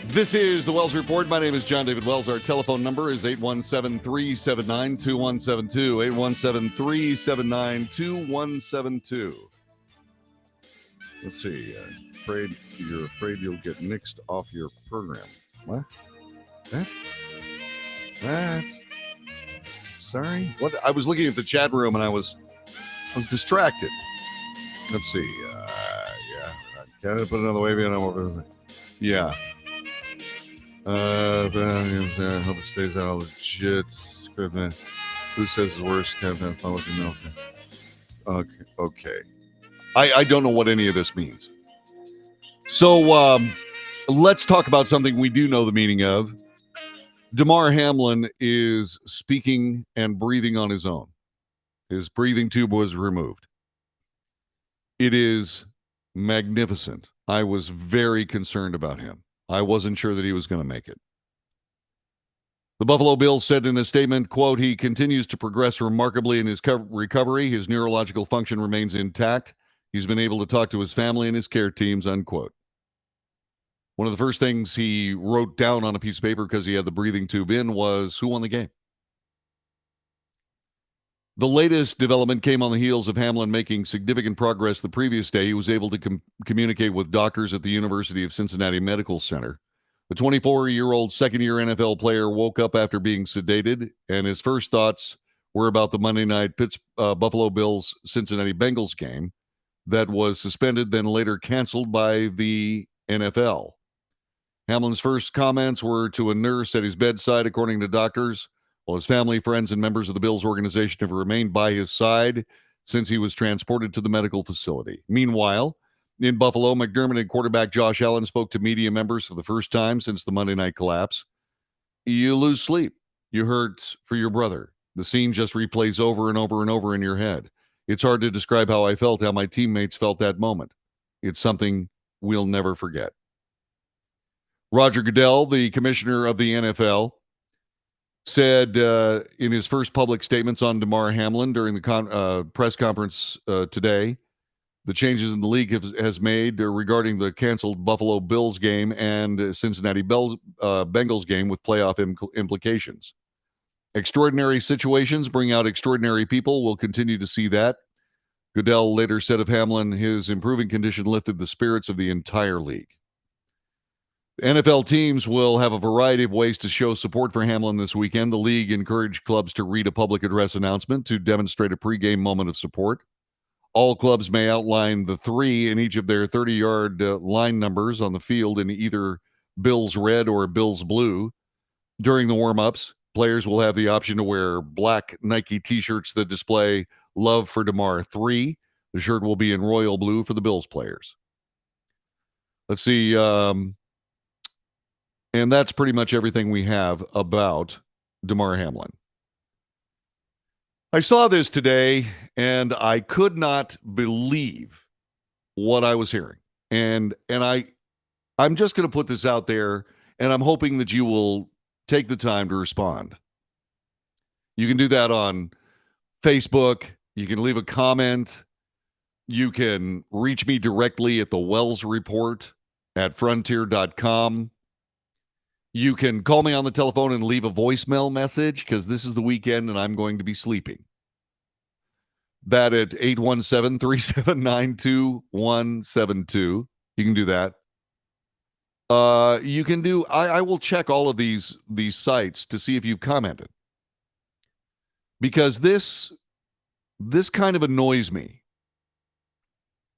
[SPEAKER 1] This is the Wells Report. My name is John David Wells. Our telephone number is 817-379-2172. 817-379-2172. Let's see. You're afraid you'll get nixed off your program. What? That's sorry. What? I was looking at the chat room and I was distracted. Let's see. Yeah. Can I put another wave in over? Yeah. I hope it stays out all legit. Who says the worst? Okay. I don't know what any of this means. So let's talk about something we do know the meaning of. Damar Hamlin is speaking and breathing on his own. His breathing tube was removed. It is magnificent. I was very concerned about him. I wasn't sure that he was going to make it. The Buffalo Bills said in a statement, quote, he continues to progress remarkably in his recovery. His neurological function remains intact. He's been able to talk to his family and his care teams, unquote. One of the first things he wrote down on a piece of paper because he had the breathing tube in was who won the game. The latest development came on the heels of Hamlin making significant progress the previous day. He was able to communicate with doctors at the University of Cincinnati Medical Center. The 24-year-old second-year NFL player woke up after being sedated, and his first thoughts were about the Monday night Buffalo Bills Cincinnati Bengals game that was suspended, then later canceled by the NFL. Hamlin's first comments were to a nurse at his bedside, according to doctors, while his family, friends, and members of the Bills organization have remained by his side since he was transported to the medical facility. Meanwhile, in Buffalo, McDermott and quarterback Josh Allen spoke to media members for the first time since the Monday night collapse. You lose sleep. You hurt for your brother. The scene just replays over and over and over in your head. It's hard to describe how I felt, how my teammates felt that moment. It's something we'll never forget. Roger Goodell, the commissioner of the NFL, said in his first public statements on Damar Hamlin during the press conference today, the changes in the league has made regarding the canceled Buffalo Bills game and Cincinnati Bengals game with playoff implications. Extraordinary situations bring out extraordinary people. We'll continue to see that. Goodell later said of Hamlin, his improving condition lifted the spirits of the entire league. NFL teams will have a variety of ways to show support for Hamlin this weekend. The league encouraged clubs to read a public address announcement to demonstrate a pregame moment of support. All clubs may outline the three in each of their 30-yard line numbers on the field in either Bills red or Bills blue. During the warm-ups, players will have the option to wear black Nike T-shirts that display Love for Damar 3. The shirt will be in royal blue for the Bills players. Let's see. And that's pretty much everything we have about Damar Hamlin. I saw this today, and I could not believe what I was hearing. And I'm just going to put this out there, and I'm hoping that you will take the time to respond. You can do that on Facebook. You can leave a comment. You can reach me directly at the Wells Report at frontier.com. You can call me on the telephone and leave a voicemail message because this is the weekend and I'm going to be sleeping. That at 817-379-2172. You can do that. You can do, I will check all of these sites to see if you've commented. Because this kind of annoys me.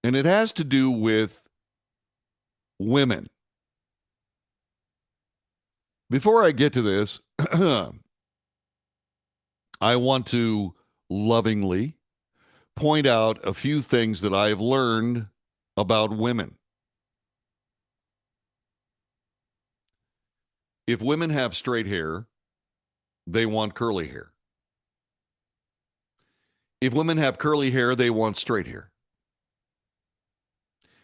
[SPEAKER 1] And it has to do with women. Before I get to this, I want to lovingly point out a few things that I have learned about women. If women have straight hair, they want curly hair. If women have curly hair, they want straight hair.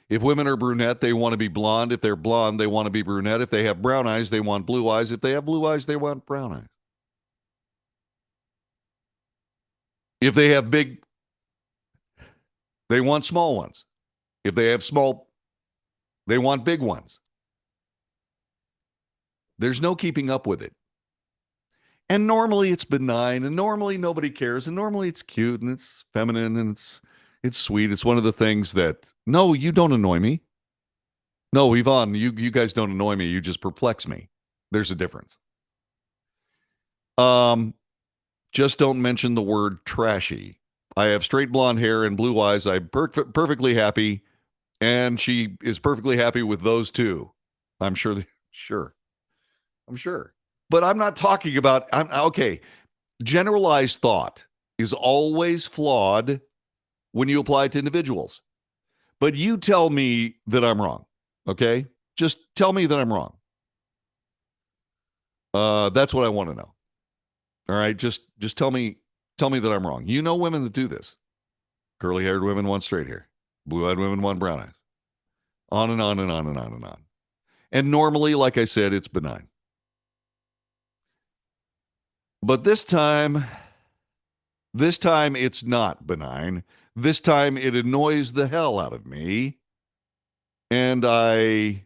[SPEAKER 1] If women are brunette, they want to be blonde. If they're blonde, they want to be brunette. If they have brown eyes, they want blue eyes. If they have blue eyes, they want brown eyes. If they have big, they want small ones. If they have small, they want big ones. There's no keeping up with it. And normally it's benign, and normally nobody cares, and normally it's cute, and it's feminine, and it's sweet. It's one of the things that, no, you don't annoy me. No, Yvonne, you guys don't annoy me. You just perplex me. There's a difference. Just don't mention the word trashy. I have straight blonde hair and blue eyes. I'm perfectly happy, and she is perfectly happy with those two. I'm sure. I'm sure. But I'm not talking about, okay, generalized thought is always flawed when you apply it to individuals. But you tell me that I'm wrong, okay? Just tell me that I'm wrong. That's what I want to know. All right, just tell me that I'm wrong. You know women that do this. Curly-haired women want straight hair. Blue-eyed women want brown eyes. On and on and on and on and on. And normally, like I said, it's benign. But this time it's not benign. This time it annoys the hell out of me. And I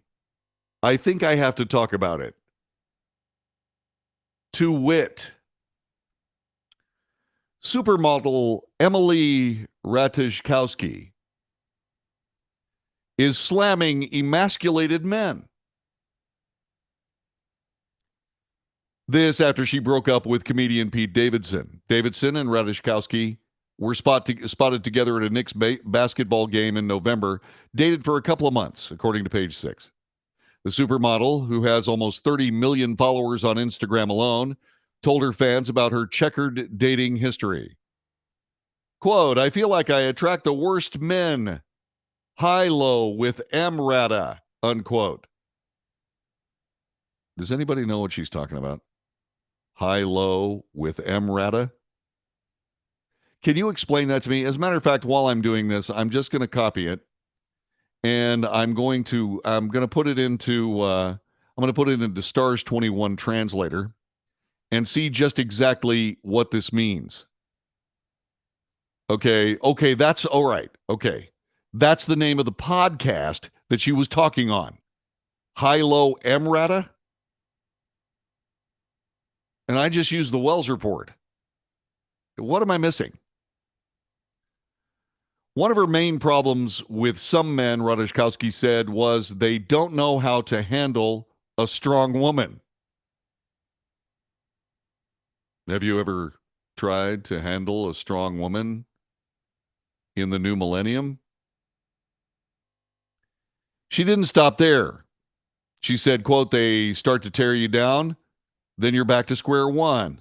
[SPEAKER 1] think I have to talk about it. To wit, supermodel Emily Ratajkowski is slamming emasculated men. This after she broke up with comedian Pete Davidson. Davidson and Ratajkowski were spotted together at a Knicks basketball game in November, dated for a couple of months, according to Page Six. The supermodel, who has almost 30 million followers on Instagram alone, told her fans about her checkered dating history. Quote, I feel like I attract the worst men. High-low with M-Rata, unquote. Does anybody know what she's talking about? High-low with M-Rata? Can you explain that to me? As a matter of fact, while I'm doing this, I'm just going to copy it, and I'm going to put it into Stars 21 translator and see just exactly what this means. Okay, that's all right. Okay, that's the name of the podcast that she was talking on. High-low M-Rata? And I just used the Wells report. What am I missing? One of her main problems with some men, Ratajkowski said, was they don't know how to handle a strong woman. Have you ever tried to handle a strong woman in the new millennium? She didn't stop there. She said, quote, they start to tear you down, then you're back to square one.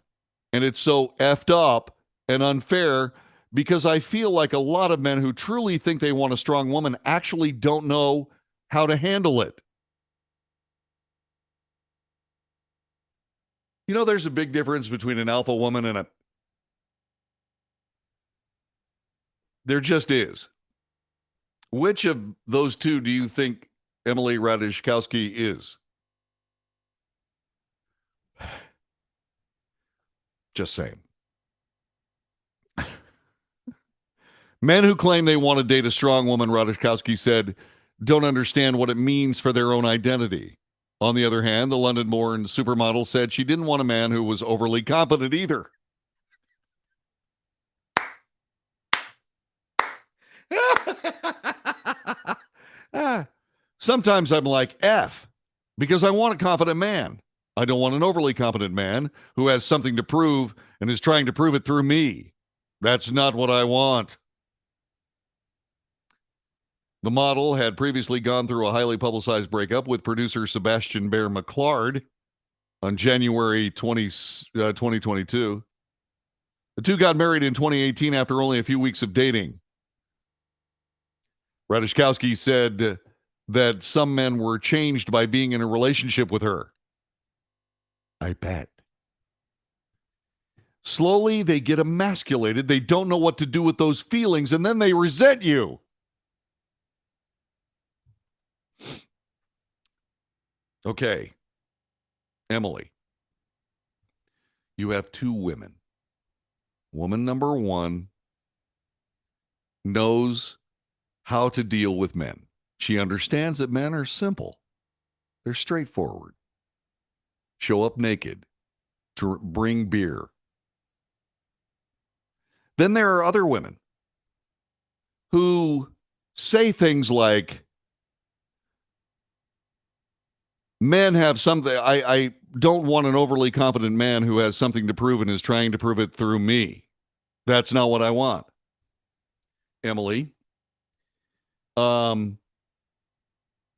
[SPEAKER 1] And it's so effed up and unfair because I feel like a lot of men who truly think they want a strong woman actually don't know how to handle it. You know, there's a big difference between an alpha woman and there just is. Which of those two do you think Emily Ratajkowski is? Just saying. Men who claim they want to date a strong woman, Ratajkowski said, don't understand what it means for their own identity. On the other hand, the London-born supermodel said she didn't want a man who was overly confident either. Sometimes I'm like, F, because I want a confident man. I don't want an overly confident man who has something to prove and is trying to prove it through me. That's not what I want. The model had previously gone through a highly publicized breakup with producer Sebastian Bear McClard on January 2022. The two got married in 2018 after only a few weeks of dating. Ratajkowski said that some men were changed by being in a relationship with her. I bet. Slowly, they get emasculated. They don't know what to do with those feelings, and then they resent you. Okay, Emily, you have two women. Woman number one knows how to deal with men. She understands that men are simple. They're straightforward. show up naked to bring beer. Then there are other women who say things like, men have something. I don't want an overly confident man who has something to prove and is trying to prove it through me. That's not what I want. Emily, men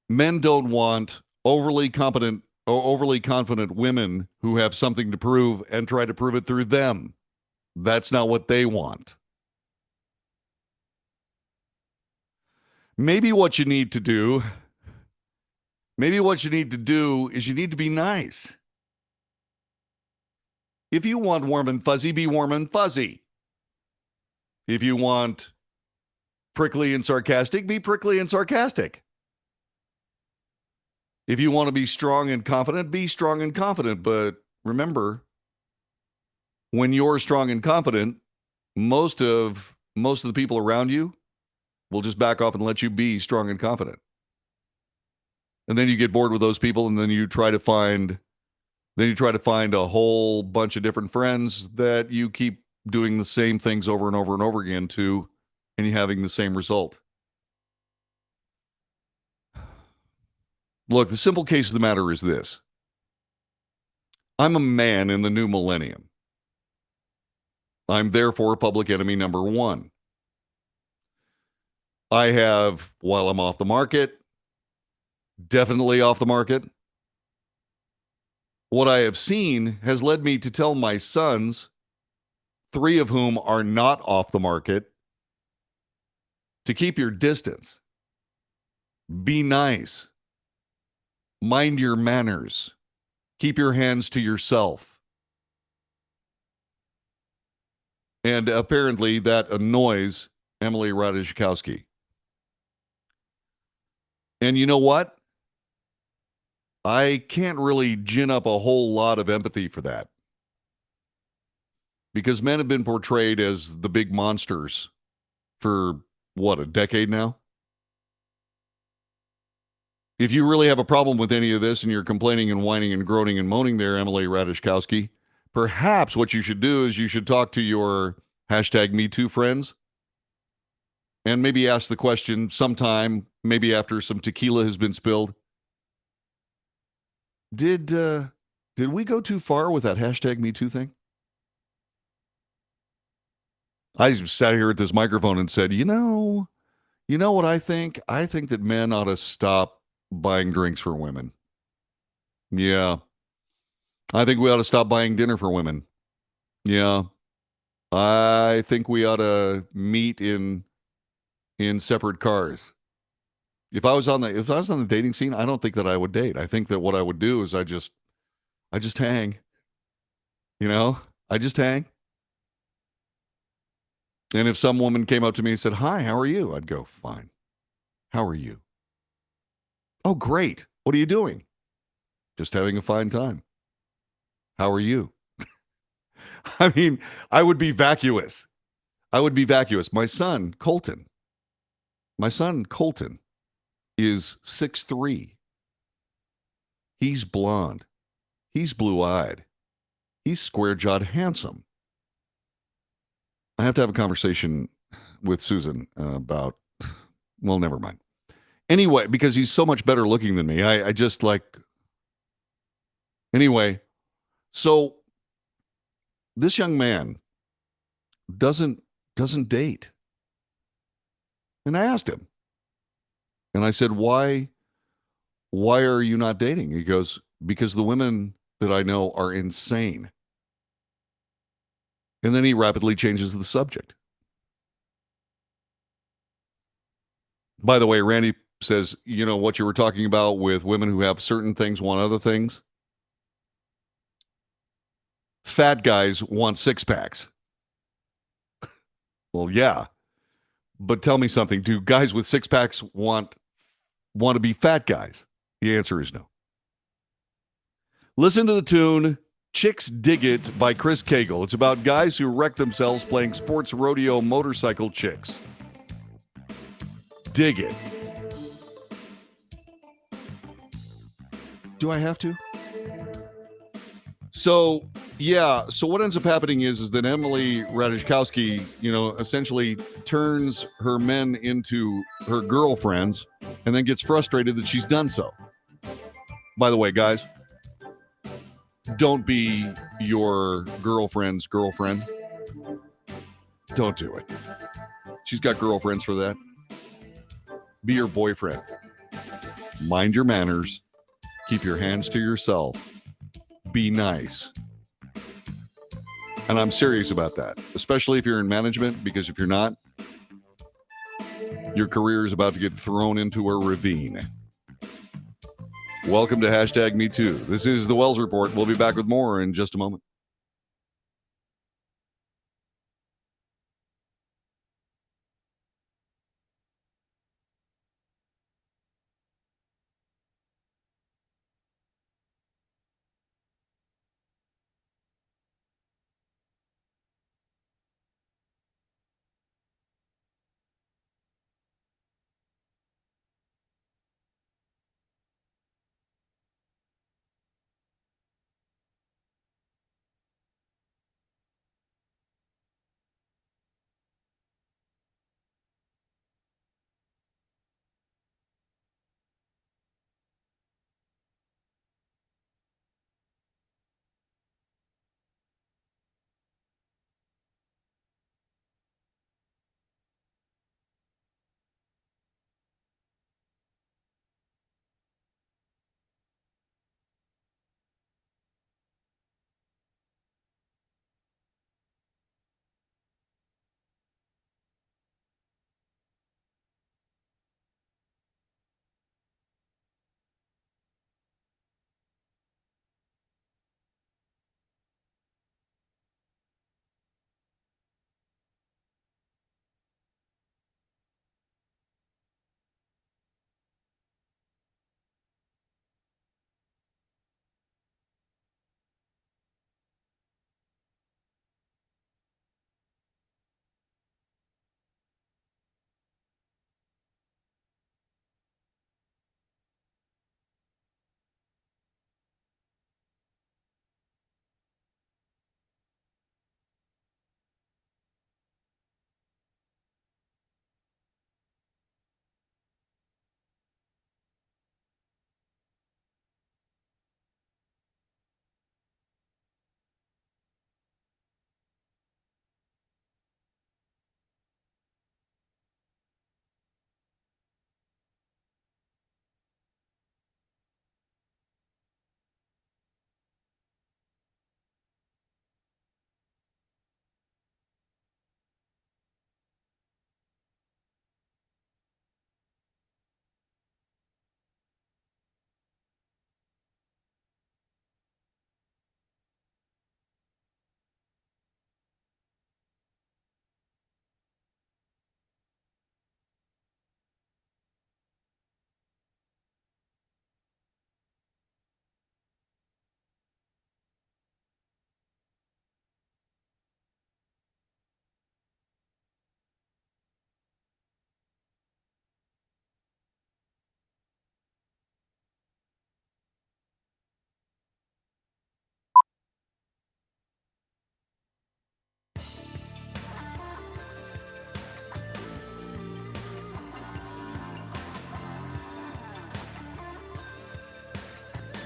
[SPEAKER 1] don't want overly confident women who have something to prove and try to prove it through them. That's not what they want. Maybe what you need to do is you need to be nice. If you want warm and fuzzy, be warm and fuzzy. If you want prickly and sarcastic, be prickly and sarcastic. If you want to be strong and confident, be strong and confident. But remember, when you're strong and confident, most of the people around you will just back off and let you be strong and confident. And then you get bored with those people, and then you try to find a whole bunch of different friends that you keep doing the same things over and over and over again to, and you're having the same result. Look, the simple case of the matter is this. I'm a man in the new millennium. I'm therefore public enemy number one. I have, while I'm off the market, definitely off the market, what I have seen has led me to tell my sons, 3 of whom are not off the market, to keep your distance. Be nice. Mind your manners. Keep your hands to yourself. And apparently that annoys Emily Ratajkowski. And you know what? I can't really gin up a whole lot of empathy for that. Because men have been portrayed as the big monsters for, a decade now? If you really have a problem with any of this and you're complaining and whining and groaning and moaning there, Emily Ratajkowski, perhaps what you should do is you should talk to your #MeToo friends and maybe ask the question sometime, maybe after some tequila has been spilled. Did we go too far with that #MeToo thing? I sat here at this microphone and said, you know what I think? I think that men ought to stop buying drinks for women. Yeah. I think we ought to stop buying dinner for women. Yeah. I think we ought to meet in separate cars. If I was on the dating scene, I don't think that I would date. I think that what I would do is I just hang. I just hang. And if some woman came up to me and said, "Hi, how are you?" I'd go, "Fine. How are you?" "Oh, great. What are you doing?" "Just having a fine time." "How are you?" I mean, I would be vacuous. My son, Colton is 6'3". He's blonde. He's blue-eyed. He's square-jawed handsome. I have to have a conversation with Susan about, well, never mind. Anyway, because he's so much better looking than me. I just like, anyway, so this young man doesn't date. And I asked him. And I said, why are you not dating? He goes, because the women that I know are insane. And then he rapidly changes the subject. By the way, Randy says, what you were talking about with women who have certain things want other things? Fat guys want six-packs. Well, yeah. But tell me something. Do guys with six-packs want to be fat guys? The answer is no. Listen to the tune Chicks Dig It by Chris Cagle. It's about guys who wreck themselves playing sports rodeo motorcycle chicks. Dig it. Do I have to? So yeah, so what ends up happening is that Emily Ratajkowski, essentially turns her men into her girlfriends and then gets frustrated that she's done so. By the way, guys, don't be your girlfriend's girlfriend. Don't do it. She's got girlfriends for that. Be your boyfriend. Mind your manners. Keep your hands to yourself. Be nice. And I'm serious about that, especially if you're in management, because if you're not, your career is about to get thrown into a ravine. Welcome to #MeToo. This is the Wells Report. We'll be back with more in just a moment.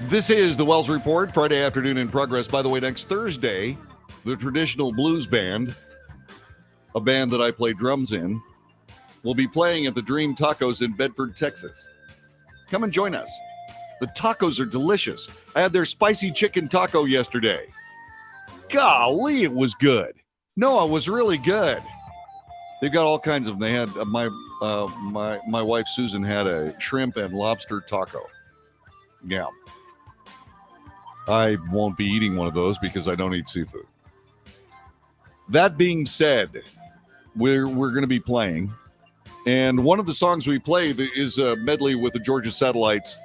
[SPEAKER 1] This is the Wells Report, Friday afternoon in progress. By the way, next Thursday, the Traditional Blues Band, a band that I play drums in, will be playing at the Dream Tacos in Bedford, Texas. Come and join us. The tacos are delicious. I had their spicy chicken taco yesterday. Golly, it was good. No, it was really good. They've got all kinds of. They had my wife Susan had a shrimp and lobster taco. Yeah. I won't be eating one of those because I don't eat seafood. That being said, we're going to be playing, and one of the songs we play is a medley with the Georgia Satellites.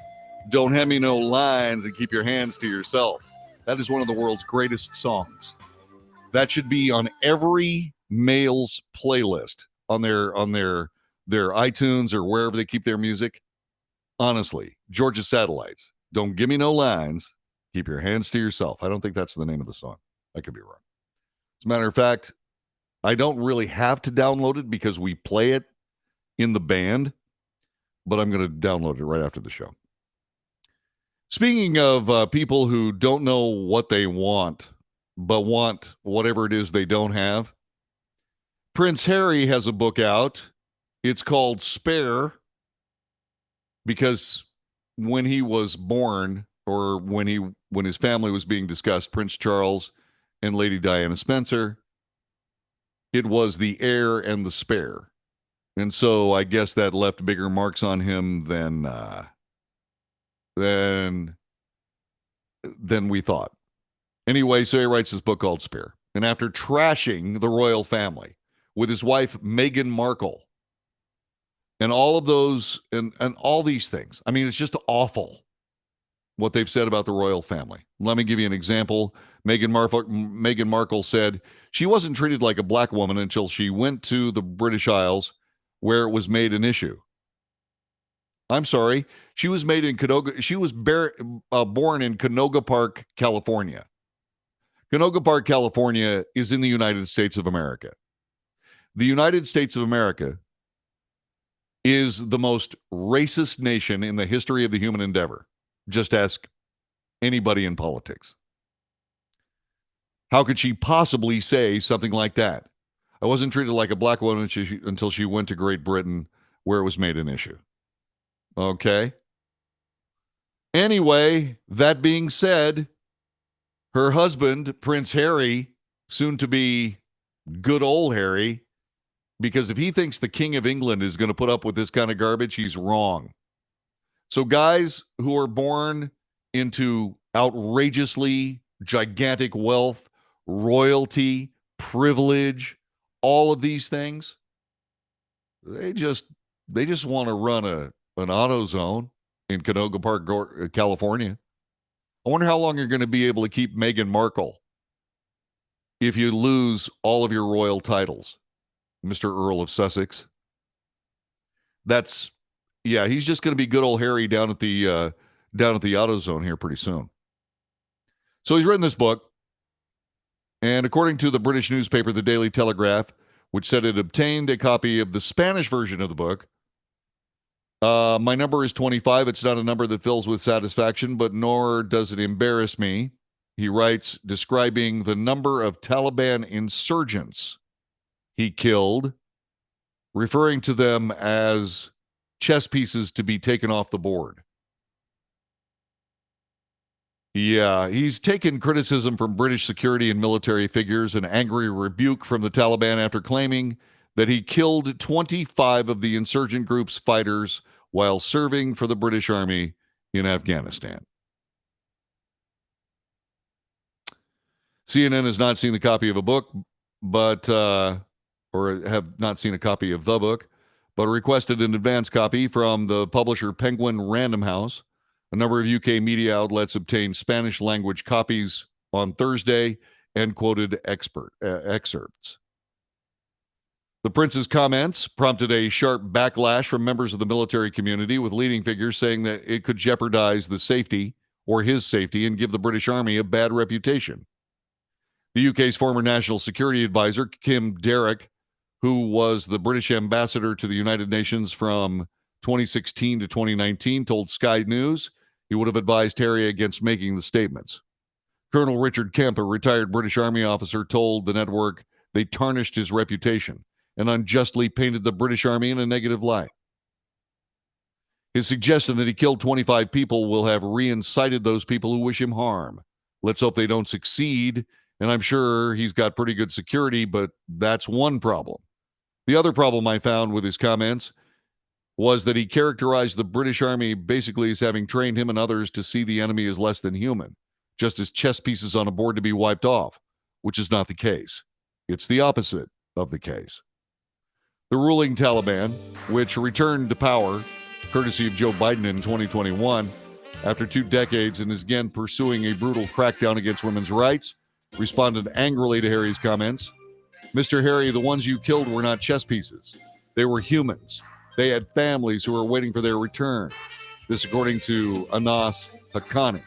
[SPEAKER 1] Don't Hand Me No Lines and Keep Your Hands to Yourself. That is one of the world's greatest songs. That should be on every male's playlist on their iTunes or wherever they keep their music. Honestly, Georgia Satellites. Don't Give Me No Lines Keep your hands to yourself. I don't think that's the name of the song. I could be wrong. As a matter of fact, I don't really have to download it because we play it in the band, but I'm going to download it right after the show. Speaking of people who don't know what they want, but want whatever it is they don't have, Prince Harry has a book out. It's called Spare, because when he was born, or when his family was being discussed, Prince Charles and Lady Diana Spencer, it was the heir and the spare. And so I guess that left bigger marks on him than we thought. Anyway, so he writes this book called Spare. And after trashing the royal family with his wife, Meghan Markle, and all of those, and all these things, I mean, it's just awful what they've said about the royal family. Let me give you an example. Meghan Markle said she wasn't treated like a black woman until she went to the British Isles, where it was made an issue. I'm sorry. She was made in Canoga. She was born in Canoga Park, California. Canoga Park, California is in the United States of America. The United States of America is the most racist nation in the history of the human endeavor. Just ask anybody in politics. How could she possibly say something like that? I wasn't treated like a black woman until she went to Great Britain, where it was made an issue. Okay. Anyway, that being said, her husband, Prince Harry, soon to be good old Harry, because if he thinks the King of England is going to put up with this kind of garbage, he's wrong. So guys who are born into outrageously gigantic wealth, royalty, privilege, all of these things, they just want to run an AutoZone in Canoga Park, California. I wonder how long you're going to be able to keep Meghan Markle if you lose all of your royal titles, Mr. Earl of Sussex. He's just going to be good old Harry down at the AutoZone here pretty soon. So he's written this book, and according to the British newspaper, the Daily Telegraph, which said it obtained a copy of the Spanish version of the book, my number is 25. It's not a number that fills with satisfaction, but nor does it embarrass me. He writes, describing the number of Taliban insurgents he killed, referring to them as chess pieces to be taken off the board. Yeah, he's taken criticism from British security and military figures, an angry rebuke from the Taliban after claiming that he killed 25 of the insurgent group's fighters while serving for the British Army in Afghanistan. CNN has not seen the copy of a book, or have not seen a copy of the book, but requested an advance copy from the publisher Penguin Random House. A number of UK media outlets obtained Spanish language copies on Thursday and quoted excerpts. The prince's comments prompted a sharp backlash from members of the military community, with leading figures saying that it could jeopardize the safety, or his safety, and give the British Army a bad reputation. The UK's former national security advisor, Kim Derrick, who was the British ambassador to the United Nations from 2016 to 2019, told Sky News he would have advised Harry against making the statements. Colonel Richard Kemp, a retired British Army officer, told the network they tarnished his reputation and unjustly painted the British Army in a negative light. His suggestion that he killed 25 people will have re-incited those people who wish him harm. Let's hope they don't succeed, and I'm sure he's got pretty good security, but that's one problem. The other problem I found with his comments was that he characterized the British Army basically as having trained him and others to see the enemy as less than human, just as chess pieces on a board to be wiped off, which is not the case. It's the opposite of the case. The ruling Taliban, which returned to power courtesy of Joe Biden in 2021 after 2 decades and is again pursuing a brutal crackdown against women's rights, responded angrily to Harry's comments. Mr. Harry, the ones you killed were not chess pieces. They were humans. They had families who were waiting for their return. This according to Anas Haqqani.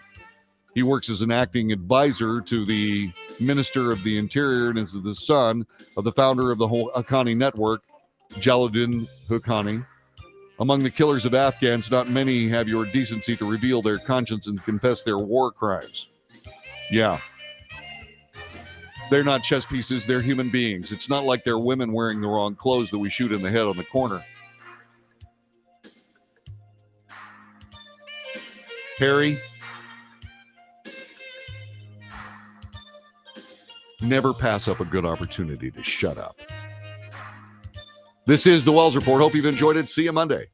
[SPEAKER 1] He works as an acting advisor to the Minister of the Interior and is the son of the founder of the Haqqani Network, Jalaluddin Haqqani. Among the killers of Afghans, not many have your decency to reveal their conscience and confess their war crimes. Yeah. They're not chess pieces, they're human beings. It's not like they're women wearing the wrong clothes that we shoot in the head on the corner. Harry, never pass up a good opportunity to shut up. This is the Wells Report. Hope you've enjoyed it. See you Monday.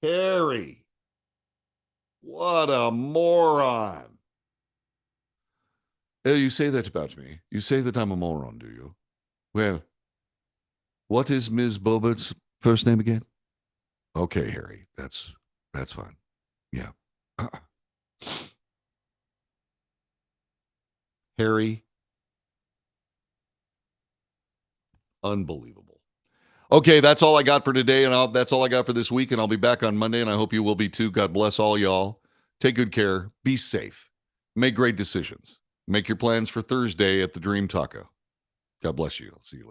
[SPEAKER 1] Harry. What a moron. You say that about me. You say that I'm a moron, do you? Well, what is Ms. Bobert's first name again? Okay, Harry. That's fine. Yeah. Harry. Unbelievable. Okay, that's all I got for today, and that's all I got for this week, and I'll be back on Monday, and I hope you will be too. God bless all y'all. Take good care. Be safe. Make great decisions. Make your plans for Thursday at the Dream Taco. God bless you. I'll see you later.